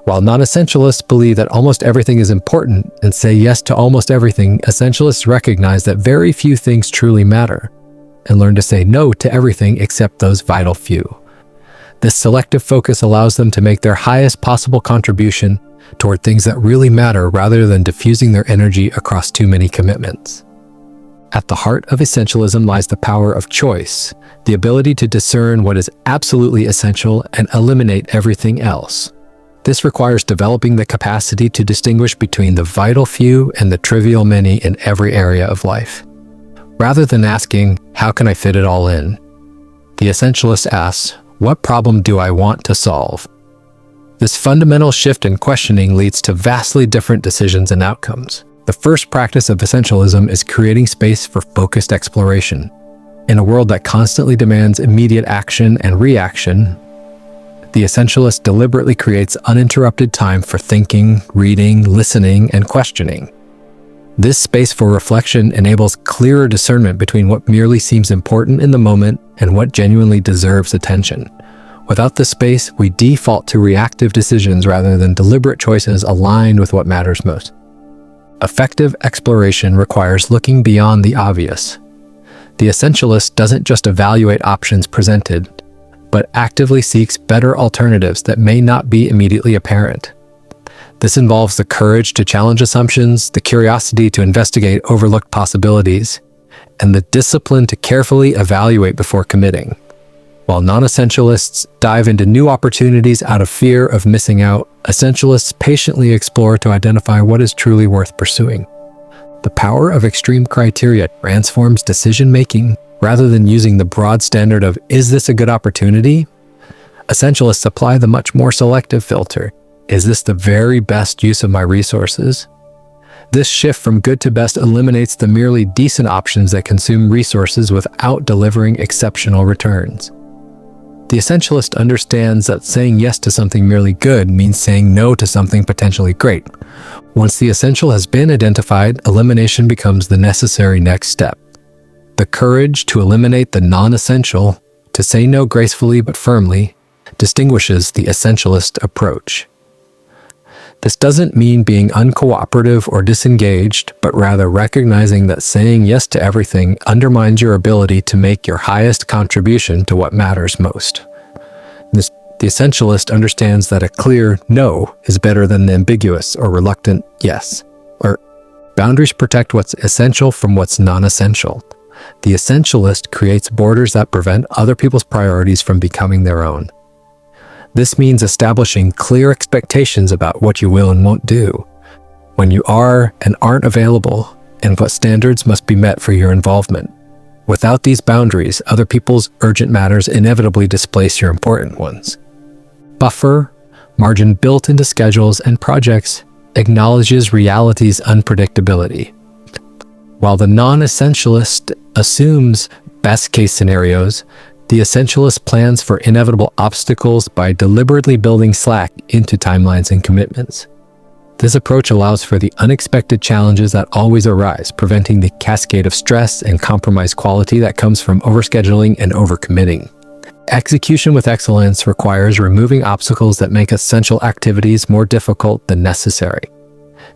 While non-essentialists believe that almost everything is important and say yes to almost everything, essentialists recognize that very few things truly matter and learn to say no to everything except those vital few. This selective focus allows them to make their highest possible contribution toward things that really matter rather than diffusing their energy across too many commitments. At the heart of essentialism lies the power of choice, the ability to discern what is absolutely essential and eliminate everything else. This requires developing the capacity to distinguish between the vital few and the trivial many in every area of life. Rather than asking, how can I fit it all in? The essentialist asks, what problem do I want to solve? This fundamental shift in questioning leads to vastly different decisions and outcomes. The first practice of essentialism is creating space for focused exploration. In a world that constantly demands immediate action and reaction, the essentialist deliberately creates uninterrupted time for thinking, reading, listening, and questioning. This space for reflection enables clearer discernment between what merely seems important in the moment and what genuinely deserves attention. Without this space, we default to reactive decisions rather than deliberate choices aligned with what matters most. Effective exploration requires looking beyond the obvious. The essentialist doesn't just evaluate options presented, but actively seeks better alternatives that may not be immediately apparent. This involves the courage to challenge assumptions, the curiosity to investigate overlooked possibilities, and the discipline to carefully evaluate before committing. While non-essentialists dive into new opportunities out of fear of missing out, essentialists patiently explore to identify what is truly worth pursuing. The power of extreme criteria transforms decision-making. Rather than using the broad standard of, is this a good opportunity? Essentialists apply the much more selective filter. Is this the very best use of my resources? This shift from good to best eliminates the merely decent options that consume resources without delivering exceptional returns. The essentialist understands that saying yes to something merely good means saying no to something potentially great. Once the essential has been identified, elimination becomes the necessary next step. The courage to eliminate the non-essential, to say no gracefully but firmly, distinguishes the essentialist approach. This doesn't mean being uncooperative or disengaged, but rather recognizing that saying yes to everything undermines your ability to make your highest contribution to what matters most. The essentialist understands that a clear no is better than an ambiguous or reluctant yes. Or boundaries protect what's essential from what's non-essential. The essentialist creates borders that prevent other people's priorities from becoming their own. This means establishing clear expectations about what you will and won't do, when you are and aren't available, and what standards must be met for your involvement. Without these boundaries, other people's urgent matters inevitably displace your important ones. Buffer, margin built into schedules and projects, acknowledges reality's unpredictability. While the non-essentialist assumes best-case scenarios, the essentialist plans for inevitable obstacles by deliberately building slack into timelines and commitments. This approach allows for the unexpected challenges that always arise, preventing the cascade of stress and compromised quality that comes from overscheduling and overcommitting. Execution with excellence requires removing obstacles that make essential activities more difficult than necessary.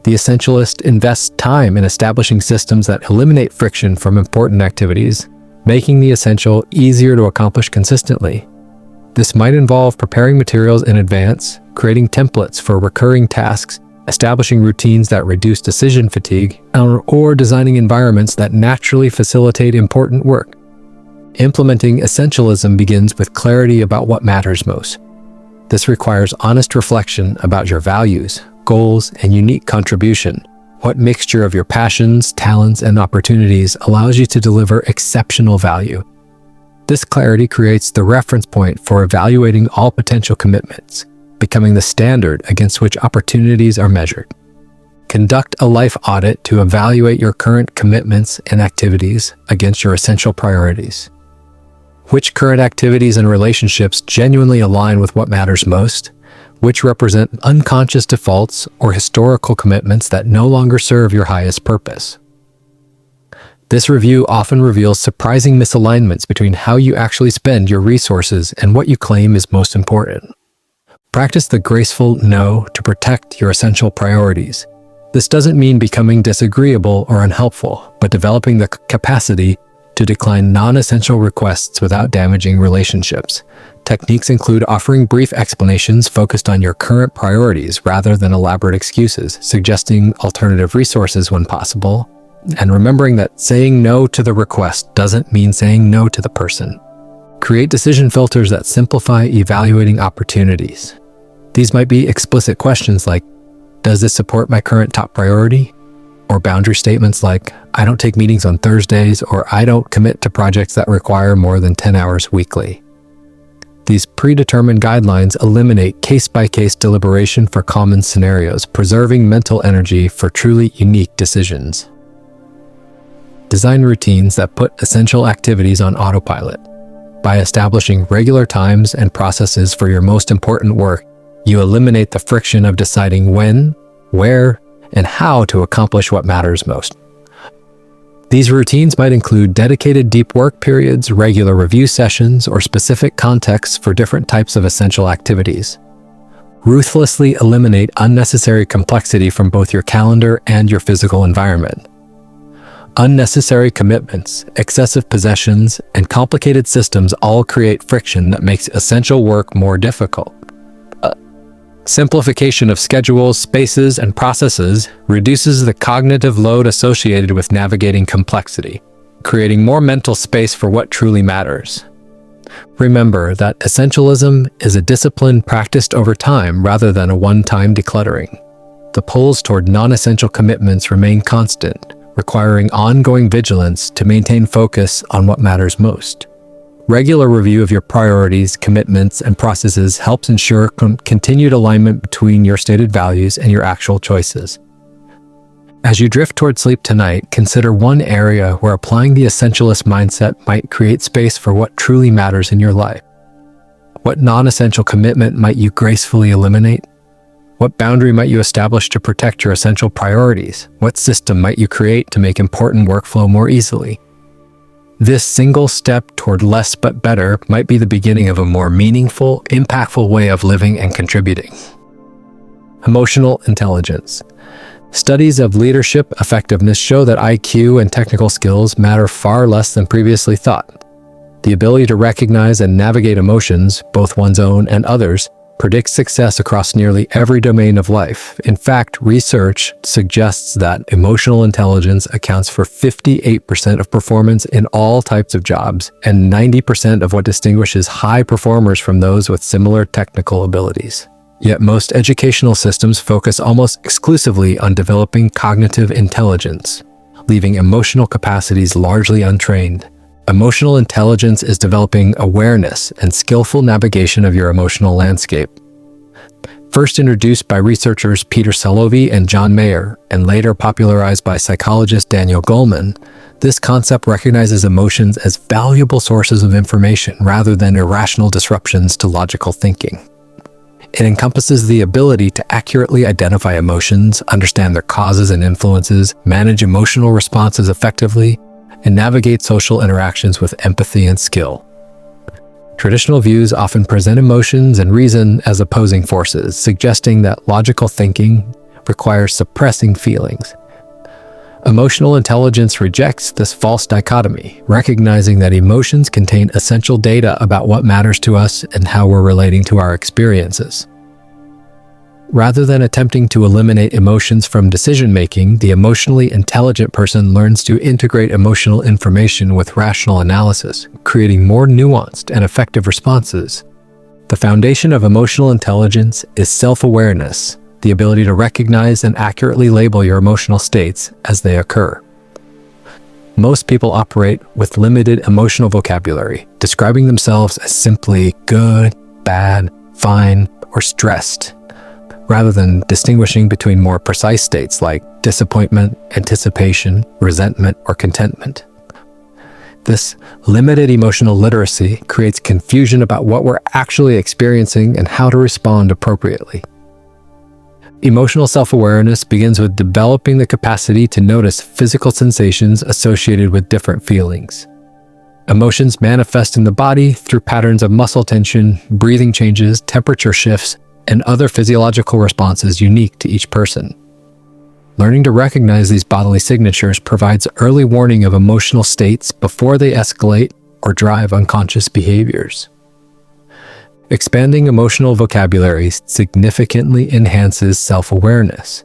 The essentialist invests time in establishing systems that eliminate friction from important activities, making the essential easier to accomplish consistently. This might involve preparing materials in advance, creating templates for recurring tasks, establishing routines that reduce decision fatigue, or designing environments that naturally facilitate important work. Implementing essentialism begins with clarity about what matters most. This requires honest reflection about your values, goals, and unique contribution. What mixture of your passions, talents, and opportunities allows you to deliver exceptional value? This clarity creates the reference point for evaluating all potential commitments, becoming the standard against which opportunities are measured. Conduct a life audit to evaluate your current commitments and activities against your essential priorities. Which current activities and relationships genuinely align with what matters most? Which represent unconscious defaults or historical commitments that no longer serve your highest purpose? This review often reveals surprising misalignments between how you actually spend your resources and what you claim is most important. Practice the graceful no to protect your essential priorities. This doesn't mean becoming disagreeable or unhelpful, but developing the capacity to decline non-essential requests without damaging relationships. Techniques include offering brief explanations focused on your current priorities rather than elaborate excuses, suggesting alternative resources when possible, and remembering that saying no to the request doesn't mean saying no to the person. Create decision filters that simplify evaluating opportunities. These might be explicit questions like, does this support my current top priority? Or boundary statements like, I don't take meetings on Thursdays, or I don't commit to projects that require more than 10 hours weekly. These predetermined guidelines eliminate case-by-case deliberation for common scenarios, preserving mental energy for truly unique decisions. Design routines that put essential activities on autopilot. By establishing regular times and processes for your most important work, you eliminate the friction of deciding when, where, and how to accomplish what matters most. These routines might include dedicated deep work periods, regular review sessions, or specific contexts for different types of essential activities. Ruthlessly eliminate unnecessary complexity from both your calendar and your physical environment. Unnecessary commitments, excessive possessions, and complicated systems all create friction that makes essential work more difficult. Simplification of schedules, spaces, and processes reduces the cognitive load associated with navigating complexity, creating more mental space for what truly matters. Remember that essentialism is a discipline practiced over time rather than a one-time decluttering. The pulls toward non-essential commitments remain constant, requiring ongoing vigilance to maintain focus on what matters most. Regular review of your priorities, commitments, and processes helps ensure continued alignment between your stated values and your actual choices. As you drift toward sleep tonight, consider one area where applying the essentialist mindset might create space for what truly matters in your life. What non-essential commitment might you gracefully eliminate? What boundary might you establish to protect your essential priorities? What system might you create to make important workflow more easily? This single step toward less but better might be the beginning of a more meaningful, impactful way of living and contributing. Emotional intelligence. Studies of leadership effectiveness show that IQ and technical skills matter far less than previously thought. The ability to recognize and navigate emotions, both one's own and others, predicts success across nearly every domain of life. In fact, research suggests that emotional intelligence accounts for 58% of performance in all types of jobs and 90% of what distinguishes high performers from those with similar technical abilities. Yet most educational systems focus almost exclusively on developing cognitive intelligence, leaving emotional capacities largely untrained. Emotional intelligence is developing awareness and skillful navigation of your emotional landscape. First introduced by researchers Peter Salovey and John Mayer, and later popularized by psychologist Daniel Goleman, this concept recognizes emotions as valuable sources of information rather than irrational disruptions to logical thinking. It encompasses the ability to accurately identify emotions, understand their causes and influences, manage emotional responses effectively, and navigate social interactions with empathy and skill. Traditional views often present emotions and reason as opposing forces, suggesting that logical thinking requires suppressing feelings. Emotional intelligence rejects this false dichotomy, recognizing that emotions contain essential data about what matters to us and how we're relating to our experiences. Rather than attempting to eliminate emotions from decision-making, the emotionally intelligent person learns to integrate emotional information with rational analysis, creating more nuanced and effective responses. The foundation of emotional intelligence is self-awareness, the ability to recognize and accurately label your emotional states as they occur. Most people operate with limited emotional vocabulary, describing themselves as simply good, bad, fine, or stressed, rather than distinguishing between more precise states like disappointment, anticipation, resentment, or contentment. This limited emotional literacy creates confusion about what we're actually experiencing and how to respond appropriately. Emotional self-awareness begins with developing the capacity to notice physical sensations associated with different feelings. Emotions manifest in the body through patterns of muscle tension, breathing changes, temperature shifts, and other physiological responses unique to each person. Learning to recognize these bodily signatures provides early warning of emotional states before they escalate or drive unconscious behaviors. Expanding emotional vocabulary significantly enhances self-awareness,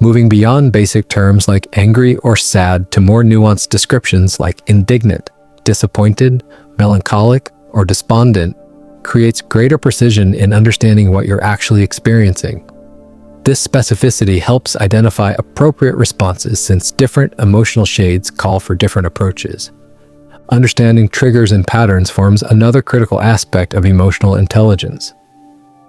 moving beyond basic terms like angry or sad to more nuanced descriptions like indignant, disappointed, melancholic, or despondent creates greater precision in understanding what you're actually experiencing. This specificity helps identify appropriate responses since different emotional shades call for different approaches. Understanding triggers and patterns forms another critical aspect of emotional intelligence.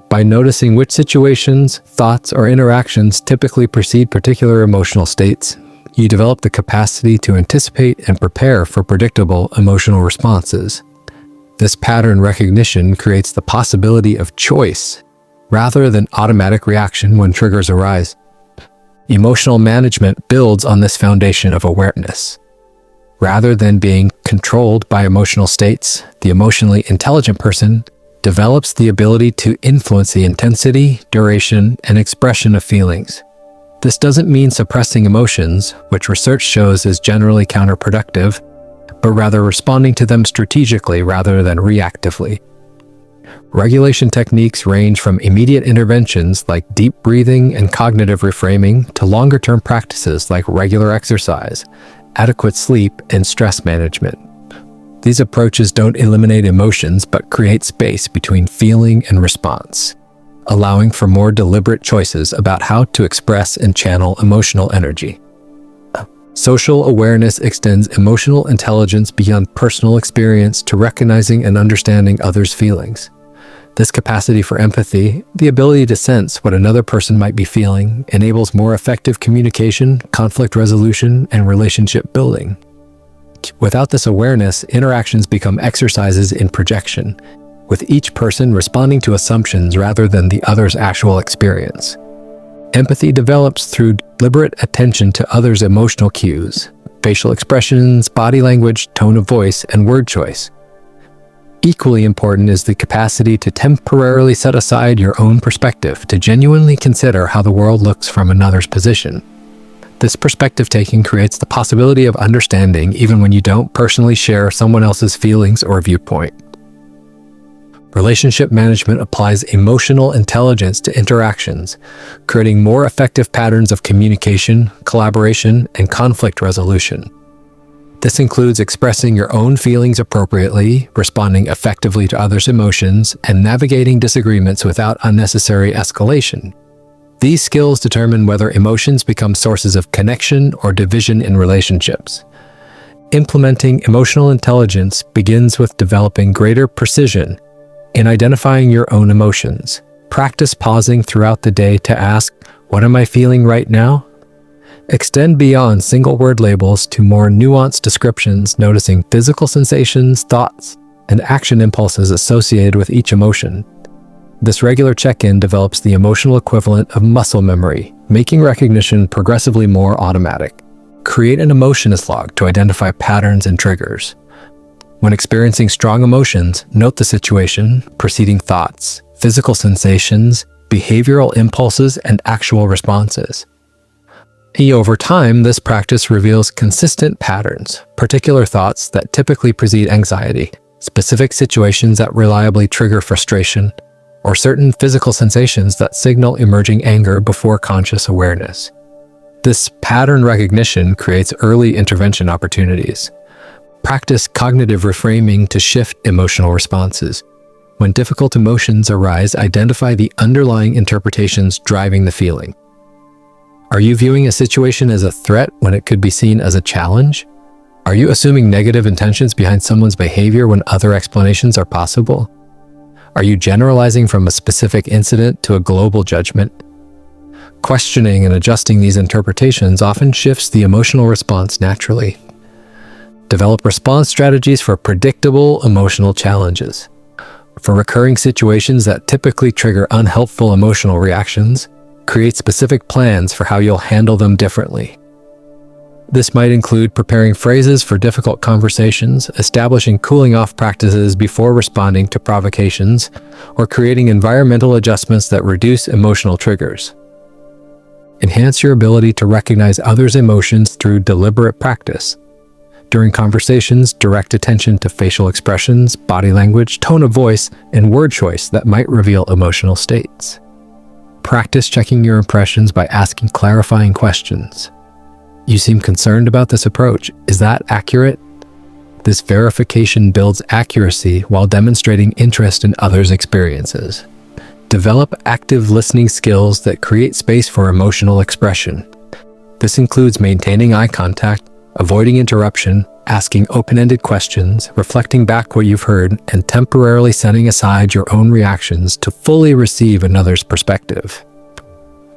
By noticing which situations, thoughts, or interactions typically precede particular emotional states, you develop the capacity to anticipate and prepare for predictable emotional responses. This pattern recognition creates the possibility of choice rather than automatic reaction when triggers arise. Emotional management builds on this foundation of awareness. Rather than being controlled by emotional states, the emotionally intelligent person develops the ability to influence the intensity, duration, and expression of feelings. This doesn't mean suppressing emotions, which research shows is generally counterproductive, but rather responding to them strategically rather than reactively. Regulation techniques range from immediate interventions like deep breathing and cognitive reframing to longer-term practices like regular exercise, adequate sleep, and stress management. These approaches don't eliminate emotions but create space between feeling and response, allowing for more deliberate choices about how to express and channel emotional energy. Social awareness extends emotional intelligence beyond personal experience to recognizing and understanding others' feelings. This capacity for empathy, the ability to sense what another person might be feeling, enables more effective communication, conflict resolution, and relationship building. Without this awareness, interactions become exercises in projection, with each person responding to assumptions rather than the other's actual experience. Empathy develops through deliberate attention to others' emotional cues, facial expressions, body language, tone of voice, and word choice. Equally important is the capacity to temporarily set aside your own perspective, to genuinely consider how the world looks from another's position. This perspective taking creates the possibility of understanding even when you don't personally share someone else's feelings or viewpoint. Relationship management applies emotional intelligence to interactions, creating more effective patterns of communication, collaboration, and conflict resolution. This includes expressing your own feelings appropriately, responding effectively to others' emotions, and navigating disagreements without unnecessary escalation. These skills determine whether emotions become sources of connection or division in relationships. Implementing emotional intelligence begins with developing greater precision in identifying your own emotions. Practice pausing throughout the day to ask, "What am I feeling right now?" Extend beyond single-word labels to more nuanced descriptions, noticing physical sensations, thoughts, and action impulses associated with each emotion. This regular check-in develops the emotional equivalent of muscle memory, making recognition progressively more automatic. Create an emotions log to identify patterns and triggers. When experiencing strong emotions, note the situation, preceding thoughts, physical sensations, behavioral impulses, and actual responses. Over time, this practice reveals consistent patterns, particular thoughts that typically precede anxiety, specific situations that reliably trigger frustration, or certain physical sensations that signal emerging anger before conscious awareness. This pattern recognition creates early intervention opportunities. Practice cognitive reframing to shift emotional responses. When difficult emotions arise, identify the underlying interpretations driving the feeling. Are you viewing a situation as a threat when it could be seen as a challenge? Are you assuming negative intentions behind someone's behavior when other explanations are possible? Are you generalizing from a specific incident to a global judgment? Questioning and adjusting these interpretations often shifts the emotional response naturally. Develop response strategies for predictable emotional challenges. For recurring situations that typically trigger unhelpful emotional reactions, create specific plans for how you'll handle them differently. This might include preparing phrases for difficult conversations, establishing cooling-off practices before responding to provocations, or creating environmental adjustments that reduce emotional triggers. Enhance your ability to recognize others' emotions through deliberate practice. During conversations, direct attention to facial expressions, body language, tone of voice, and word choice that might reveal emotional states. Practice checking your impressions by asking clarifying questions. You seem concerned about this approach. Is that accurate? This verification builds accuracy while demonstrating interest in others' experiences. Develop active listening skills that create space for emotional expression. This includes maintaining eye contact, avoiding interruption, asking open-ended questions, reflecting back what you've heard, and temporarily setting aside your own reactions to fully receive another's perspective.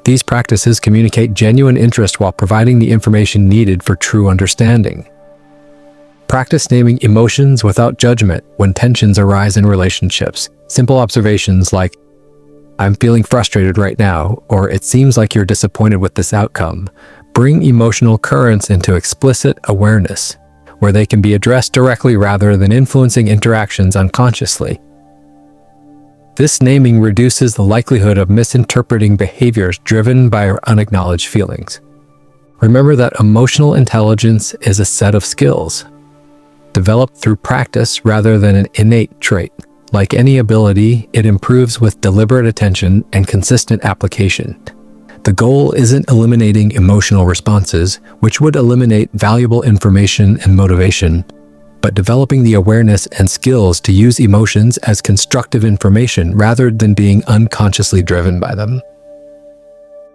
These practices communicate genuine interest while providing the information needed for true understanding. Practice naming emotions without judgment when tensions arise in relationships. Simple observations like, "I'm feeling frustrated right now," or "It seems like you're disappointed with this outcome," bring emotional currents into explicit awareness, where they can be addressed directly rather than influencing interactions unconsciously. This naming reduces the likelihood of misinterpreting behaviors driven by our unacknowledged feelings. Remember that emotional intelligence is a set of skills, developed through practice rather than an innate trait. Like any ability, it improves with deliberate attention and consistent application. The goal isn't eliminating emotional responses, which would eliminate valuable information and motivation, but developing the awareness and skills to use emotions as constructive information rather than being unconsciously driven by them.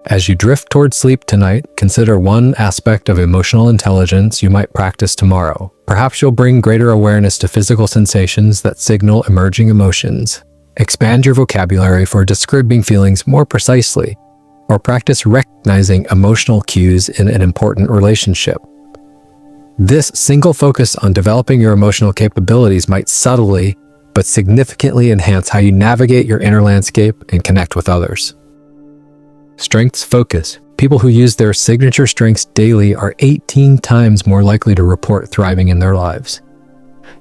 As you drift towards sleep tonight, consider one aspect of emotional intelligence you might practice tomorrow. Perhaps you'll bring greater awareness to physical sensations that signal emerging emotions. Expand your vocabulary for describing feelings more precisely, or practice recognizing emotional cues in an important relationship. This single focus on developing your emotional capabilities might subtly but significantly enhance how you navigate your inner landscape and connect with others. Strengths focus. People who use their signature strengths daily are 18 times more likely to report thriving in their lives.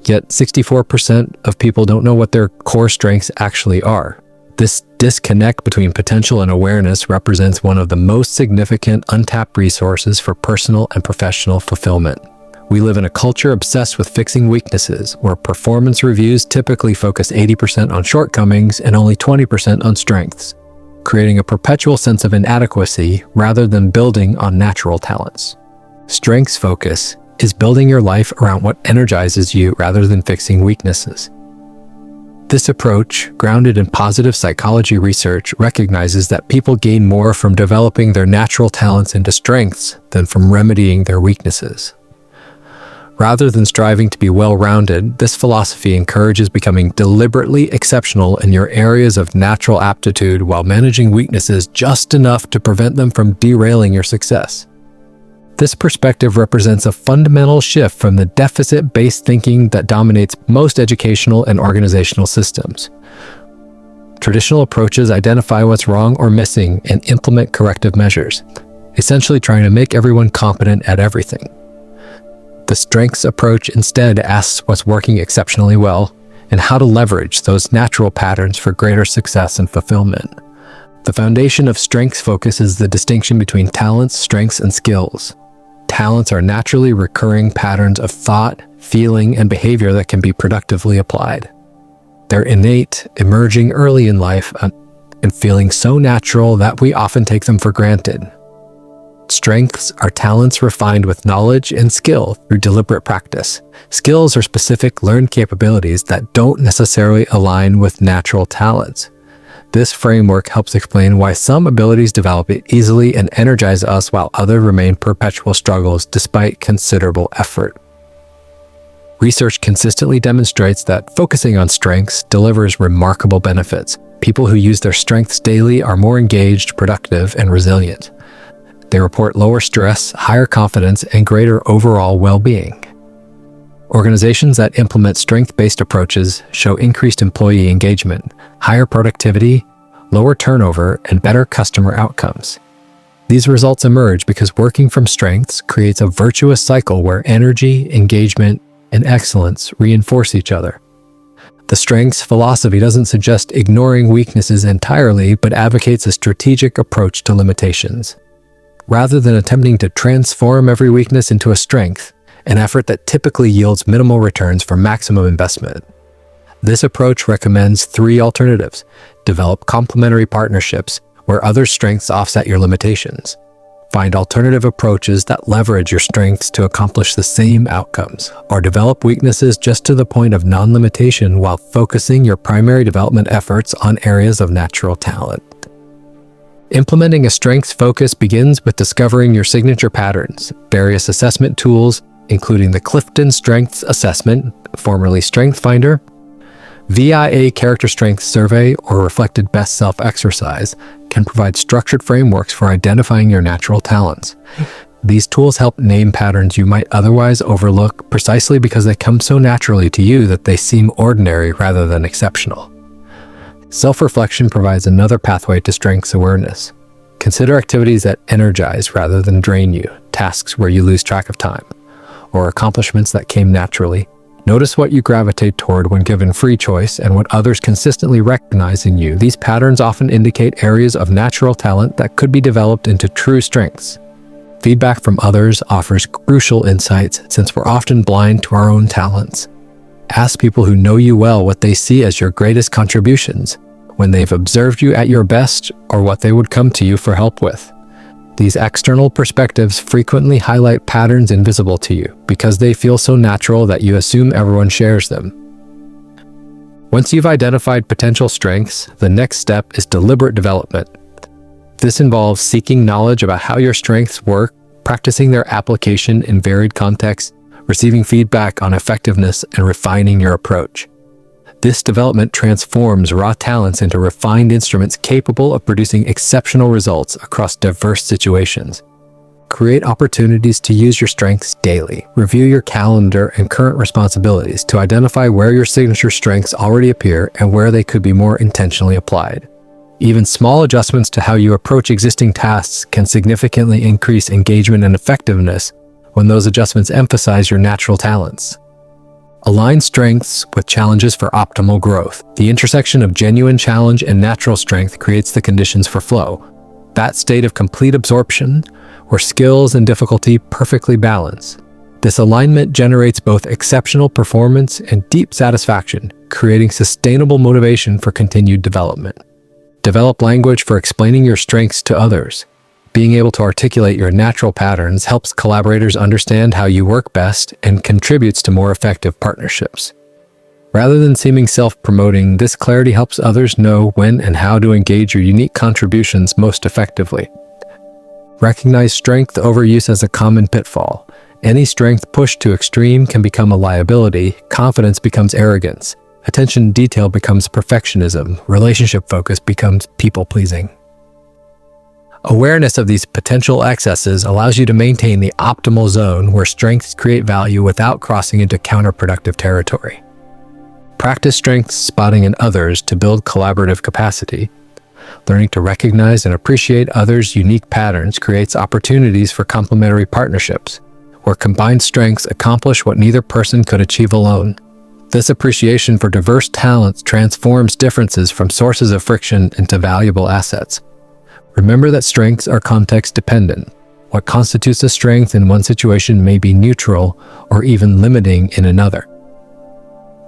Yet 64% of people don't know what their core strengths actually are. This disconnect between potential and awareness represents one of the most significant untapped resources for personal and professional fulfillment. We live in a culture obsessed with fixing weaknesses, where performance reviews typically focus 80% on shortcomings and only 20% on strengths, creating a perpetual sense of inadequacy rather than building on natural talents. Strengths focus is building your life around what energizes you rather than fixing weaknesses. This approach, grounded in positive psychology research, recognizes that people gain more from developing their natural talents into strengths than from remedying their weaknesses. Rather than striving to be well-rounded, this philosophy encourages becoming deliberately exceptional in your areas of natural aptitude while managing weaknesses just enough to prevent them from derailing your success. This perspective represents a fundamental shift from the deficit-based thinking that dominates most educational and organizational systems. Traditional approaches identify what's wrong or missing and implement corrective measures, essentially trying to make everyone competent at everything. The strengths approach instead asks what's working exceptionally well and how to leverage those natural patterns for greater success and fulfillment. The foundation of strengths focus is the distinction between talents, strengths, and skills. Talents are naturally recurring patterns of thought, feeling, and behavior that can be productively applied. They're innate, emerging early in life, and feeling so natural that we often take them for granted. Strengths are talents refined with knowledge and skill through deliberate practice. Skills are specific learned capabilities that don't necessarily align with natural talents. This framework helps explain why some abilities develop easily and energize us while others remain perpetual struggles despite considerable effort. Research consistently demonstrates that focusing on strengths delivers remarkable benefits. People who use their strengths daily are more engaged, productive, and resilient. They report lower stress, higher confidence, and greater overall well-being. Organizations that implement strength-based approaches show increased employee engagement, higher productivity, lower turnover, and better customer outcomes. These results emerge because working from strengths creates a virtuous cycle where energy, engagement, and excellence reinforce each other. The strengths philosophy doesn't suggest ignoring weaknesses entirely, but advocates a strategic approach to limitations. Rather than attempting to transform every weakness into a strength, an effort that typically yields minimal returns for maximum investment. This approach recommends 3 alternatives. Develop complementary partnerships where other strengths offset your limitations. Find alternative approaches that leverage your strengths to accomplish the same outcomes, or develop weaknesses just to the point of non-limitation while focusing your primary development efforts on areas of natural talent. Implementing a strengths focus begins with discovering your signature patterns. Various assessment tools, including the Clifton Strengths Assessment, formerly StrengthsFinder, VIA Character Strengths Survey, or Reflected Best Self Exercise, can provide structured frameworks for identifying your natural talents. These tools help name patterns you might otherwise overlook precisely because they come so naturally to you that they seem ordinary rather than exceptional. Self-reflection provides another pathway to strengths awareness. Consider activities that energize rather than drain you, tasks where you lose track of time, or accomplishments that came naturally. Notice what you gravitate toward when given free choice and what others consistently recognize in you. These patterns often indicate areas of natural talent that could be developed into true strengths. Feedback from others offers crucial insights since we're often blind to our own talents. Ask people who know you well what they see as your greatest contributions, when they've observed you at your best, or what they would come to you for help with. These external perspectives frequently highlight patterns invisible to you because they feel so natural that you assume everyone shares them. Once you've identified potential strengths, the next step is deliberate development. This involves seeking knowledge about how your strengths work, practicing their application in varied contexts, receiving feedback on effectiveness, and refining your approach. This development transforms raw talents into refined instruments capable of producing exceptional results across diverse situations. Create opportunities to use your strengths daily. Review your calendar and current responsibilities to identify where your signature strengths already appear and where they could be more intentionally applied. Even small adjustments to how you approach existing tasks can significantly increase engagement and effectiveness when those adjustments emphasize your natural talents. Align strengths with challenges for optimal growth. The intersection of genuine challenge and natural strength creates the conditions for flow, that state of complete absorption where skills and difficulty perfectly balance. This alignment generates both exceptional performance and deep satisfaction, creating sustainable motivation for continued development. Develop language for explaining your strengths to others. Being able to articulate your natural patterns helps collaborators understand how you work best and contributes to more effective partnerships. Rather than seeming self-promoting, this clarity helps others know when and how to engage your unique contributions most effectively. Recognize strength overuse as a common pitfall. Any strength pushed to extreme can become a liability, confidence becomes arrogance, attention to detail becomes perfectionism, relationship focus becomes people-pleasing. Awareness of these potential excesses allows you to maintain the optimal zone where strengths create value without crossing into counterproductive territory. Practice strength spotting in others to build collaborative capacity. Learning to recognize and appreciate others' unique patterns creates opportunities for complementary partnerships, where combined strengths accomplish what neither person could achieve alone. This appreciation for diverse talents transforms differences from sources of friction into valuable assets. Remember that strengths are context-dependent. What constitutes a strength in one situation may be neutral or even limiting in another.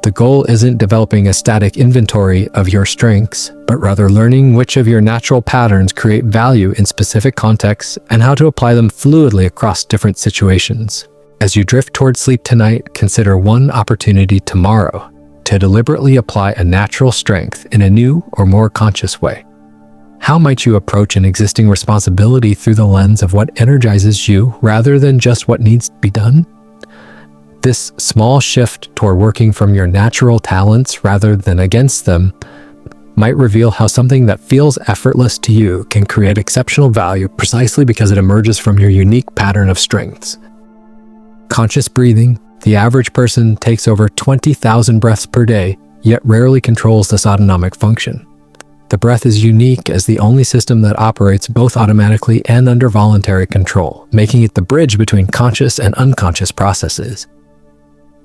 The goal isn't developing a static inventory of your strengths, but rather learning which of your natural patterns create value in specific contexts and how to apply them fluidly across different situations. As you drift toward sleep tonight, consider one opportunity tomorrow to deliberately apply a natural strength in a new or more conscious way. How might you approach an existing responsibility through the lens of what energizes you rather than just what needs to be done? This small shift toward working from your natural talents rather than against them might reveal how something that feels effortless to you can create exceptional value precisely because it emerges from your unique pattern of strengths. Conscious breathing. The average person takes over 20,000 breaths per day, yet rarely controls this autonomic function. The breath is unique as the only system that operates both automatically and under voluntary control, making it the bridge between conscious and unconscious processes.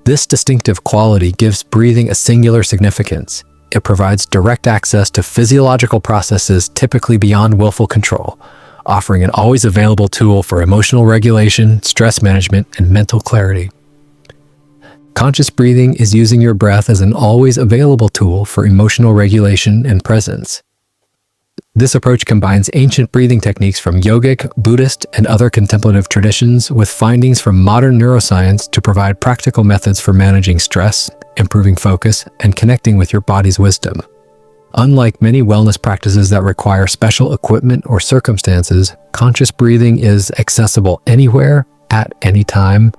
This distinctive quality gives breathing a singular significance. It provides direct access to physiological processes typically beyond willful control, offering an always available tool for emotional regulation, stress management, and mental clarity. Conscious breathing is using your breath as an always available tool for emotional regulation and presence. This approach combines ancient breathing techniques from yogic, Buddhist, and other contemplative traditions with findings from modern neuroscience to provide practical methods for managing stress, improving focus, and connecting with your body's wisdom. Unlike many wellness practices that require special equipment or circumstances, conscious breathing is accessible anywhere, at any time,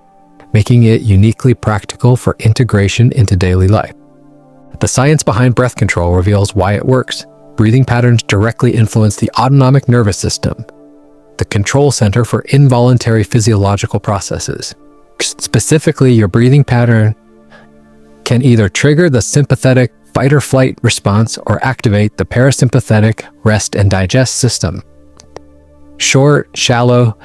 making it uniquely practical for integration into daily life. The science behind breath control reveals why it works. Breathing patterns directly influence the autonomic nervous system, the control center for involuntary physiological processes. Specifically, your breathing pattern can either trigger the sympathetic fight or flight response or activate the parasympathetic rest and digest system. Short, shallow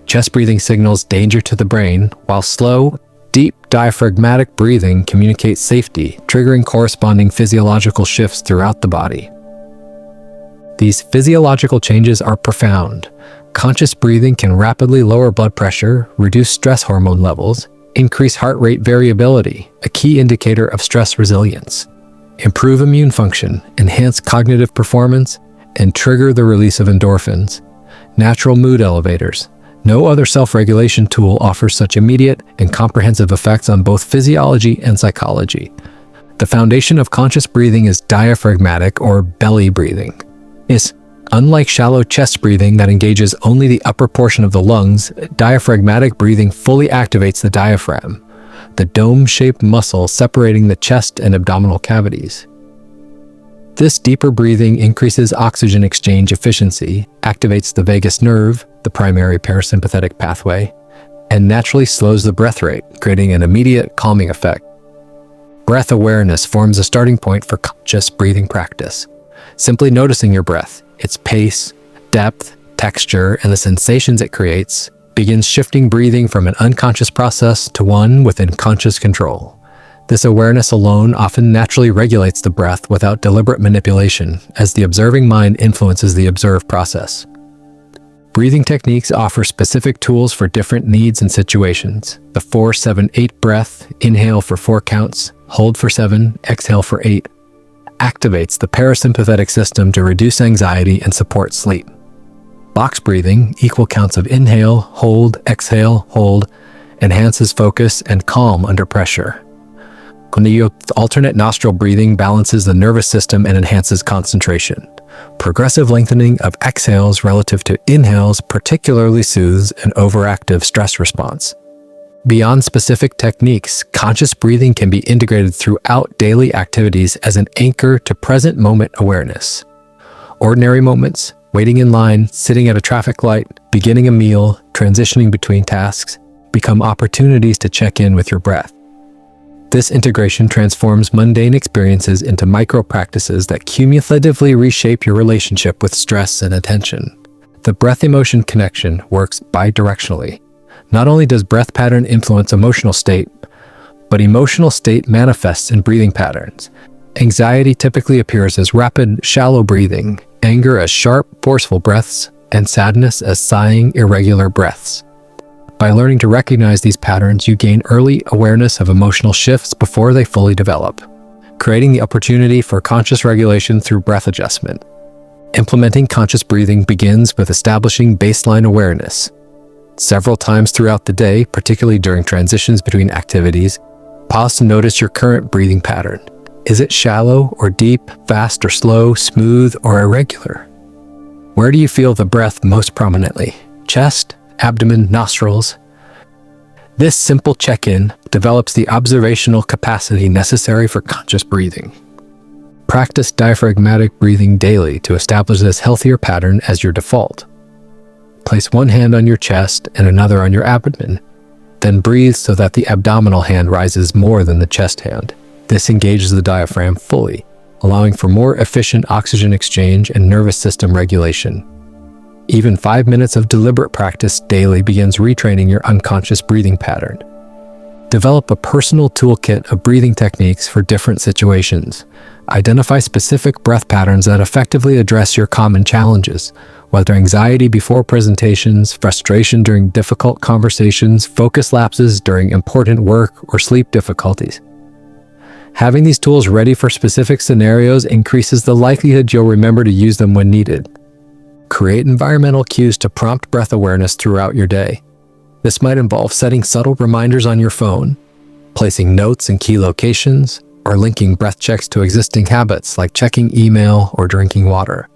chest breathing signals danger to the brain, while slow, deep diaphragmatic breathing communicates safety, triggering corresponding physiological shifts throughout the body. These physiological changes are profound. Conscious breathing can rapidly lower blood pressure, reduce stress hormone levels, increase heart rate variability, a key indicator of stress resilience, improve immune function, enhance cognitive performance, and trigger the release of endorphins, natural mood elevators. No other self-regulation tool offers such immediate and comprehensive effects on both physiology and psychology. The foundation of conscious breathing is diaphragmatic or belly breathing. Unlike shallow chest breathing that engages only the upper portion of the lungs, diaphragmatic breathing fully activates the diaphragm, the dome-shaped muscle separating the chest and abdominal cavities. This deeper breathing increases oxygen exchange efficiency, activates the vagus nerve, the primary parasympathetic pathway, and naturally slows the breath rate, creating an immediate calming effect. Breath awareness forms a starting point for conscious breathing practice. Simply noticing your breath, its pace, depth, texture, and the sensations it creates, begins shifting breathing from an unconscious process to one within conscious control. This awareness alone often naturally regulates the breath without deliberate manipulation, as the observing mind influences the observed process. Breathing techniques offer specific tools for different needs and situations. The 4-7-8 breath, inhale for 4 counts, hold for 7, exhale for 8, activates the parasympathetic system to reduce anxiety and support sleep. Box breathing, equal counts of inhale, hold, exhale, hold, enhances focus and calm under pressure. Alternate nostril breathing balances the nervous system and enhances concentration. Progressive lengthening of exhales relative to inhales particularly soothes an overactive stress response. Beyond specific techniques, conscious breathing can be integrated throughout daily activities as an anchor to present moment awareness. Ordinary moments, waiting in line, sitting at a traffic light, beginning a meal, transitioning between tasks, become opportunities to check in with your breath. This integration transforms mundane experiences into micro-practices that cumulatively reshape your relationship with stress and attention. The breath-emotion connection works bidirectionally. Not only does breath pattern influence emotional state, but emotional state manifests in breathing patterns. Anxiety typically appears as rapid, shallow breathing, anger as sharp, forceful breaths, and sadness as sighing, irregular breaths. By learning to recognize these patterns, you gain early awareness of emotional shifts before they fully develop, creating the opportunity for conscious regulation through breath adjustment. Implementing conscious breathing begins with establishing baseline awareness. Several times throughout the day, particularly during transitions between activities, pause to notice your current breathing pattern. Is it shallow or deep, fast or slow, smooth or irregular? Where do you feel the breath most prominently? Chest, abdomen, nostrils? This simple check-in develops the observational capacity necessary for conscious breathing. Practice diaphragmatic breathing daily to establish this healthier pattern as your default. Place one hand on your chest and another on your abdomen. Then breathe so that the abdominal hand rises more than the chest hand. This engages the diaphragm fully, allowing for more efficient oxygen exchange and nervous system regulation. Even 5 minutes of deliberate practice daily begins retraining your unconscious breathing pattern. Develop a personal toolkit of breathing techniques for different situations. Identify specific breath patterns that effectively address your common challenges, whether anxiety before presentations, frustration during difficult conversations, focus lapses during important work, or sleep difficulties. Having these tools ready for specific scenarios increases the likelihood you'll remember to use them when needed. Create environmental cues to prompt breath awareness throughout your day. This might involve setting subtle reminders on your phone, placing notes in key locations, or linking breath checks to existing habits like checking email or drinking water.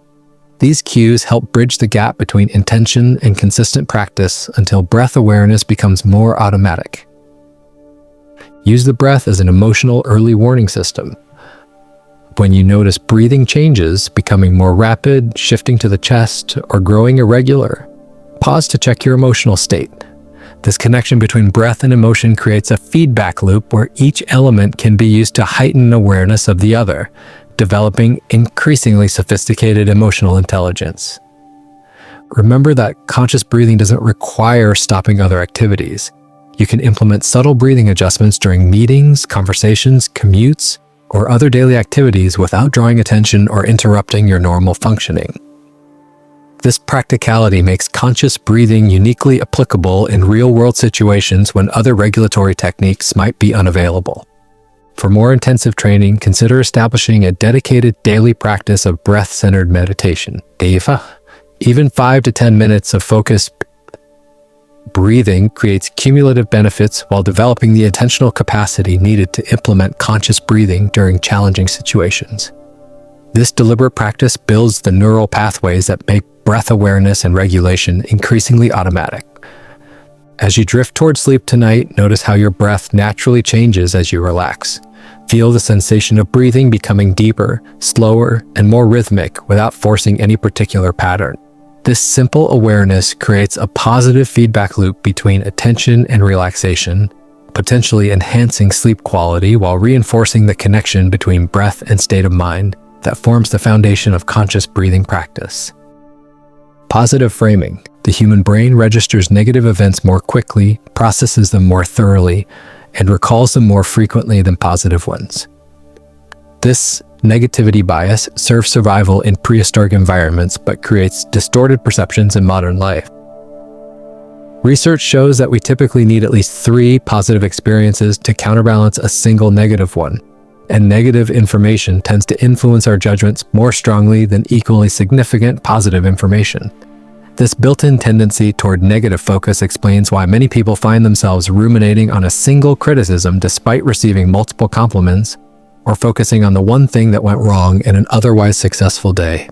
These cues help bridge the gap between intention and consistent practice until breath awareness becomes more automatic. Use the breath as an emotional early warning system. When you notice breathing changes, becoming more rapid, shifting to the chest, or growing irregular, pause to check your emotional state. This connection between breath and emotion creates a feedback loop where each element can be used to heighten awareness of the other, developing increasingly sophisticated emotional intelligence. Remember that conscious breathing doesn't require stopping other activities. You can implement subtle breathing adjustments during meetings, conversations, commutes, or other daily activities without drawing attention or interrupting your normal functioning. This practicality makes conscious breathing uniquely applicable in real-world situations when other regulatory techniques might be unavailable. For more intensive training, consider establishing a dedicated daily practice of breath-centered meditation. Even 5 to 10 minutes of focused breathing creates cumulative benefits while developing the intentional capacity needed to implement conscious breathing during challenging situations. This deliberate practice builds the neural pathways that make breath awareness and regulation increasingly automatic. As you drift toward sleep tonight, notice how your breath naturally changes as you relax. Feel the sensation of breathing becoming deeper, slower, and more rhythmic without forcing any particular pattern. This simple awareness creates a positive feedback loop between attention and relaxation, potentially enhancing sleep quality while reinforcing the connection between breath and state of mind. that forms the foundation of conscious breathing practice. Positive framing. The human brain registers negative events more quickly, processes them more thoroughly, and recalls them more frequently than positive ones. This negativity bias serves survival in prehistoric environments but creates distorted perceptions in modern life. Research shows that we typically need at least 3 positive experiences to counterbalance a single negative one, and negative information tends to influence our judgments more strongly than equally significant positive information. This built-in tendency toward negative focus explains why many people find themselves ruminating on a single criticism despite receiving multiple compliments, or focusing on the one thing that went wrong in an otherwise successful day.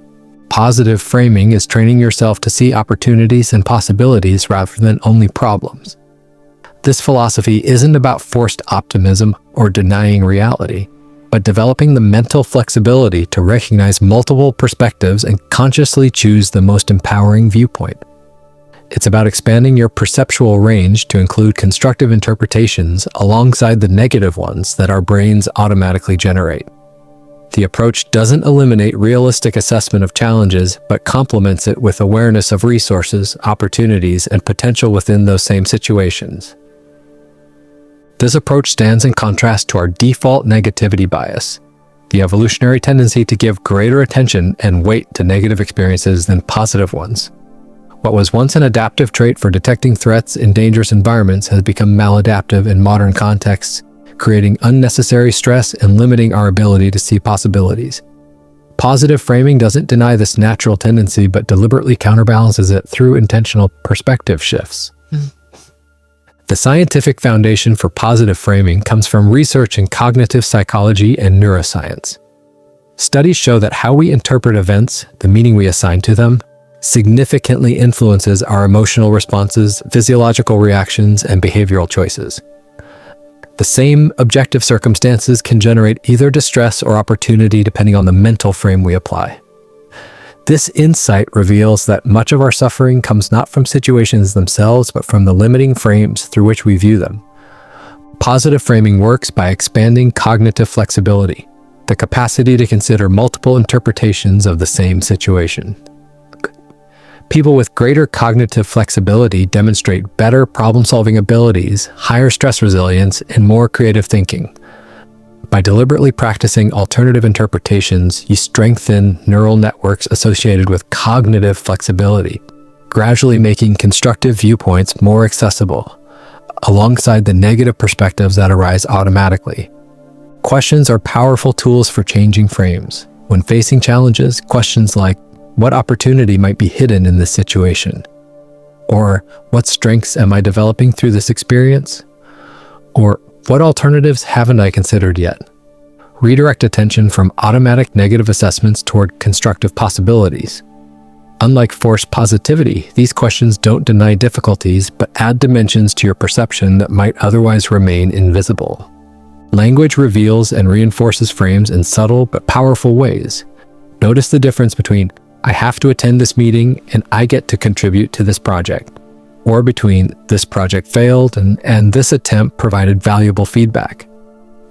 Positive framing is training yourself to see opportunities and possibilities rather than only problems. This philosophy isn't about forced optimism or denying reality, but developing the mental flexibility to recognize multiple perspectives and consciously choose the most empowering viewpoint. It's about expanding your perceptual range to include constructive interpretations alongside the negative ones that our brains automatically generate. The approach doesn't eliminate realistic assessment of challenges, but complements it with awareness of resources, opportunities, and potential within those same situations. This approach stands in contrast to our default negativity bias, the evolutionary tendency to give greater attention and weight to negative experiences than positive ones. What was once an adaptive trait for detecting threats in dangerous environments has become maladaptive in modern contexts, creating unnecessary stress and limiting our ability to see possibilities. Positive framing doesn't deny this natural tendency, but deliberately counterbalances it through intentional perspective shifts. The scientific foundation for positive framing comes from research in cognitive psychology and neuroscience. Studies show that how we interpret events, the meaning we assign to them, significantly influences our emotional responses, physiological reactions, and behavioral choices. The same objective circumstances can generate either distress or opportunity depending on the mental frame we apply. This insight reveals that much of our suffering comes not from situations themselves, but from the limiting frames through which we view them. Positive framing works by expanding cognitive flexibility, the capacity to consider multiple interpretations of the same situation. People with greater cognitive flexibility demonstrate better problem-solving abilities, higher stress resilience, and more creative thinking. By deliberately practicing alternative interpretations, you strengthen neural networks associated with cognitive flexibility, gradually making constructive viewpoints more accessible, alongside the negative perspectives that arise automatically. Questions are powerful tools for changing frames. When facing challenges, questions like, what opportunity might be hidden in this situation? Or, what strengths am I developing through this experience? Or, what alternatives haven't I considered yet? Redirect attention from automatic negative assessments toward constructive possibilities. Unlike forced positivity, these questions don't deny difficulties, but add dimensions to your perception that might otherwise remain invisible. Language reveals and reinforces frames in subtle but powerful ways. Notice the difference between, I have to attend this meeting and I get to contribute to this project, or between this project failed and this attempt provided valuable feedback.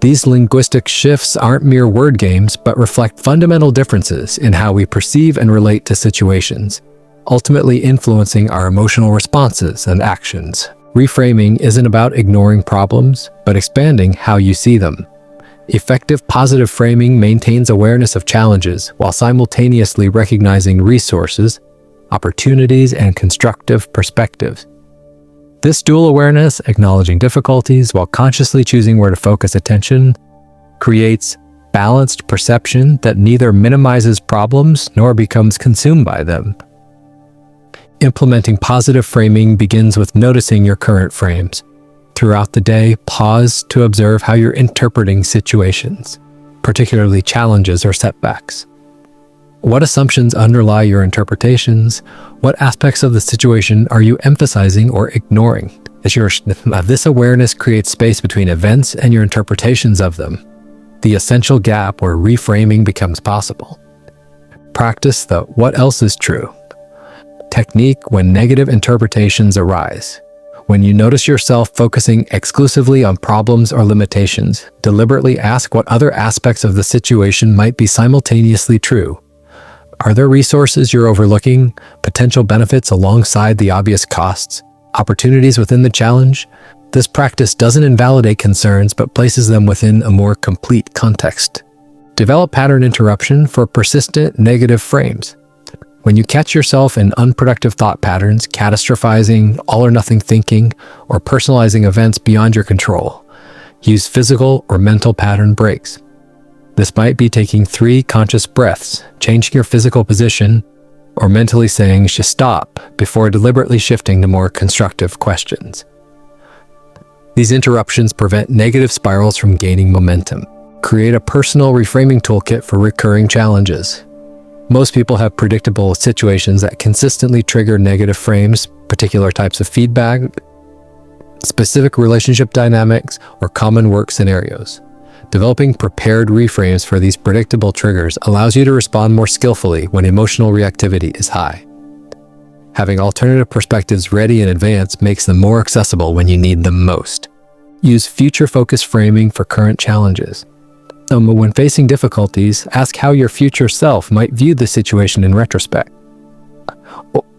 These linguistic shifts aren't mere word games, but reflect fundamental differences in how we perceive and relate to situations, ultimately influencing our emotional responses and actions. Reframing isn't about ignoring problems, but expanding how you see them. Effective positive framing maintains awareness of challenges while simultaneously recognizing resources, opportunities, and constructive perspectives. This dual awareness, acknowledging difficulties while consciously choosing where to focus attention, creates balanced perception that neither minimizes problems nor becomes consumed by them. Implementing positive framing begins with noticing your current frames. Throughout the day, pause to observe how you're interpreting situations, particularly challenges or setbacks. What assumptions underlie your interpretations? What aspects of the situation are you emphasizing or ignoring? This awareness creates space between events and your interpretations of them, the essential gap where reframing becomes possible. Practice the what else is true technique when negative interpretations arise. When you notice yourself focusing exclusively on problems or limitations, deliberately ask what other aspects of the situation might be simultaneously true. Are there resources you're overlooking, potential benefits alongside the obvious costs, opportunities within the challenge? This practice doesn't invalidate concerns but places them within a more complete context. Develop pattern interruption for persistent negative frames. When you catch yourself in unproductive thought patterns, catastrophizing, all-or-nothing thinking, or personalizing events beyond your control, use physical or mental pattern breaks. This might be taking 3 conscious breaths, changing your physical position, or mentally saying stop before deliberately shifting to more constructive questions. These interruptions prevent negative spirals from gaining momentum. Create a personal reframing toolkit for recurring challenges. Most people have predictable situations that consistently trigger negative frames, particular types of feedback, specific relationship dynamics, or common work scenarios. Developing prepared reframes for these predictable triggers allows you to respond more skillfully when emotional reactivity is high. Having alternative perspectives ready in advance makes them more accessible when you need them most. Use future-focused framing for current challenges. When facing difficulties, ask how your future self might view the situation in retrospect.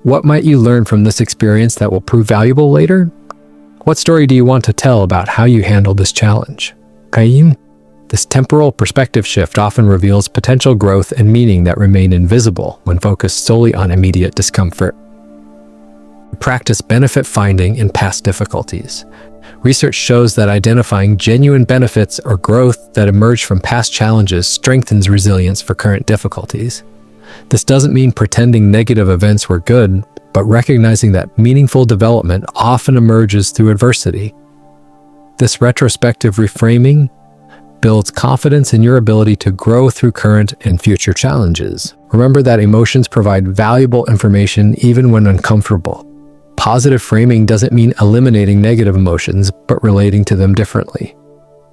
What might you learn from this experience that will prove valuable later? What story do you want to tell about how you handled this challenge? This temporal perspective shift often reveals potential growth and meaning that remain invisible when focused solely on immediate discomfort. Practice benefit finding in past difficulties. Research shows that identifying genuine benefits or growth that emerge from past challenges strengthens resilience for current difficulties. This doesn't mean pretending negative events were good, but recognizing that meaningful development often emerges through adversity. This retrospective reframing builds confidence in your ability to grow through current and future challenges. Remember that emotions provide valuable information even when uncomfortable. Positive framing doesn't mean eliminating negative emotions, but relating to them differently.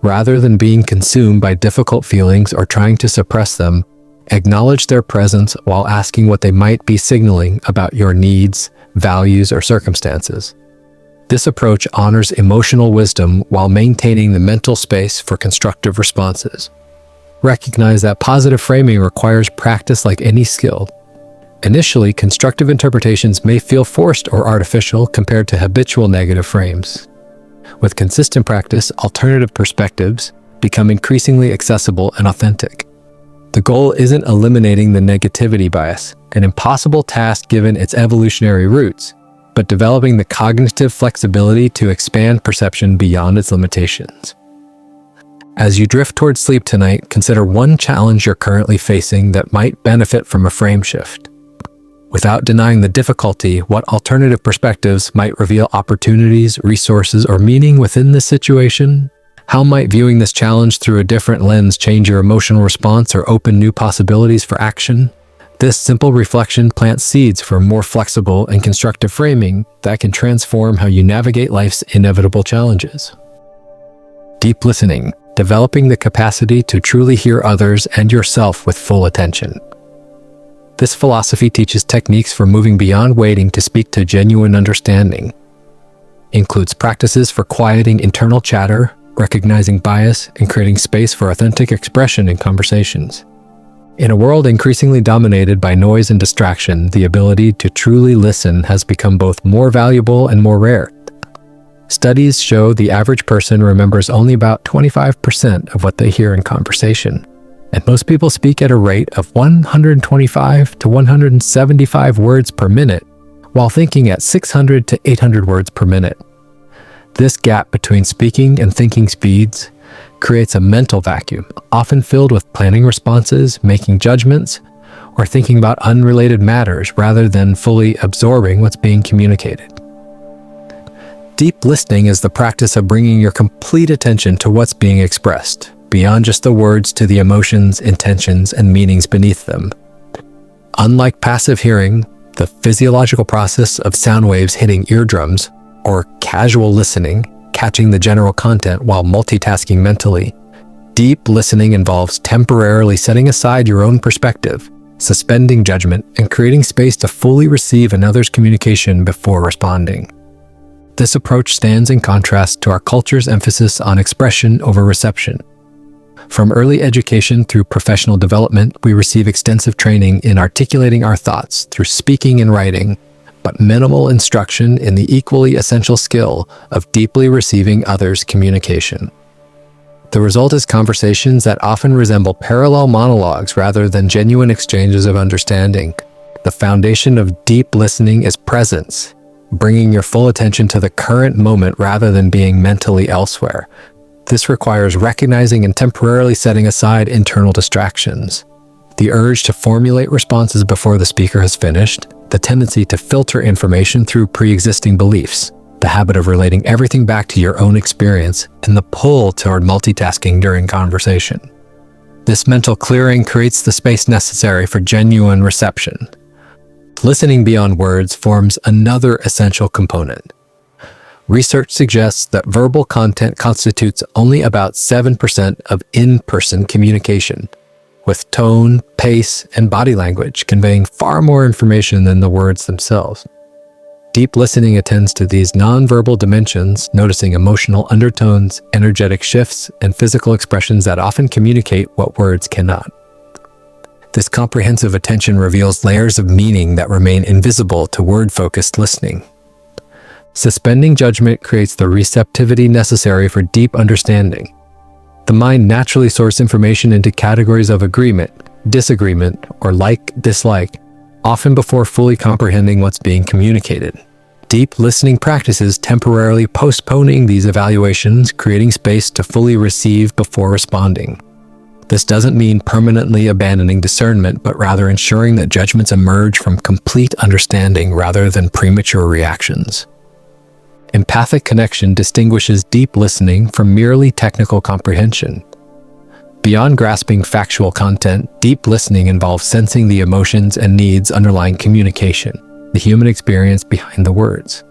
Rather than being consumed by difficult feelings or trying to suppress them, acknowledge their presence while asking what they might be signaling about your needs, values, or circumstances. This approach honors emotional wisdom while maintaining the mental space for constructive responses. Recognize that positive framing requires practice like any skill. Initially, constructive interpretations may feel forced or artificial compared to habitual negative frames. With consistent practice, alternative perspectives become increasingly accessible and authentic. The goal isn't eliminating the negativity bias, an impossible task given its evolutionary roots, but developing the cognitive flexibility to expand perception beyond its limitations. As you drift towards sleep tonight, consider one challenge you're currently facing that might benefit from a frame shift. Without denying the difficulty, what alternative perspectives might reveal opportunities, resources, or meaning within this situation? How might viewing this challenge through a different lens change your emotional response or open new possibilities for action? This simple reflection plants seeds for more flexible and constructive framing that can transform how you navigate life's inevitable challenges. Deep listening, developing the capacity to truly hear others and yourself with full attention. This philosophy teaches techniques for moving beyond waiting to speak to genuine understanding. Includes practices for quieting internal chatter, recognizing bias, and creating space for authentic expression in conversations. In a world increasingly dominated by noise and distraction, the ability to truly listen has become both more valuable and more rare. Studies show the average person remembers only about 25% of what they hear in conversation. And most people speak at a rate of 125 to 175 words per minute, while thinking at 600 to 800 words per minute. This gap between speaking and thinking speeds creates a mental vacuum, often filled with planning responses, making judgments, or thinking about unrelated matters rather than fully absorbing what's being communicated. Deep listening is the practice of bringing your complete attention to what's being expressed, beyond just the words to the emotions, intentions, and meanings beneath them. Unlike passive hearing, the physiological process of sound waves hitting eardrums, or casual listening, catching the general content while multitasking mentally, deep listening involves temporarily setting aside your own perspective, suspending judgment, and creating space to fully receive another's communication before responding. This approach stands in contrast to our culture's emphasis on expression over reception. From early education through professional development, we receive extensive training in articulating our thoughts through speaking and writing, but minimal instruction in the equally essential skill of deeply receiving others' communication. The result is conversations that often resemble parallel monologues rather than genuine exchanges of understanding. The foundation of deep listening is presence, bringing your full attention to the current moment rather than being mentally elsewhere. This requires recognizing and temporarily setting aside internal distractions. The urge to formulate responses before the speaker has finished, the tendency to filter information through pre-existing beliefs, the habit of relating everything back to your own experience, and the pull toward multitasking during conversation. This mental clearing creates the space necessary for genuine reception. Listening beyond words forms another essential component. Research suggests that verbal content constitutes only about 7% of in-person communication, with tone, pace, and body language conveying far more information than the words themselves. Deep listening attends to these nonverbal dimensions, noticing emotional undertones, energetic shifts, and physical expressions that often communicate what words cannot. This comprehensive attention reveals layers of meaning that remain invisible to word-focused listening. Suspending judgment creates the receptivity necessary for deep understanding. The mind naturally sorts information into categories of agreement, disagreement, or like-dislike, often before fully comprehending what's being communicated. Deep listening practices temporarily postponing these evaluations, creating space to fully receive before responding. This doesn't mean permanently abandoning discernment, but rather ensuring that judgments emerge from complete understanding rather than premature reactions. Empathic connection distinguishes deep listening from merely technical comprehension. Beyond grasping factual content, deep listening involves sensing the emotions and needs underlying communication, the human experience behind the words.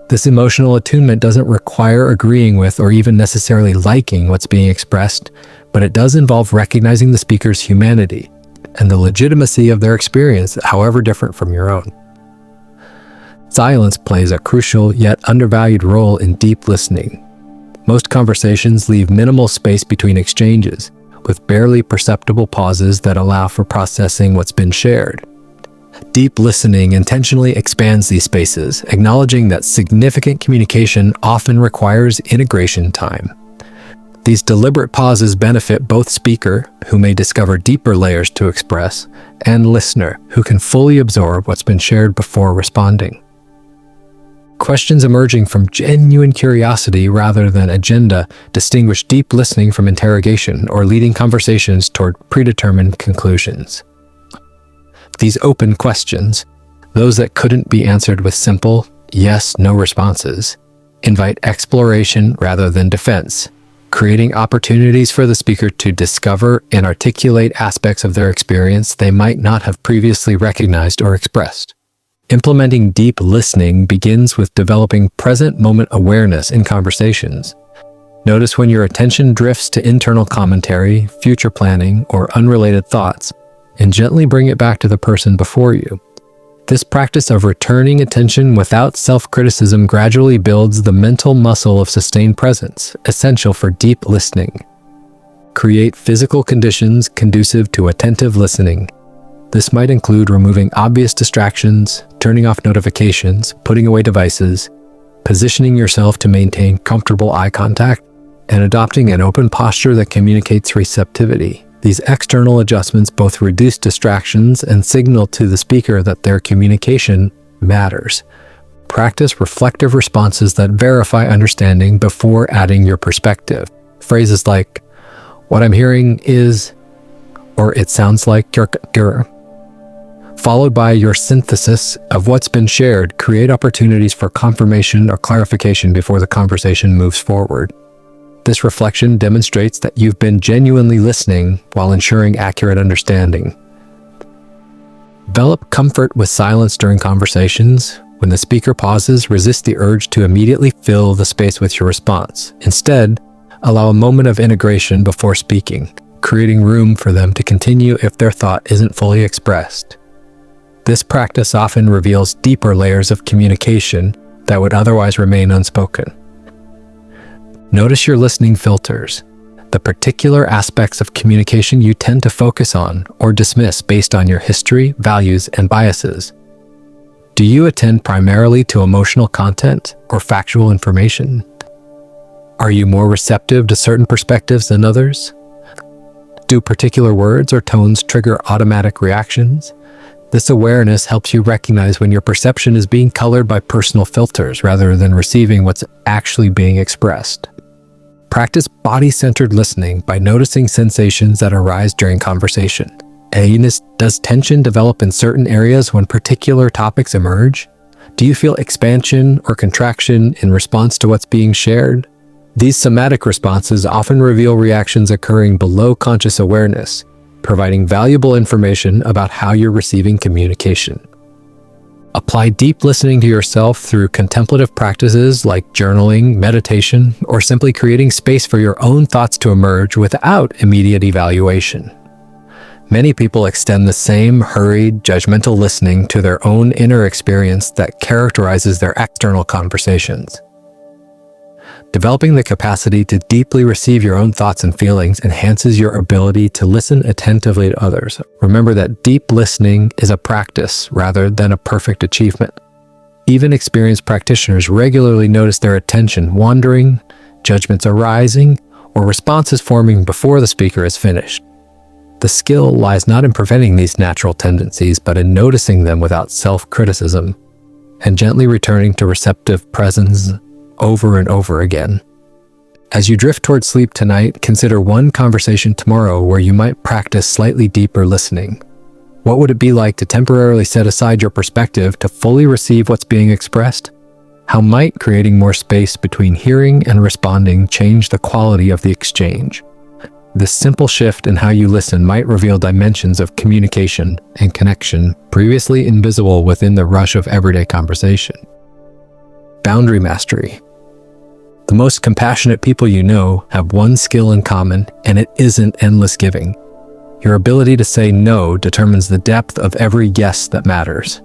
This emotional attunement doesn't require agreeing with or even necessarily liking what's being expressed, but it does involve recognizing the speaker's humanity and the legitimacy of their experience, however different from your own. Silence plays a crucial yet undervalued role in deep listening. Most conversations leave minimal space between exchanges, with barely perceptible pauses that allow for processing what's been shared. Deep listening intentionally expands these spaces, acknowledging that significant communication often requires integration time. These deliberate pauses benefit both speaker, who may discover deeper layers to express, and listener, who can fully absorb what's been shared before responding. Questions emerging from genuine curiosity rather than agenda distinguish deep listening from interrogation or leading conversations toward predetermined conclusions. These open questions, those that couldn't be answered with simple yes/no responses, invite exploration rather than defense, creating opportunities for the speaker to discover and articulate aspects of their experience they might not have previously recognized or expressed. Implementing deep listening begins with developing present moment awareness in conversations. Notice when your attention drifts to internal commentary, future planning, or unrelated thoughts, and gently bring it back to the person before you. This practice of returning attention without self-criticism gradually builds the mental muscle of sustained presence, essential for deep listening. Create physical conditions conducive to attentive listening. This might include removing obvious distractions, turning off notifications, putting away devices, positioning yourself to maintain comfortable eye contact, and adopting an open posture that communicates receptivity. These external adjustments both reduce distractions and signal to the speaker that their communication matters. Practice reflective responses that verify understanding before adding your perspective. Phrases like, "What I'm hearing is," or "It sounds like you're," followed by your synthesis of what's been shared, create opportunities for confirmation or clarification before the conversation moves forward. This reflection demonstrates that you've been genuinely listening while ensuring accurate understanding. Develop comfort with silence during conversations. When the speaker pauses, resist the urge to immediately fill the space with your response. Instead, allow a moment of integration before speaking, creating room for them to continue if their thought isn't fully expressed. This practice often reveals deeper layers of communication, that would otherwise remain unspoken. Notice your listening filters, the particular aspects of communication you tend to focus on or dismiss based on your history, values, and biases. Do you attend primarily to emotional content or factual information? Are you more receptive to certain perspectives than others? Do particular words or tones trigger automatic reactions? This awareness helps you recognize when your perception is being colored by personal filters rather than receiving what's actually being expressed. Practice body-centered listening by noticing sensations that arise during conversation. Does tension develop in certain areas when particular topics emerge? Do you feel expansion or contraction in response to what's being shared? These somatic responses often reveal reactions occurring below conscious awareness, providing valuable information about how you're receiving communication. Apply deep listening to yourself through contemplative practices like journaling, meditation, or simply creating space for your own thoughts to emerge without immediate evaluation. Many people extend the same hurried, judgmental listening to their own inner experience that characterizes their external conversations. Developing the capacity to deeply receive your own thoughts and feelings enhances your ability to listen attentively to others. Remember that deep listening is a practice rather than a perfect achievement. Even experienced practitioners regularly notice their attention wandering, judgments arising, or responses forming before the speaker is finished. The skill lies not in preventing these natural tendencies, but in noticing them without self-criticism and gently returning to receptive presence over and over again. As you drift toward sleep tonight, consider one conversation tomorrow where you might practice slightly deeper listening. What would it be like to temporarily set aside your perspective to fully receive what's being expressed? How might creating more space between hearing and responding change the quality of the exchange? This simple shift in how you listen might reveal dimensions of communication and connection previously invisible within the rush of everyday conversation. Boundary mastery. The most compassionate people you know have one skill in common, and it isn't endless giving. Your ability to say no determines the depth of every yes that matters.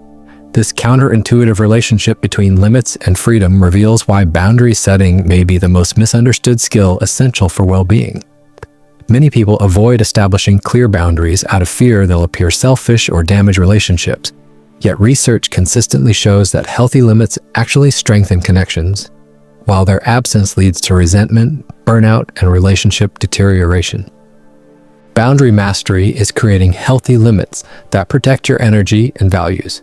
This counterintuitive relationship between limits and freedom reveals why boundary setting may be the most misunderstood skill essential for well-being. Many people avoid establishing clear boundaries out of fear they'll appear selfish or damage relationships. Yet research consistently shows that healthy limits actually strengthen connections, while their absence leads to resentment, burnout, and relationship deterioration. Boundary mastery is creating healthy limits that protect your energy and values.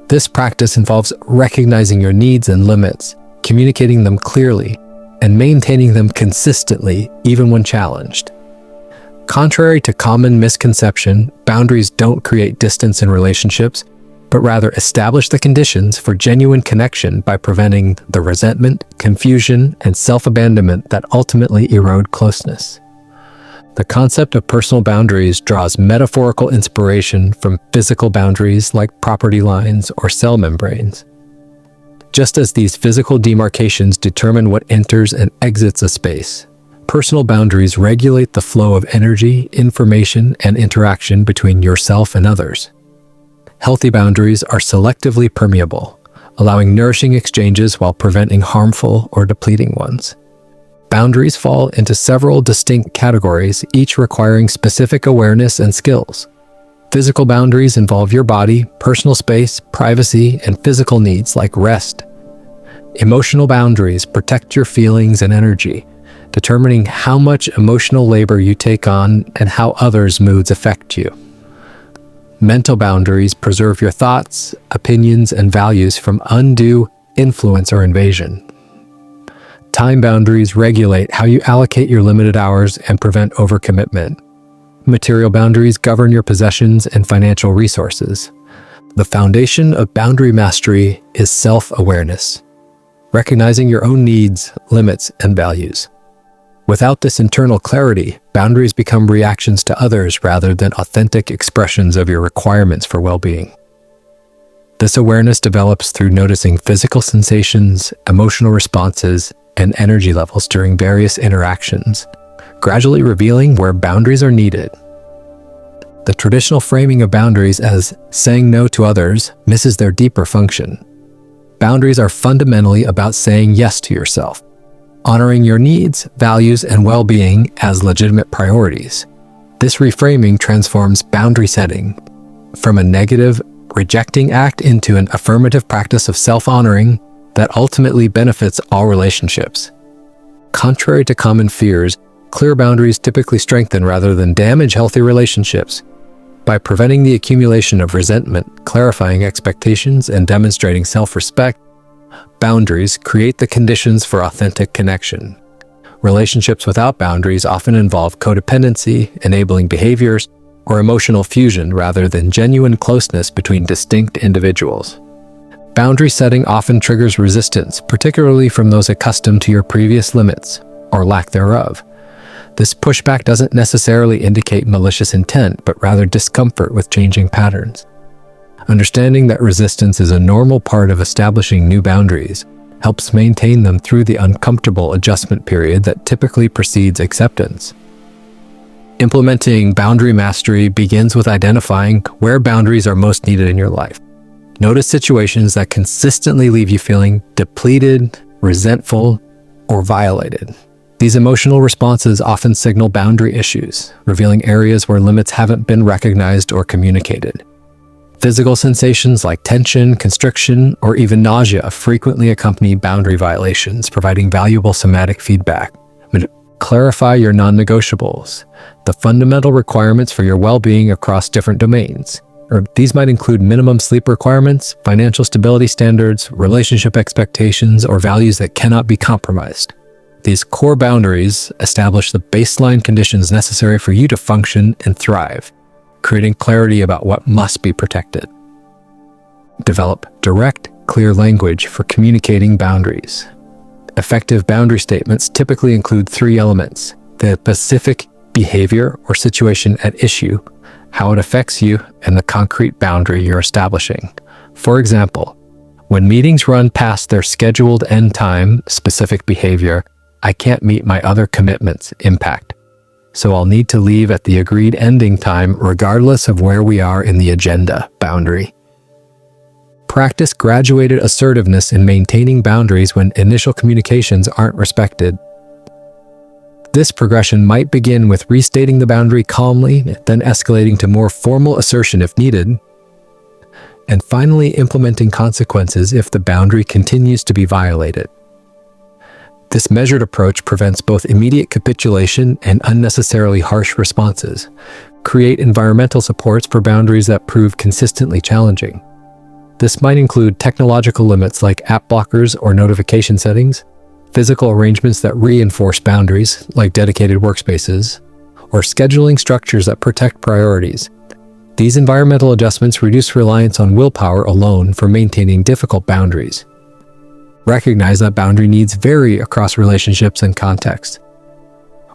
This practice involves recognizing your needs and limits, communicating them clearly, and maintaining them consistently even when challenged. Contrary to common misconception, boundaries don't create distance in relationships, but rather establish the conditions for genuine connection by preventing the resentment, confusion, and self-abandonment that ultimately erode closeness. The concept of personal boundaries draws metaphorical inspiration from physical boundaries like property lines or cell membranes. Just as these physical demarcations determine what enters and exits a space, personal boundaries regulate the flow of energy, information, and interaction between yourself and others. Healthy boundaries are selectively permeable, allowing nourishing exchanges while preventing harmful or depleting ones. Boundaries fall into several distinct categories, each requiring specific awareness and skills. Physical boundaries involve your body, personal space, privacy, and physical needs like rest. Emotional boundaries protect your feelings and energy, determining how much emotional labor you take on and how others' moods affect you. Mental boundaries preserve your thoughts, opinions, and values from undue influence or invasion. Time boundaries regulate how you allocate your limited hours and prevent overcommitment. Material boundaries govern your possessions and financial resources. The foundation of boundary mastery is self-awareness, recognizing your own needs, limits, and values. Without this internal clarity, boundaries become reactions to others rather than authentic expressions of your requirements for well-being. This awareness develops through noticing physical sensations, emotional responses, and energy levels during various interactions, gradually revealing where boundaries are needed. The traditional framing of boundaries as saying no to others misses their deeper function. Boundaries are fundamentally about saying yes to yourself, honoring your needs, values, and well-being as legitimate priorities. This reframing transforms boundary setting from a negative, rejecting act into an affirmative practice of self-honoring that ultimately benefits all relationships. Contrary to common fears, clear boundaries typically strengthen rather than damage healthy relationships. By preventing the accumulation of resentment, clarifying expectations, and demonstrating self-respect, boundaries create the conditions for authentic connection. Relationships without boundaries often involve codependency, enabling behaviors, or emotional fusion rather than genuine closeness between distinct individuals. Boundary setting often triggers resistance, particularly from those accustomed to your previous limits, or lack thereof. This pushback doesn't necessarily indicate malicious intent, but rather discomfort with changing patterns. Understanding that resistance is a normal part of establishing new boundaries helps maintain them through the uncomfortable adjustment period that typically precedes acceptance. Implementing boundary mastery begins with identifying where boundaries are most needed in your life. Notice situations that consistently leave you feeling depleted, resentful, or violated. These emotional responses often signal boundary issues, revealing areas where limits haven't been recognized or communicated. Physical sensations like tension, constriction, or even nausea frequently accompany boundary violations, providing valuable somatic feedback. Clarify your non-negotiables, the fundamental requirements for your well-being across different domains. These might include minimum sleep requirements, financial stability standards, relationship expectations, or values that cannot be compromised. These core boundaries establish the baseline conditions necessary for you to function and thrive, creating clarity about what must be protected. Develop direct, clear language for communicating boundaries. Effective boundary statements typically include three elements: the specific behavior or situation at issue, how it affects you, and the concrete boundary you're establishing. For example, when meetings run past their scheduled end time, specific behavior, I can't meet my other commitments, impact. So I'll need to leave at the agreed ending time regardless of where we are in the agenda, boundary. Practice graduated assertiveness in maintaining boundaries when initial communications aren't respected. This progression might begin with restating the boundary calmly, then escalating to more formal assertion if needed, and finally implementing consequences if the boundary continues to be violated. This measured approach prevents both immediate capitulation and unnecessarily harsh responses. Create environmental supports for boundaries that prove consistently challenging. This might include technological limits like app blockers or notification settings, physical arrangements that reinforce boundaries like dedicated workspaces, or scheduling structures that protect priorities. These environmental adjustments reduce reliance on willpower alone for maintaining difficult boundaries. Recognize that boundary needs vary across relationships and contexts.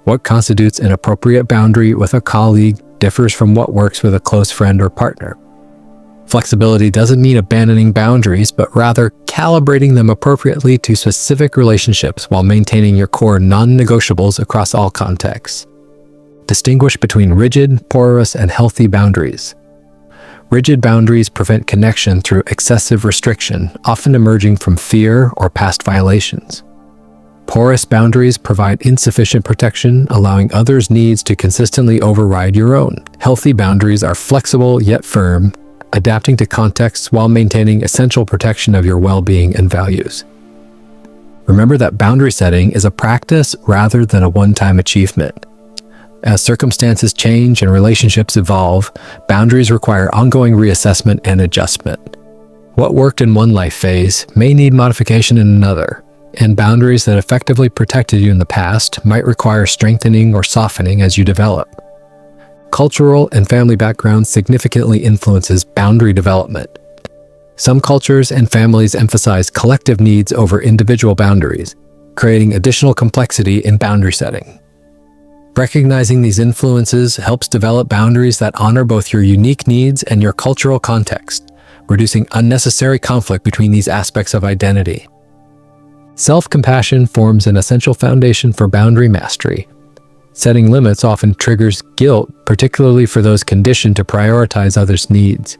What constitutes an appropriate boundary with a colleague differs from what works with a close friend or partner. Flexibility doesn't mean abandoning boundaries, but rather calibrating them appropriately to specific relationships while maintaining your core non-negotiables across all contexts. Distinguish between rigid, porous, and healthy boundaries. Rigid boundaries prevent connection through excessive restriction, often emerging from fear or past violations. Porous boundaries provide insufficient protection, allowing others' needs to consistently override your own. Healthy boundaries are flexible yet firm, adapting to contexts while maintaining essential protection of your well-being and values. Remember that boundary setting is a practice rather than a one-time achievement. As circumstances change and relationships evolve, boundaries require ongoing reassessment and adjustment. What worked in one life phase may need modification in another, and boundaries that effectively protected you in the past might require strengthening or softening as you develop. Cultural and family background significantly influences boundary development. Some cultures and families emphasize collective needs over individual boundaries, creating additional complexity in boundary setting. Recognizing these influences helps develop boundaries that honor both your unique needs and your cultural context, reducing unnecessary conflict between these aspects of identity. Self-compassion forms an essential foundation for boundary mastery. Setting limits often triggers guilt, particularly for those conditioned to prioritize others' needs.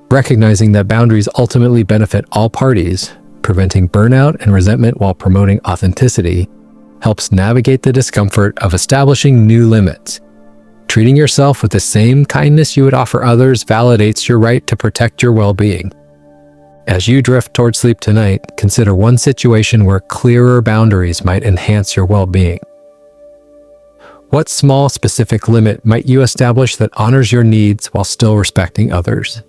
Recognizing that boundaries ultimately benefit all parties preventing burnout and resentment while promoting authenticity, helps navigate the discomfort of establishing new limits. Treating yourself with the same kindness you would offer others validates your right to protect your well-being. As you drift towards sleep tonight, consider one situation where clearer boundaries might enhance your well-being. What small, specific limit might you establish that honors your needs while still respecting others?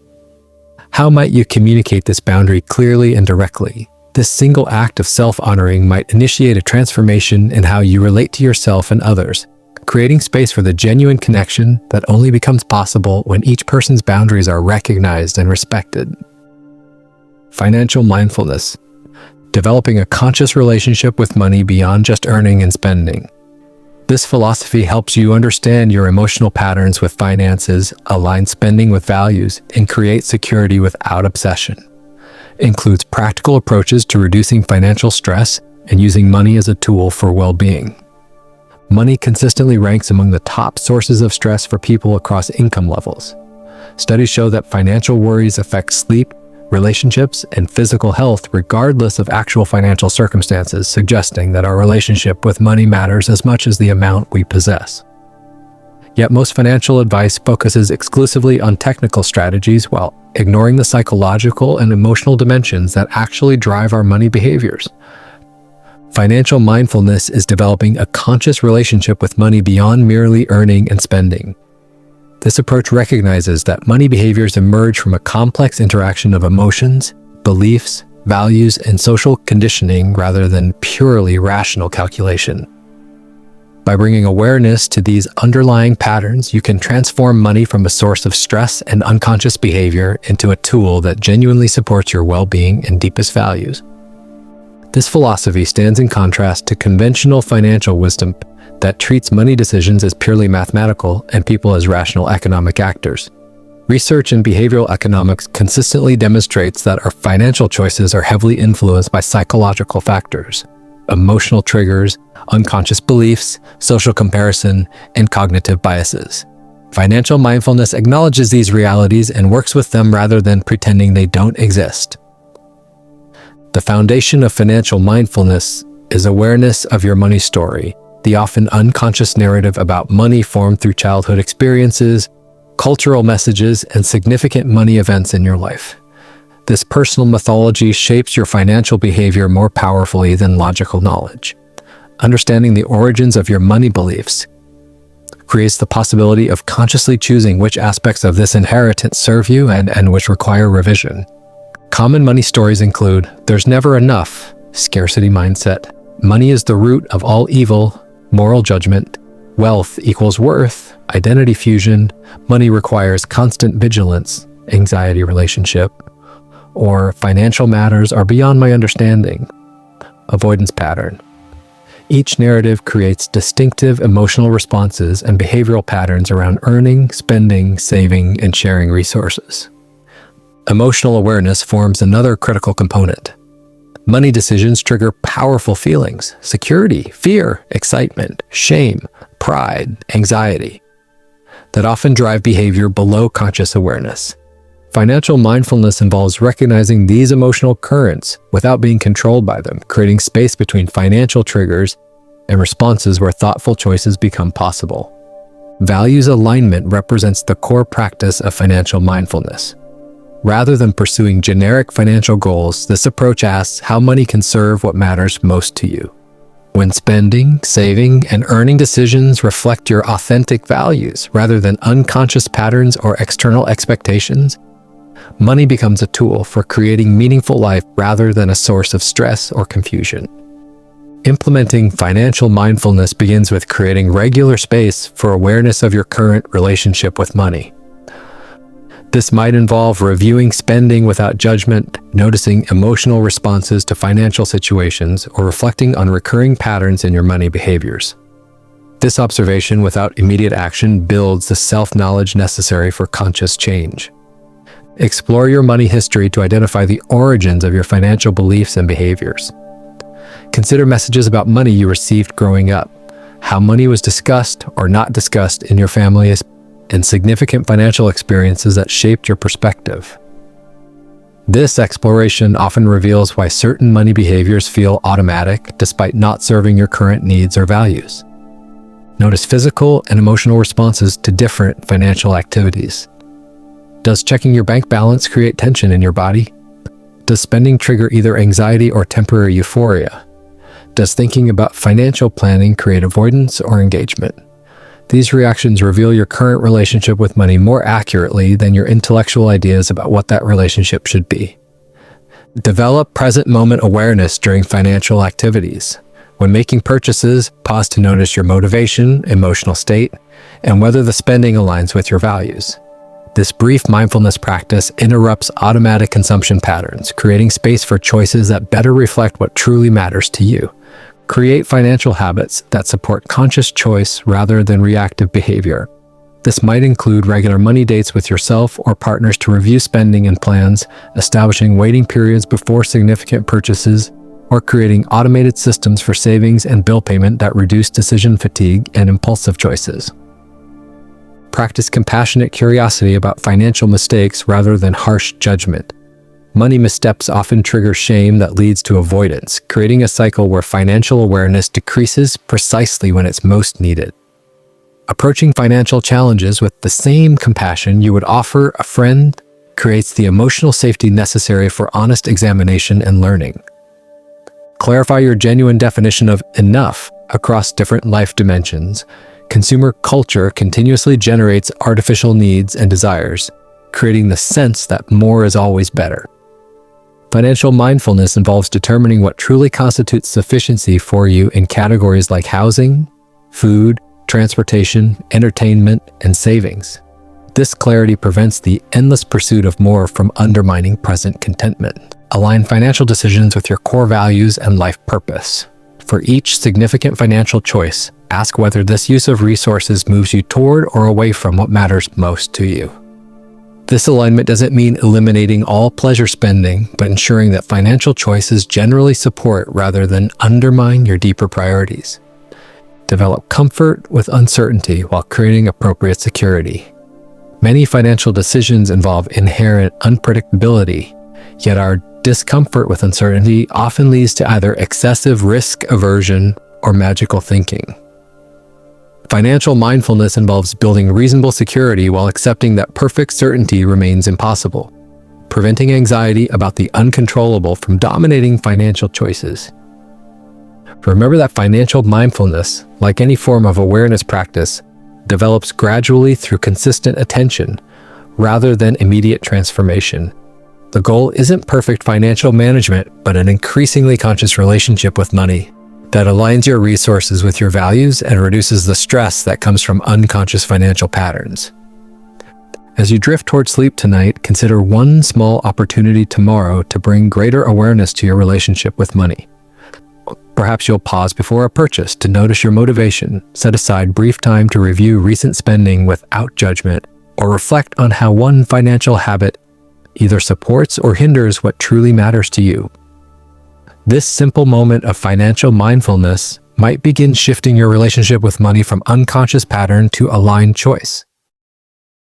How might you communicate this boundary clearly and directly? This single act of self-honoring might initiate a transformation in how you relate to yourself and others, creating space for the genuine connection that only becomes possible when each person's boundaries are recognized and respected. Financial mindfulness, developing a conscious relationship with money beyond just earning and spending. This philosophy helps you understand your emotional patterns with finances, align spending with values, and create security without obsession. It includes practical approaches to reducing financial stress and using money as a tool for well-being. Money consistently ranks among the top sources of stress for people across income levels. Studies show that financial worries affect sleep, relationships, and physical health regardless of actual financial circumstances, suggesting that our relationship with money matters as much as the amount we possess. Yet most financial advice focuses exclusively on technical strategies while ignoring the psychological and emotional dimensions that actually drive our money behaviors. Financial mindfulness is developing a conscious relationship with money beyond merely earning and spending. This approach recognizes that money behaviors emerge from a complex interaction of emotions, beliefs, values, and social conditioning rather than purely rational calculation. By bringing awareness to these underlying patterns, you can transform money from a source of stress and unconscious behavior into a tool that genuinely supports your well-being and deepest values. This philosophy stands in contrast to conventional financial wisdom that treats money decisions as purely mathematical and people as rational economic actors. Research in behavioral economics consistently demonstrates that our financial choices are heavily influenced by psychological factors, emotional triggers, unconscious beliefs, social comparison, and cognitive biases. Financial mindfulness acknowledges these realities and works with them rather than pretending they don't exist. The foundation of financial mindfulness is awareness of your money story, the often unconscious narrative about money formed through childhood experiences, cultural messages, and significant money events in your life. This personal mythology shapes your financial behavior more powerfully than logical knowledge. Understanding the origins of your money beliefs creates the possibility of consciously choosing which aspects of this inheritance serve you and which require revision. Common money stories include, "There's never enough," scarcity mindset, "Money is the root of all evil," moral judgment, "Wealth equals worth," identity fusion, "Money requires constant vigilance," anxiety relationship, or "Financial matters are beyond my understanding," avoidance pattern. Each narrative creates distinctive emotional responses and behavioral patterns around earning, spending, saving, and sharing resources. Emotional awareness forms another critical component. Money decisions trigger powerful feelings: security, fear, excitement, shame, pride, anxiety, that often drive behavior below conscious awareness. Financial mindfulness involves recognizing these emotional currents without being controlled by them, creating space between financial triggers and responses where thoughtful choices become possible. Values alignment represents the core practice of financial mindfulness. Rather than pursuing generic financial goals, this approach asks how money can serve what matters most to you. When spending, saving, and earning decisions reflect your authentic values rather than unconscious patterns or external expectations, money becomes a tool for creating meaningful life rather than a source of stress or confusion. Implementing financial mindfulness begins with creating regular space for awareness of your current relationship with money. This might involve reviewing spending without judgment, noticing emotional responses to financial situations, or reflecting on recurring patterns in your money behaviors. This observation without immediate action builds the self-knowledge necessary for conscious change. Explore your money history to identify the origins of your financial beliefs and behaviors. Consider messages about money you received growing up, how money was discussed or not discussed in your family, and significant financial experiences that shaped your perspective. This exploration often reveals why certain money behaviors feel automatic despite not serving your current needs or values. Notice physical and emotional responses to different financial activities. Does checking your bank balance create tension in your body? Does spending trigger either anxiety or temporary euphoria? Does thinking about financial planning create avoidance or engagement? These reactions reveal your current relationship with money more accurately than your intellectual ideas about what that relationship should be. Develop present moment awareness during financial activities. When making purchases, pause to notice your motivation, emotional state, and whether the spending aligns with your values. This brief mindfulness practice interrupts automatic consumption patterns, creating space for choices that better reflect what truly matters to you. Create financial habits that support conscious choice rather than reactive behavior. This might include regular money dates with yourself or partners to review spending and plans, establishing waiting periods before significant purchases, or creating automated systems for savings and bill payment that reduce decision fatigue and impulsive choices. Practice compassionate curiosity about financial mistakes rather than harsh judgment. Money missteps often trigger shame that leads to avoidance, creating a cycle where financial awareness decreases precisely when it's most needed. Approaching financial challenges with the same compassion you would offer a friend creates the emotional safety necessary for honest examination and learning. Clarify your genuine definition of enough across different life dimensions. Consumer culture continuously generates artificial needs and desires, creating the sense that more is always better. Financial mindfulness involves determining what truly constitutes sufficiency for you in categories like housing, food, transportation, entertainment, and savings. This clarity prevents the endless pursuit of more from undermining present contentment. Align financial decisions with your core values and life purpose. For each significant financial choice, ask whether this use of resources moves you toward or away from what matters most to you. This alignment doesn't mean eliminating all pleasure spending, but ensuring that financial choices generally support rather than undermine your deeper priorities. Develop comfort with uncertainty while creating appropriate security. Many financial decisions involve inherent unpredictability, yet our discomfort with uncertainty often leads to either excessive risk aversion or magical thinking. Financial mindfulness involves building reasonable security while accepting that perfect certainty remains impossible, preventing anxiety about the uncontrollable from dominating financial choices. Remember that financial mindfulness, like any form of awareness practice, develops gradually through consistent attention rather than immediate transformation. The goal isn't perfect financial management, but an increasingly conscious relationship with money that aligns your resources with your values and reduces the stress that comes from unconscious financial patterns. As you drift toward sleep tonight, consider one small opportunity tomorrow to bring greater awareness to your relationship with money. Perhaps you'll pause before a purchase to notice your motivation, set aside brief time to review recent spending without judgment, or reflect on how one financial habit either supports or hinders what truly matters to you. This simple moment of financial mindfulness might begin shifting your relationship with money from unconscious pattern to aligned choice.